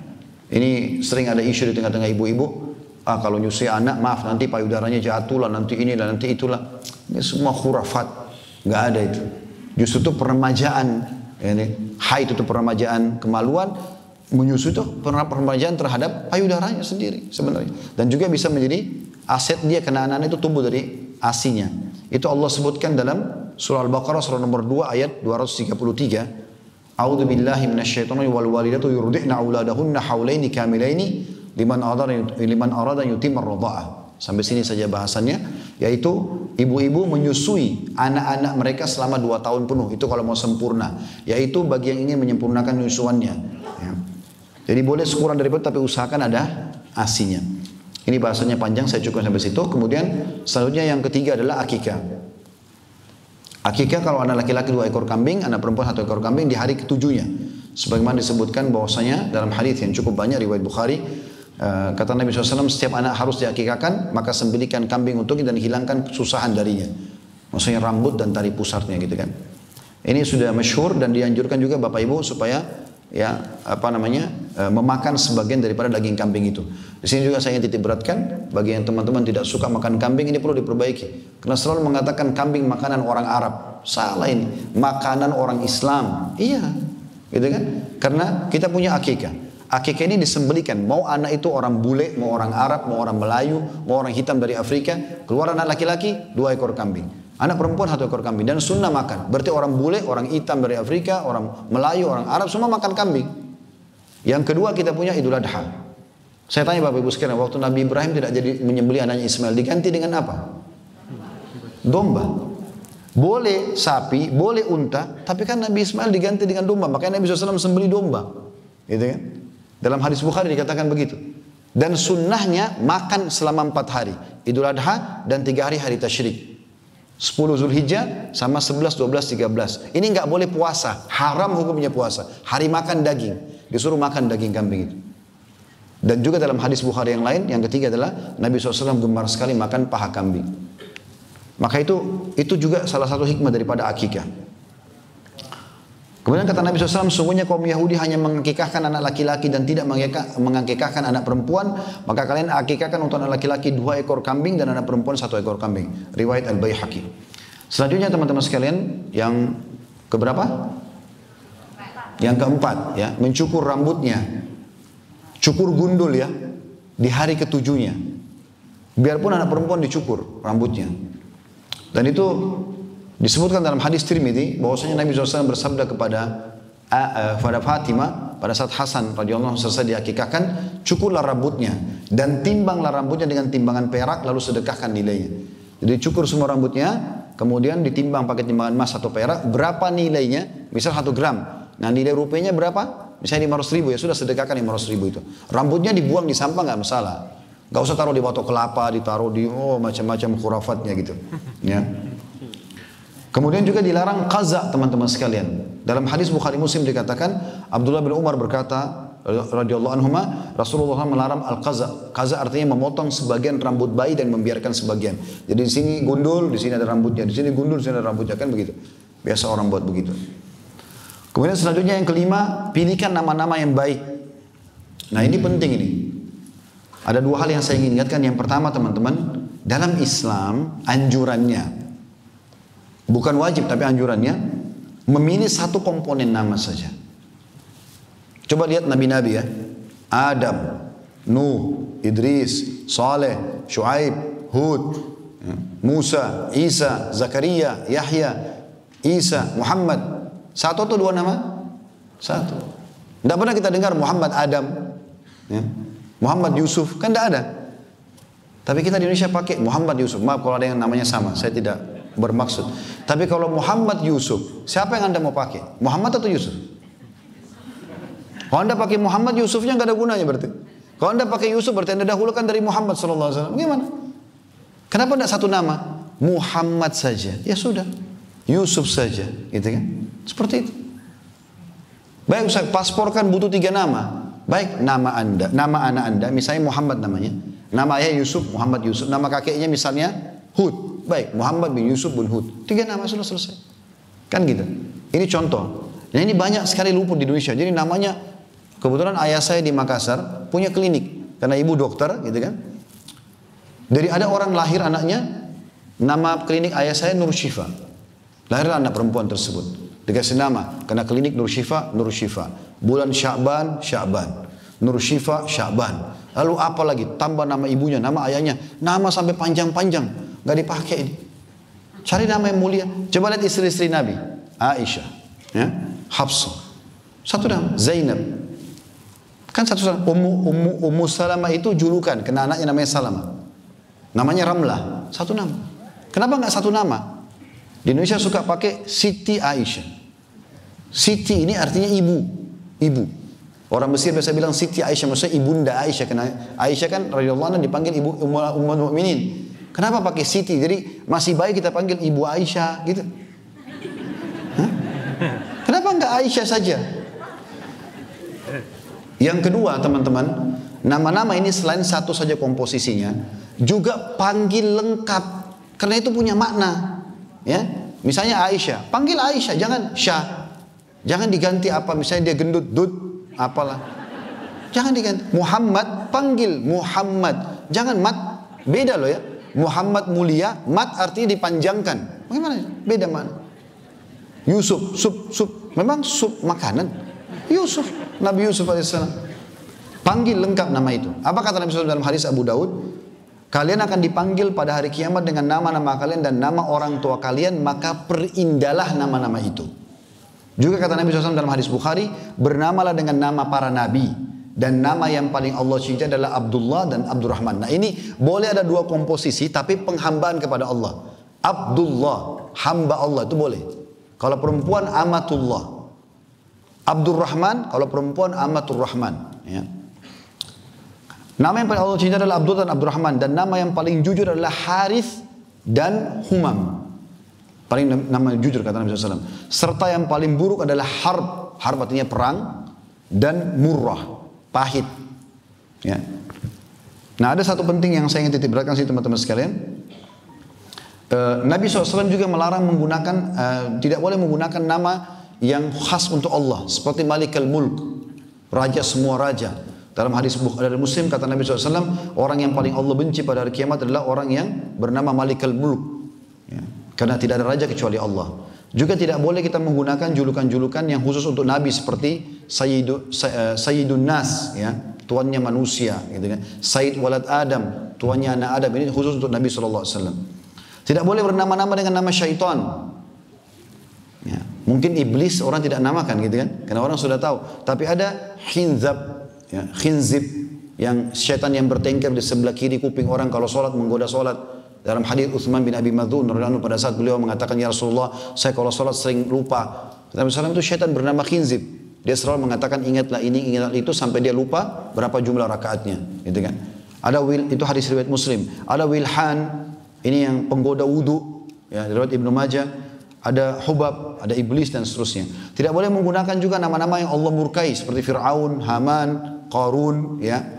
Ini sering ada isu di tengah-tengah ibu-ibu, kalau nyusui anak, maaf nanti payudaranya jatuh lah, nanti inilah, nanti itulah. Ini semua khurafat. Nggak ada itu. Justru itu peremajaan. Haid itu peremajaan kemaluan. Menyusui itu peremajaan terhadap payudaranya sendiri sebenarnya. Dan juga bisa menjadi aset dia, karena anak itu tumbuh dari asinya. Itu Allah sebutkan dalam surah Al-Baqarah surah nomor 2 ayat 233. A'udzu billahi minasyaitonir wal walidatu yurdi'na auladahunna haulaini kamilaini liman arada yutimma ar-radha'ah. Sampai sini saja bahasannya, yaitu ibu-ibu menyusui anak-anak mereka selama 2 tahun penuh. Itu kalau mau sempurna, yaitu bagi yang ingin menyempurnakan nyusuannya. Ya. Jadi boleh sekurang dari itu, tapi usahakan ada asinya. Ini bahasanya panjang, saya cukup sampai situ. Kemudian selanjutnya yang ketiga adalah akikah. Akikah kalau anak laki-laki 2 ekor kambing, anak perempuan 1 ekor kambing di hari ketujuhnya. Sebagaimana disebutkan bahwasanya dalam hadis yang cukup banyak riwayat Bukhari, kata Nabi SAW, setiap anak harus diakikahkan, maka sembelihkan kambing untuknya dan hilangkan kesusahan darinya. Maksudnya rambut dan tali pusarnya gitu kan. Ini sudah masyhur dan dianjurkan juga Bapak Ibu supaya memakan sebagian daripada daging kambing itu. Di sini juga saya ingin titik beratkan bagi yang teman-teman tidak suka makan kambing, ini perlu diperbaiki. Karena selalu mengatakan kambing makanan orang Arab. Salah ini, makanan orang Islam. Iya, gitu kan? Karena kita punya akikah. Akikah ini disembelikan, mau anak itu orang bule, mau orang Arab, mau orang Melayu, mau orang hitam dari Afrika, keluar anak laki-laki 2 ekor kambing, anak perempuan 1 ekor kambing, dan sunnah makan. Berarti orang bule, orang hitam dari Afrika, orang Melayu, orang Arab semua makan kambing. Yang kedua kita punya Idul Adha. Saya tanya Bapak Ibu sekalian, waktu Nabi Ibrahim tidak jadi menyembelih anaknya Ismail, diganti dengan apa? Domba. Boleh sapi, boleh unta, tapi kan Nabi Ismail diganti dengan domba, makanya Nabi SAW sembelih domba, gitu kan? Dalam hadis Bukhari dikatakan begitu. Dan sunnahnya makan selama 4 hari. Idul Adha dan 3 hari hari tasyrik. 10 Zulhijjah sama 11, 12, 13. Ini nggak boleh puasa. Haram hukumnya puasa. Hari makan daging. Disuruh makan daging kambing itu. Dan juga dalam hadis Bukhari yang lain, yang ketiga adalah Nabi SAW gemar sekali makan paha kambing. Maka itu juga salah satu hikmah daripada akikah. Kemudian kata Nabi SAW, sungguhnya kaum Yahudi hanya mengakikahkan anak laki-laki dan tidak mengakikahkan anak perempuan, maka kalian akikahkan untuk anak laki-laki 2 ekor kambing dan anak perempuan 1 ekor kambing. Riwayat Al-Baihaqi. Selanjutnya teman-teman sekalian, yang keberapa? Yang keempat, ya, mencukur rambutnya. Cukur gundul ya, di hari ketujuhnya. Biarpun anak perempuan dicukur rambutnya. Dan itu disebutkan dalam hadis Tirmidzi bahwasanya Nabi SAW bersabda kepada Fatimah pada saat Hasan radhiyallahu anhu selesai diakikahkan, cukurlah rambutnya dan timbanglah rambutnya dengan timbangan perak lalu sedekahkan nilainya. Jadi cukur semua rambutnya, kemudian ditimbang pakai timbangan emas atau perak, berapa nilainya? Misal 1 gram. Nah nilai rupiahnya berapa? Misalnya 500.000, ya sudah sedekahkan 500.000 itu. Rambutnya dibuang di sampah nggak masalah. Nggak usah taruh di batok kelapa, ditaruh di macam-macam khurafatnya gitu. Ya. Kemudian juga dilarang qaza teman-teman sekalian. Dalam hadis Bukhari Muslim dikatakan, Abdullah bin Umar berkata radhiyallahu anhuma, Rasulullah melarang al-qaza. Qaza artinya memotong sebagian rambut bayi dan membiarkan sebagian. Jadi di sini gundul, di sini ada rambutnya, di sini gundul, di sini ada rambutnya, kan begitu. Biasa orang buat begitu. Kemudian selanjutnya yang kelima, pilihkan nama-nama yang baik. Nah ini penting ini. Ada 2 hal yang saya ingin ingatkan. Yang pertama teman-teman, dalam Islam anjurannya, bukan wajib tapi anjurannya, memilih 1 komponen nama saja. Coba lihat nabi-nabi ya. Adam, Nuh, Idris, Saleh, Shu'aib, Hud, Musa, Isa, Zakaria, Yahya, Isa, Muhammad. 1 atau 2 nama? 1. Tidak pernah kita dengar Muhammad Adam, ya. Muhammad Yusuf, kan tidak ada. Tapi kita di Indonesia pakai Muhammad Yusuf. Maaf kalau ada yang namanya sama, saya tidak bermaksud. Tapi kalau Muhammad Yusuf, siapa yang Anda mau pakai? Muhammad atau Yusuf? Kalau Anda pakai Muhammad, Yusufnya nggak ada gunanya berarti. Kalau Anda pakai Yusuf berarti Anda dahulukan dari Muhammad SAW. Gimana? Kenapa tidak 1 nama? Muhammad saja. Ya sudah. Yusuf saja, gitu kan? Seperti itu. Baik Ustaz, paspor kan butuh 3 nama. Baik, nama Anda, nama anak Anda, misalnya Muhammad namanya. Nama ayah Yusuf, Muhammad Yusuf. Nama kakeknya misalnya Hud. Baik, Muhammad bin Yusuf bin Hud. 3 nama sudah selesai. Kan gitu. Ini contoh. Nah ini banyak sekali luput di Indonesia. Jadi namanya, kebetulan ayah saya di Makassar punya klinik. Karena ibu dokter, gitu kan. Dari ada orang lahir anaknya, nama klinik ayah saya Nur Syifa. Lahirlah anak perempuan tersebut. Dikasih nama, karena klinik Nur Syifa, Nur Syifa. Bulan Sya'ban, Sya'ban. Nur Syifa, Sya'ban. Lalu apa lagi? Tambah nama ibunya, nama ayahnya. Nama sampai panjang-panjang. Gak dipakai ini. Cari nama yang mulia. Coba lihat istri-istri Nabi. Aisyah. Ya? Hafsah. Satu nama. Zainab. Kan satu nama. Ummu Salamah itu julukan. Kena anaknya namanya Salamah. Namanya Ramlah. Satu nama. Kenapa gak satu nama? Di Indonesia suka pakai Siti Aisyah. Siti ini artinya ibu. Ibu. Orang Mesir biasa bilang Siti Aisyah, maksudnya ibunda Aisyah. Karena Aisyah kan radhiyallahu anha dipanggil ibu Ummul Mukminin. Kenapa pakai Siti? Jadi masih baik kita panggil ibu Aisyah gitu. Hah? Kenapa enggak Aisyah saja? Yang kedua teman-teman, nama-nama ini selain satu saja komposisinya, juga panggil lengkap. Karena itu punya makna. Ya, misalnya Aisyah, panggil Aisyah, jangan Syah. Jangan diganti apa, misalnya dia gendut, Dud, apalah. Jangan diganti. Muhammad, panggil Muhammad. Jangan Mat, beda loh ya. Muhammad mulia, Mat artinya dipanjangkan. Bagaimana? Beda mana? Yusuf, sup. Memang sup makanan. Yusuf, Nabi Yusuf alaihissalam. Panggil lengkap nama itu. Apa kata Nabi SAW dalam hadis Abu Daud? Kalian akan dipanggil pada hari kiamat dengan nama-nama kalian dan nama orang tua kalian, maka perindahlah nama-nama itu. Juga kata Nabi SAW dalam hadis Bukhari, bernamalah dengan nama para nabi. Dan nama yang paling Allah cintai adalah Abdullah dan Abdurrahman. Nah ini boleh ada 2 komposisi, tapi penghambaan kepada Allah. Abdullah, hamba Allah, itu boleh. Kalau perempuan, amatullah. Abdurrahman, kalau perempuan, amatur rahman. Ya. Nama yang paling Allah cintai adalah Abdullah dan Abdurrahman. Dan nama yang paling jujur adalah Harith dan Humam. Paling nama jujur kata Nabi SAW. Serta yang paling buruk adalah Harb. Harb artinya perang. Dan Murrah, pahit. Ya. Nah ada satu penting yang saya ingin titip beratkan sih teman-teman sekalian. Nabi SAW juga melarang menggunakan, tidak boleh menggunakan nama yang khas untuk Allah. Seperti Malikal Mulk, raja semua raja. Dalam hadis Bukhari Muslim kata Nabi SAW, orang yang paling Allah benci pada hari kiamat adalah orang yang bernama Malikal Mulk. Ya. Karena tidak ada raja kecuali Allah. Juga tidak boleh kita menggunakan julukan-julukan yang khusus untuk Nabi seperti Sayyidun Nas, ya, tuannya manusia, gitu kan. Sayyid Walad Adam, tuannya anak Adam, ini khusus untuk Nabi SAW. Tidak boleh bernama-nama dengan nama syaitan. Ya. Mungkin iblis orang tidak namakan gitu kan, karena orang sudah tahu. Tapi ada khinzab, ya, khinzib, yang syaitan yang bertengkar di sebelah kiri kuping orang kalau sholat, menggoda sholat. Dalam hadis Utsman bin Abi Mad'un pada saat beliau mengatakan, ya Rasulullah, saya kalau sholat sering lupa. Nabi SAW itu syaitan bernama khinzib. Dia selalu mengatakan ingatlah ini, ingatlah itu sampai dia lupa berapa jumlah rakaatnya, gitu kan. Ada itu hadis riwayat Muslim. Ada wilhan, ini yang penggoda wudu, ya, riwayat Ibnu Majah. Ada hubab, ada iblis dan seterusnya. Tidak boleh menggunakan juga nama-nama yang Allah murkai seperti Fir'aun, Haman, Qarun, ya.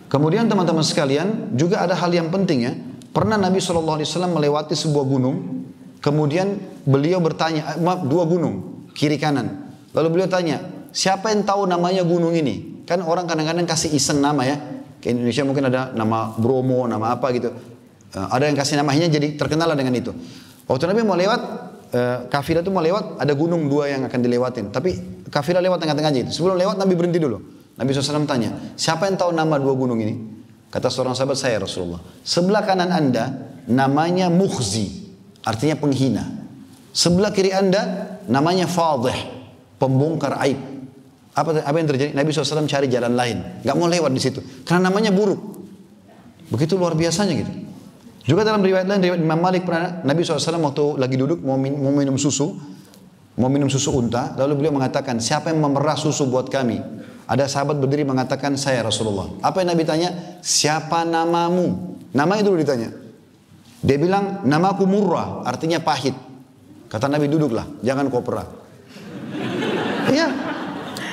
Kemudian teman-teman sekalian, juga ada hal yang penting ya. Pernah Nabi SAW melewati sebuah gunung, kemudian beliau bertanya, maaf, 2 gunung, kiri kanan. Lalu beliau tanya, siapa yang tahu namanya gunung ini? Kan orang kadang-kadang kasih iseng nama ya. Ke Indonesia mungkin ada nama Bromo, nama apa gitu. Ada yang kasih namanya jadi terkenal dengan itu. Waktu Nabi mau lewat, kafilah itu mau lewat, ada gunung 2 yang akan dilewatin. Tapi kafilah lewat tengah-tengahnya itu. Sebelum lewat Nabi berhenti dulu. Nabi SAW tanya, siapa yang tahu nama 2 gunung ini? Kata seorang sahabat, saya Rasulullah. Sebelah kanan anda namanya mukhzi, artinya penghina. Sebelah kiri anda namanya fadih, pembongkar aib. Apa yang terjadi? Nabi SAW cari jalan lain, nggak mau lewat di situ, karena namanya buruk. Begitu luar biasanya gitu. Juga dalam riwayat lain, riwayat Imam Malik pernah Nabi SAW waktu lagi duduk mau minum susu unta, lalu beliau mengatakan, siapa yang memerah susu buat kami? Ada sahabat berdiri mengatakan, saya Rasulullah. Apa yang Nabi tanya? Siapa namamu? Namanya dulu ditanya. Dia bilang, namaku Murrah, artinya pahit. Kata Nabi, duduklah, jangan kau perah. Iya.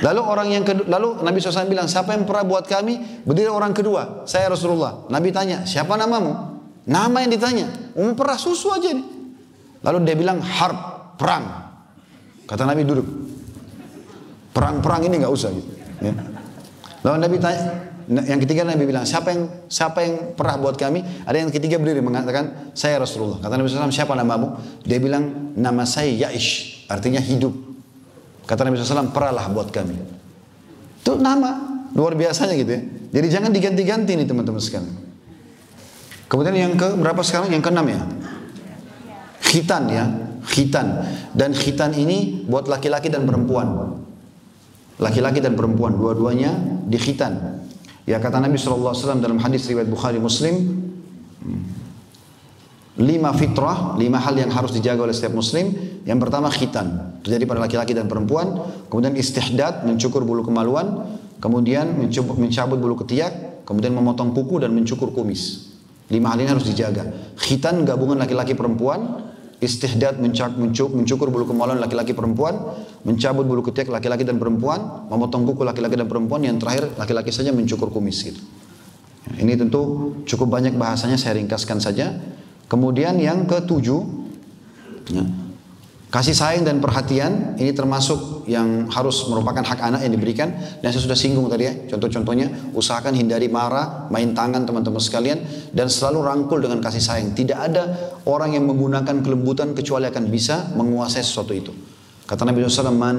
Lalu Nabi SAW bilang, siapa yang perah buat kami? Berdiri orang kedua, saya Rasulullah. Nabi tanya, siapa namamu? Nama yang ditanya, mau perah susu aja nih. Lalu dia bilang, harb, perang. Kata Nabi, duduk. Perang-perang ini nggak usah gitu. Ya. Lalu Nabi tanya, yang ketiga Nabi bilang, siapa yang perah buat kami? Ada yang ketiga berdiri mengatakan, saya Rasulullah. Kata Nabi SAW, siapa namamu? Dia bilang, nama saya Ya'ish, artinya hidup. Kata Nabi SAW, perahlah buat kami. Itu nama, luar biasanya gitu ya. Jadi jangan diganti-ganti nih teman-teman sekalian. Kemudian yang ke berapa sekarang? Yang ke-6 ya. Khitan ya, khitan. Dan khitan ini buat laki-laki dan perempuan. Laki-laki dan perempuan, dua-duanya dikhitan. Ya kata Nabi SAW dalam hadis riwayat Bukhari Muslim, 5 fitrah, 5 hal yang harus dijaga oleh setiap muslim. Yang pertama khitan, terjadi pada laki-laki dan perempuan. Kemudian istihdad, mencukur bulu kemaluan. Kemudian mencabut bulu ketiak. Kemudian memotong kuku dan mencukur kumis. 5 hal ini harus dijaga. Khitan gabungan laki-laki perempuan. Istihdad mencukur bulu kemaluan laki-laki perempuan. Mencabut bulu ketiak laki-laki dan perempuan. Memotong kuku laki-laki dan perempuan. Yang terakhir laki-laki saja mencukur kumis gitu. Ini tentu cukup banyak bahasanya, saya ringkaskan saja. Kemudian yang ke-7 ya, kasih sayang dan perhatian. Ini termasuk yang harus merupakan hak anak yang diberikan. Dan saya sudah singgung tadi ya, contoh-contohnya, usahakan hindari marah, main tangan teman-teman sekalian, dan selalu rangkul dengan kasih sayang. Tidak ada orang yang menggunakan kelembutan kecuali akan bisa menguasai sesuatu itu. Kata Nabi SAW, ma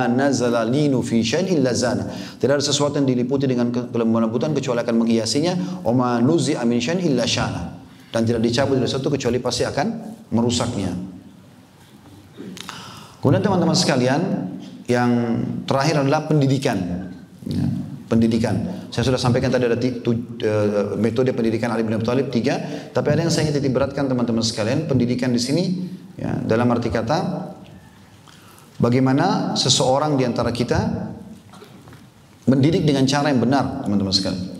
nazala linu fi syai'in illa zana. Tidak ada sesuatu yang diliputi dengan kelembutan kecuali akan menghiasinya. Wa ma nuzi'a min syai'in illa syana. Dan tidak dicabut dari sesuatu kecuali pasti akan merusaknya. Kemudian teman-teman sekalian, yang terakhir adalah pendidikan. Ya, pendidikan. Saya sudah sampaikan tadi ada metode pendidikan Ali bin Abi Thalib 3, tapi ada yang saya ingin titik beratkan teman-teman sekalian. Pendidikan di sini, ya, dalam arti kata, bagaimana seseorang di antara kita mendidik dengan cara yang benar, teman-teman sekalian.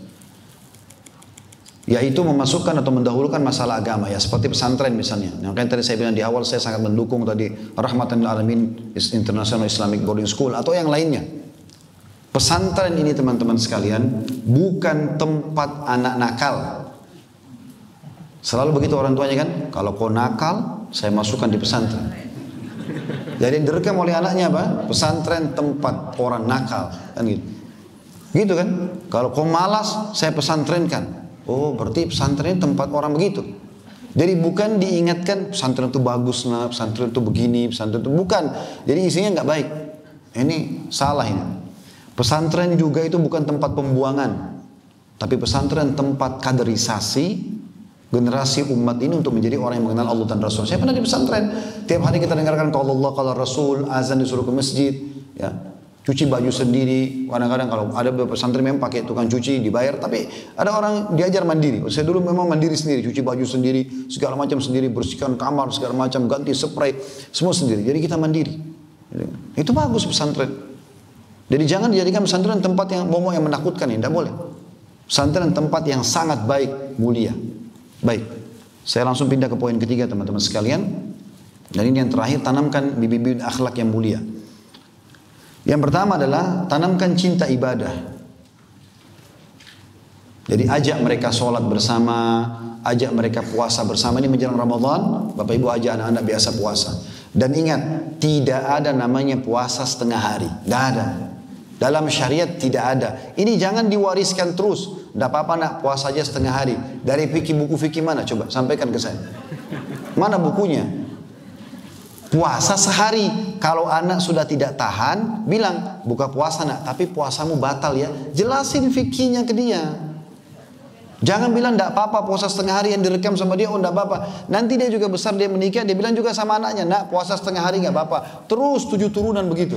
Yaitu memasukkan atau mendahulukan masalah agama ya, seperti pesantren misalnya. Yang kan tadi saya bilang di awal, saya sangat mendukung tadi Rahmatan lil Alamin International Islamic Boarding School atau yang lainnya. Pesantren ini teman-teman sekalian bukan tempat anak nakal. Selalu begitu orang tuanya kan, kalau kau nakal saya masukkan di pesantren. Jadi direkam oleh anaknya apa? Pesantren tempat orang nakal kan gitu. Gitu kan? Kalau kau malas saya pesantrenkan. Oh berarti pesantren tempat orang begitu. Jadi bukan diingatkan pesantren itu bagus nah, pesantren itu begini, pesantren itu bukan. Jadi isinya nggak baik. Ini salah ini. Pesantren juga itu bukan tempat pembuangan, tapi pesantren tempat kaderisasi generasi umat ini untuk menjadi orang yang mengenal Allah dan Rasul. Saya pernah di pesantren. Tiap hari kita dengarkan kalau Allah, kalau Rasul, azan disuruh ke masjid, ya. Cuci baju sendiri, kadang-kadang kalau ada beberapa pesantren memang pakai tukang cuci dibayar, tapi ada orang diajar mandiri. Saya dulu memang mandiri sendiri, cuci baju sendiri, segala macam sendiri, bersihkan kamar segala macam, ganti spray, semua sendiri. Jadi kita mandiri. Itu bagus pesantren. Jadi jangan dijadikan pesantren tempat yang momok yang menakutkan, tidak boleh. Pesantren tempat yang sangat baik, mulia. Baik, saya langsung pindah ke poin ketiga teman-teman sekalian. Dan ini yang terakhir, tanamkan bibit-bibit akhlak yang mulia. Yang pertama adalah tanamkan cinta ibadah. Jadi ajak mereka sholat bersama, ajak mereka puasa bersama. Ini menjelang Ramadan, Bapak Ibu ajak anak-anak biasa puasa. Dan ingat, tidak ada namanya puasa setengah hari. Tidak ada. Dalam syariat tidak ada. Ini jangan diwariskan terus. Tidak apa-apa nak puasa aja setengah hari. Dari buku fikih mana? Coba sampaikan ke saya. Mana bukunya? Puasa sehari. Kalau anak sudah tidak tahan, bilang buka puasa nak, tapi puasamu batal ya. Jelasin fikihnya ke dia. Jangan bilang tidak apa-apa puasa setengah hari yang direkam sama dia, oh tidak apa-apa. Nanti dia juga besar, dia menikah, dia bilang juga sama anaknya, nak puasa setengah hari nggak apa-apa. Terus 7 turunan begitu.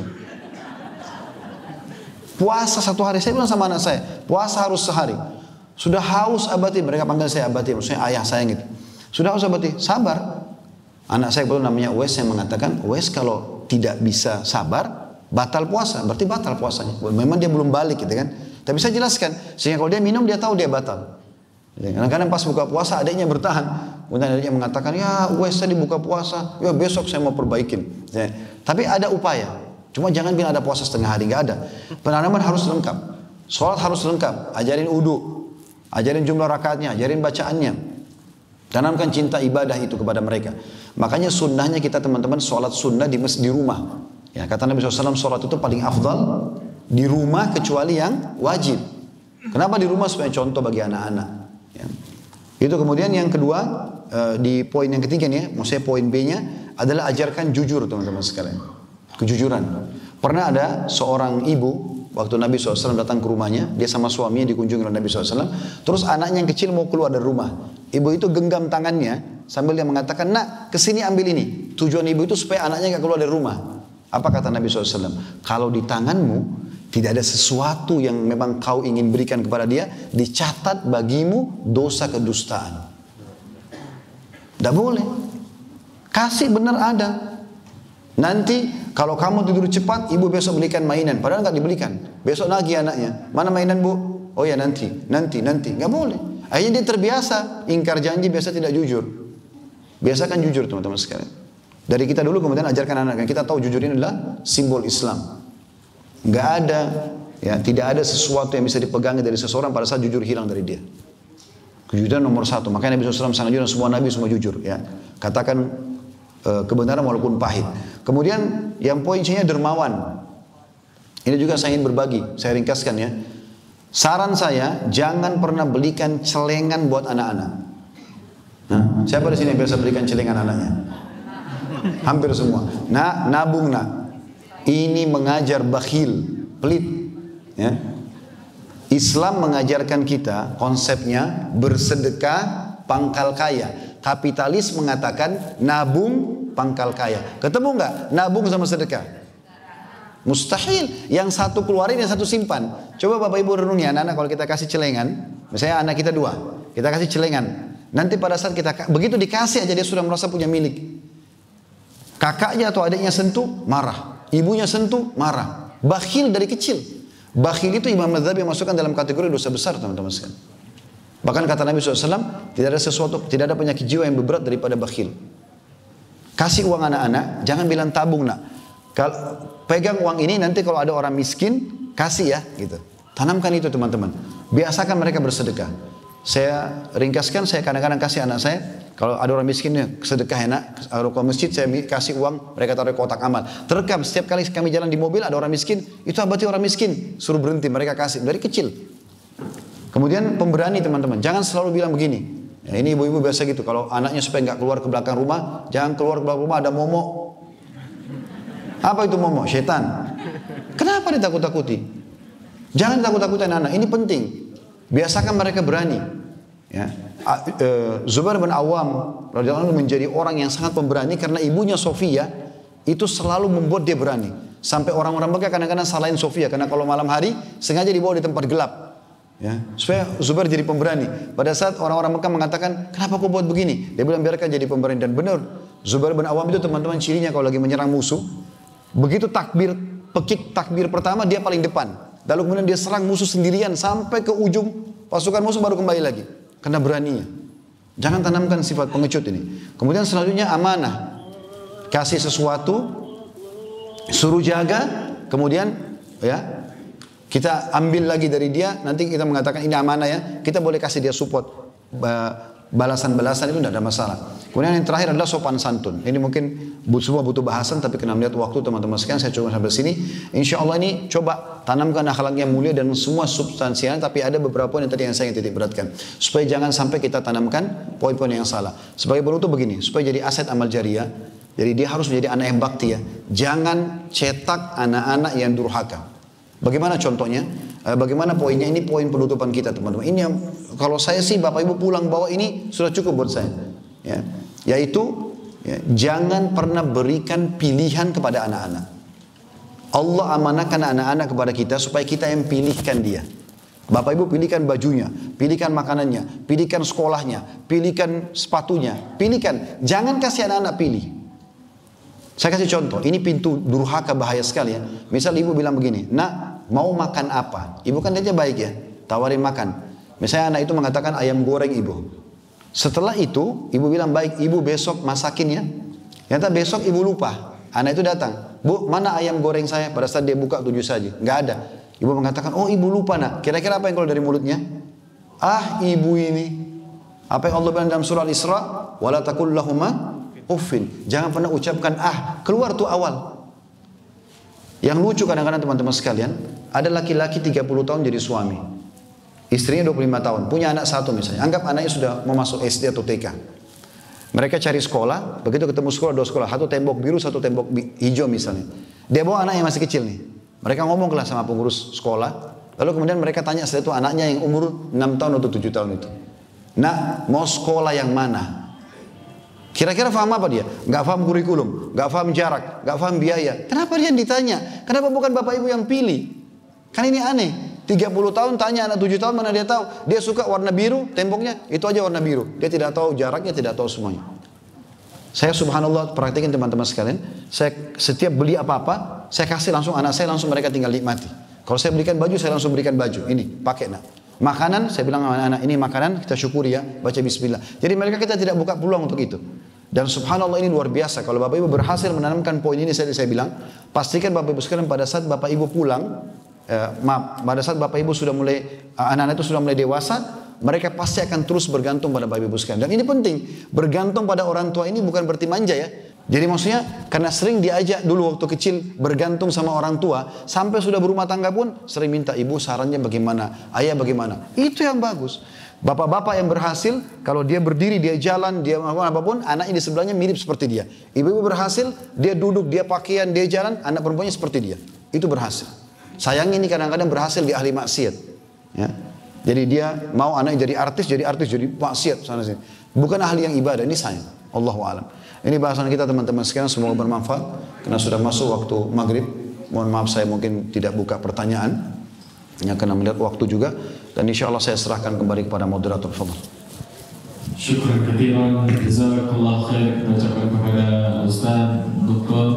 Puasa 1 hari, saya bilang sama anak saya, puasa harus sehari. Sudah haus abati, mereka panggil saya abati, maksudnya ayah saya gitu. Sudah haus abati, sabar. Anak saya belum namanya Uwais yang mengatakan, Uwais kalau tidak bisa sabar, batal puasa. Berarti batal puasanya. Memang dia belum balik gitu kan. Tapi saya jelaskan, sehingga kalau dia minum dia tahu dia batal. Kadang-kadang pas buka puasa adiknya bertahan. Kemudian adiknya mengatakan, ya wes tadi buka puasa, ya besok saya mau perbaikin. Ya. Tapi ada upaya. Cuma jangan bilang ada puasa setengah hari, nggak ada. Penanaman harus lengkap. Sholat harus lengkap. Ajarin wudu, ajarin jumlah rakaatnya, ajarin bacaannya. Tanamkan cinta ibadah itu kepada mereka. Makanya sunnahnya kita teman-teman sholat sunnah di rumah. Ya, kata Nabi SAW, sholat itu paling afdal di rumah kecuali yang wajib. Kenapa di rumah? Supaya contoh bagi anak-anak. Ya. Itu kemudian yang kedua, di poin yang ketiga nih, maksudnya poin B-nya adalah ajarkan jujur teman-teman sekalian. Kejujuran. Pernah ada seorang ibu, waktu Nabi SAW datang ke rumahnya, dia sama suaminya dikunjungi oleh Nabi SAW, terus anaknya yang kecil mau keluar dari rumah. Ibu itu genggam tangannya sambil dia mengatakan, nak kesini ambil ini. Tujuan ibu itu supaya anaknya gak keluar dari rumah. Apa kata Nabi SAW? Kalau di tanganmu tidak ada sesuatu yang memang kau ingin berikan kepada dia, dicatat bagimu dosa kedustaan. Tidak boleh. Kasih benar ada. Nanti kalau kamu tidur cepat, ibu besok belikan mainan. Padahal nggak dibelikan. Besok lagi anaknya. Mana mainan bu? Oh ya nanti. Nggak boleh. Akhirnya dia terbiasa. Ingkar janji biasa tidak jujur. Biasakan jujur teman-teman sekalian. Dari kita dulu kemudian ajarkan anak. Kita tahu jujur ini adalah simbol Islam. Nggak ada. Ya, tidak ada sesuatu yang bisa dipegangi dari seseorang pada saat jujur hilang dari dia. Kejujuran nomor satu. Makanya Nabi SAW sangat jujur, semua Nabi semua jujur. Ya. Katakan kebenaran walaupun pahit. Kemudian yang poin C-nya dermawan. Ini juga saya ingin berbagi. Saya ringkaskan ya. Saran saya, jangan pernah belikan celengan buat anak-anak. Nah, siapa di sini yang biasa belikan celengan anaknya? Hampir semua. Nah, nabung nak. Ini mengajar bakhil, pelit. Ya. Islam mengajarkan kita konsepnya bersedekah pangkal kaya. Kapitalis mengatakan nabung pangkal kaya. Ketemu nggak? Nabung sama sedekah? Mustahil. Yang satu keluarin, yang satu simpan. Coba bapak ibu renungi anak-anak kalau kita kasih celengan. Misalnya anak kita 2. Kita kasih celengan. Nanti pada saat kita, begitu dikasih aja dia sudah merasa punya milik. Kakaknya atau adiknya sentuh, marah. Ibunya sentuh, marah. Bakhil dari kecil. Bakhil itu Imam Madzhabi yang masukkan dalam kategori dosa besar teman-teman sekalian. Bahkan kata Nabi SAW, tidak ada penyakit jiwa yang berat daripada bakhil. Kasih uang anak-anak, jangan bilang tabung nak. Kalau pegang uang ini nanti kalau ada orang miskin, kasih ya gitu. Tanamkan itu teman-teman. Biasakan mereka bersedekah. Saya ringkaskan, saya kadang-kadang kasih anak saya, kalau ada orang miskinnya sedekah enak, kalau ke masjid saya kasih uang, mereka taruh kotak amal. Terekam setiap kali kami jalan di mobil ada orang miskin, itu berarti orang miskin, suruh berhenti, mereka kasih dari kecil. Kemudian pemberani teman-teman, jangan selalu bilang begini. Ya, ini ibu-ibu biasa gitu, kalau anaknya supaya nggak keluar ke belakang rumah, jangan keluar ke belakang rumah ada momok. Apa itu momok? Setan. Kenapa ditakut-takuti? Jangan takut-takutin anak, ini penting. Biasakan mereka berani. Ya. Zubair bin Awam radhiyallahu anhu menjadi orang yang sangat pemberani karena ibunya Sofia itu selalu membuat dia berani. Sampai orang-orang Mekah kadang-kadang salahin Sofia karena kalau malam hari sengaja dibawa di tempat gelap. Ya, supaya Zubair jadi pemberani. Pada saat orang-orang Mekah mengatakan, kenapa kau buat begini? Dia bilang biarkan jadi pemberani. Dan benar, Zubair bin Awam itu teman-teman cirinya kalau lagi menyerang musuh, begitu takbir, pekik takbir pertama dia paling depan. Lalu kemudian dia serang musuh sendirian sampai ke ujung pasukan musuh baru kembali lagi. Karena beraninya. Jangan tanamkan sifat pengecut ini. Kemudian selanjutnya amanah. Kasih sesuatu, suruh jaga, kemudian ya kita ambil lagi dari dia, nanti kita mengatakan ini amanah ya, kita boleh kasih dia support. Balasan-balasan itu tidak ada masalah. Kemudian yang terakhir adalah sopan santun. Ini mungkin semua butuh bahasan, tapi kena melihat waktu teman-teman sekalian, saya coba sampai sini. Insya Allah ini coba tanamkan akhlak yang mulia dan semua substansial, tapi ada beberapa poin yang tadi yang saya ingin titik beratkan. Supaya jangan sampai kita tanamkan poin-poin yang salah. Sebagai penutup begini, supaya jadi aset amal jariah, jadi dia harus menjadi anak yang bakti ya. Jangan cetak anak-anak yang durhaka. Bagaimana contohnya? Bagaimana poinnya? Ini poin penutupan kita teman-teman. Ini yang kalau saya sih bapak ibu pulang bawa ini sudah cukup buat saya. Ya, yaitu ya, jangan pernah berikan pilihan kepada anak-anak. Allah amanahkan anak-anak kepada kita supaya kita yang pilihkan dia. Bapak ibu pilihkan bajunya, pilihkan makanannya, pilihkan sekolahnya, pilihkan sepatunya, pilihkan. Jangan kasih anak-anak pilih. Saya kasih contoh, ini pintu durhaka bahaya sekali ya. Misal ibu bilang begini, nak mau makan apa? Ibu kan dia baik ya, tawarin makan. Misalnya anak itu mengatakan ayam goreng ibu. Setelah itu ibu bilang baik ibu besok masakin ya. Ternyata besok ibu lupa. Anak itu datang, bu mana ayam goreng saya? Pada saat dia buka 7 saji, nggak ada. Ibu mengatakan oh ibu lupa nak. Kira-kira apa yang keluar dari mulutnya? Ah ibu ini. Apa yang Allah bilang dalam surah Al-Isra? Wala taqul lahuma uffin. Jangan pernah ucapkan ah. Keluar tuh awal. Yang lucu kadang-kadang teman-teman sekalian, ada laki-laki 30 tahun jadi suami. Istrinya 25 tahun, punya anak 1 misalnya. Anggap anaknya sudah mau masuk SD atau TK. Mereka cari sekolah, begitu ketemu sekolah 2 sekolah, 1 tembok biru, 1 tembok hijau misalnya. Dia bawa anak yang masih kecil nih. Mereka ngomong kelas sama pengurus sekolah, lalu kemudian mereka tanya setelah itu anaknya yang umur 6 tahun atau 7 tahun itu. Nak, mau sekolah yang mana? Kira-kira paham apa dia? Gak paham kurikulum, gak paham jarak, gak paham biaya. Kenapa dia ditanya? Kenapa bukan bapak ibu yang pilih? Kan ini aneh. 30 tahun tanya anak 7 tahun mana dia tahu? Dia suka warna biru, temboknya itu aja warna biru. Dia tidak tahu jaraknya, tidak tahu semuanya. Saya subhanallah perhatikan teman-teman sekalian. Saya setiap beli apa-apa, saya kasih langsung anak saya, langsung mereka tinggal nikmati. Kalau saya belikan baju, saya langsung berikan baju. Ini, pakai nak. Makanan, saya bilang sama anak-anak, ini makanan, kita syukuri ya, baca bismillah. Jadi mereka kita tidak buka peluang untuk itu. Dan subhanallah ini luar biasa. Kalau bapak ibu berhasil menanamkan poin ini, saya bilang, pastikan bapak ibu sekalian pada saat bapak ibu pulang, pada saat bapak ibu sudah mulai, anak-anak itu sudah mulai dewasa, mereka pasti akan terus bergantung pada bapak ibu sekalian. Dan ini penting, bergantung pada orang tua ini bukan berarti manja ya. Jadi maksudnya karena sering diajak dulu waktu kecil bergantung sama orang tua, sampai sudah berumah tangga pun sering minta ibu sarannya bagaimana, ayah bagaimana. Itu yang bagus. Bapak-bapak yang berhasil, kalau dia berdiri, dia jalan, dia melakukan apapun, anaknya di sebelahnya mirip seperti dia. Ibu-ibu berhasil, dia duduk, dia pakaian, dia jalan, anak perempuannya seperti dia. Itu berhasil. Sayangnya ini kadang-kadang berhasil di ahli maksiat. Ya. Jadi dia mau anaknya jadi artis, jadi maksiat sana sini. Bukan ahli yang ibadah, ini sayang. Allahu a'lam. Ini bahasan kita teman-teman sekalian, semoga bermanfaat. Karena sudah masuk waktu maghrib. Mohon maaf saya mungkin tidak buka pertanyaan. Hanya karena melihat waktu juga. Dan insya Allah saya serahkan kembali kepada moderator. Fadhal. Syukran katsiran, jazakallah khair. Kita ucapkan kepada Ustaz Dr.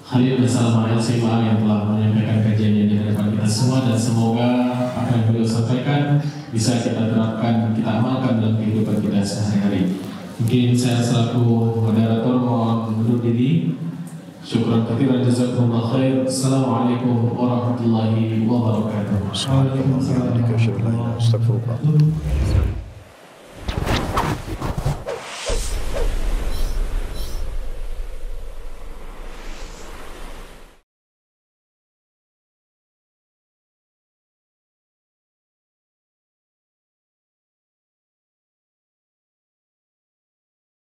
Khalid bin Salam Al-Sima yang telah menyampaikan kajiannya di hadapan kita semua, dan semoga apa yang beliau sampaikan bisa kita terapkan, kita amalkan dalam kehidupan kita sehari-hari. Mungkin saya selaku moderator mohon undur diri. Syukran katsiran, jazakumullah khair. Assalamualaikum warahmatullahi wabarakatuh. Waalaikumsalam warahmatullahi wabarakatuh.